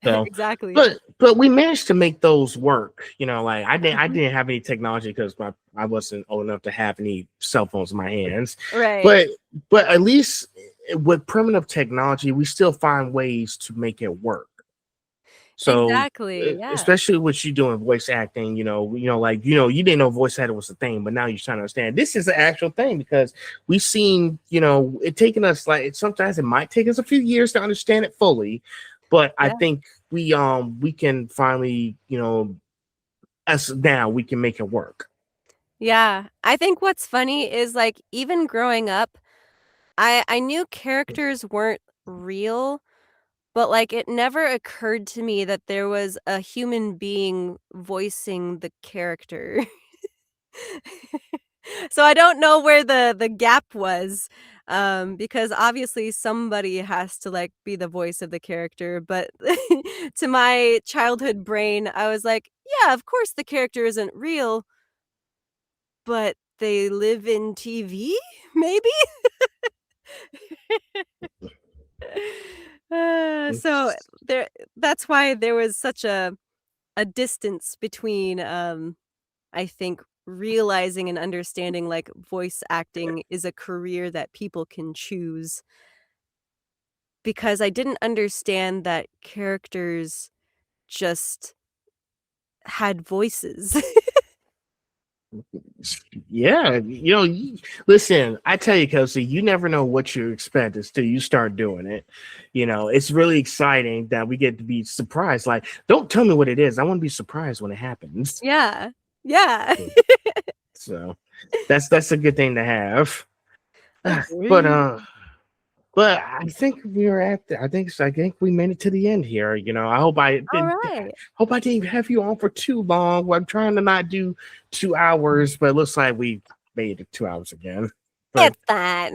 So, Exactly. but we managed to make those work. Like I didn't have any technology because I wasn't old enough to have any cell phones in my hands. Right. But at least with primitive technology, we still find ways to make it work. So Exactly, yeah. especially what you doing voice acting, like you didn't know voice acting was a thing, but now you're trying to understand this is the actual thing because we've seen, it taking us like sometimes it might take us a few years to understand it fully, but I Yeah. think we can finally, as now we can make it work. Yeah. I think what's funny is, like, even growing up, I knew characters weren't real, but, like, it never occurred to me that there was a human being voicing the character. So I don't know where the gap was, because obviously somebody has to, like, be the voice of the character, but to my childhood brain, I was like, "Yeah, of course the character isn't real, but they live in TV, maybe?" So there that's why there was such a distance between, I think, realizing and understanding, like, voice acting is a career that people can choose. because I didn't understand that characters just had voices. Yeah, listen, I tell you, Kelsey, you never know what you expect until you start doing it. It's really exciting that we get to be surprised. Like, don't tell me what it is. I want to be surprised when it happens. Yeah. Yeah. So that's a good thing to have. But Agreed. but I think we are at I think we made it to the end here. I hope All right. I didn't have you on for too long. I'm trying to not do 2 hours, but it looks like we made it 2 hours again. But It's fine.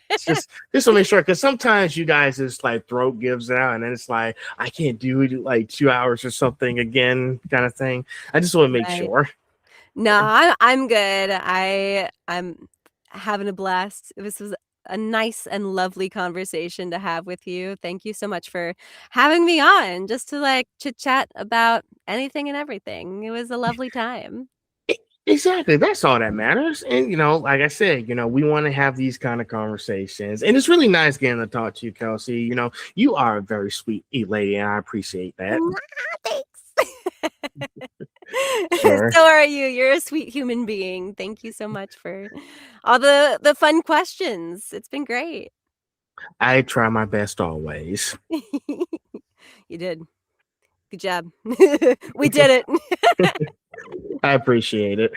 it's just to make sure, because sometimes you guys just like throat gives out, and then it's like I can't do it like 2 hours or something again, kind of thing. I just want to make Right. sure. No, I'm good. I'm having a blast. This was a nice and lovely conversation to have with you. Thank you so much for having me on just to like chit chat about anything and everything. It was a lovely time. Exactly. That's all that matters. And like I said, we want to have these kind of conversations. And it's really nice getting to talk to you, Kelsey. You are a very sweet lady, and I appreciate that. Thanks. Sure. So are you. You're a sweet human being. Thank you so much for all the fun questions. It's been great. I try my best always. You did. Good job. We did it. I appreciate it.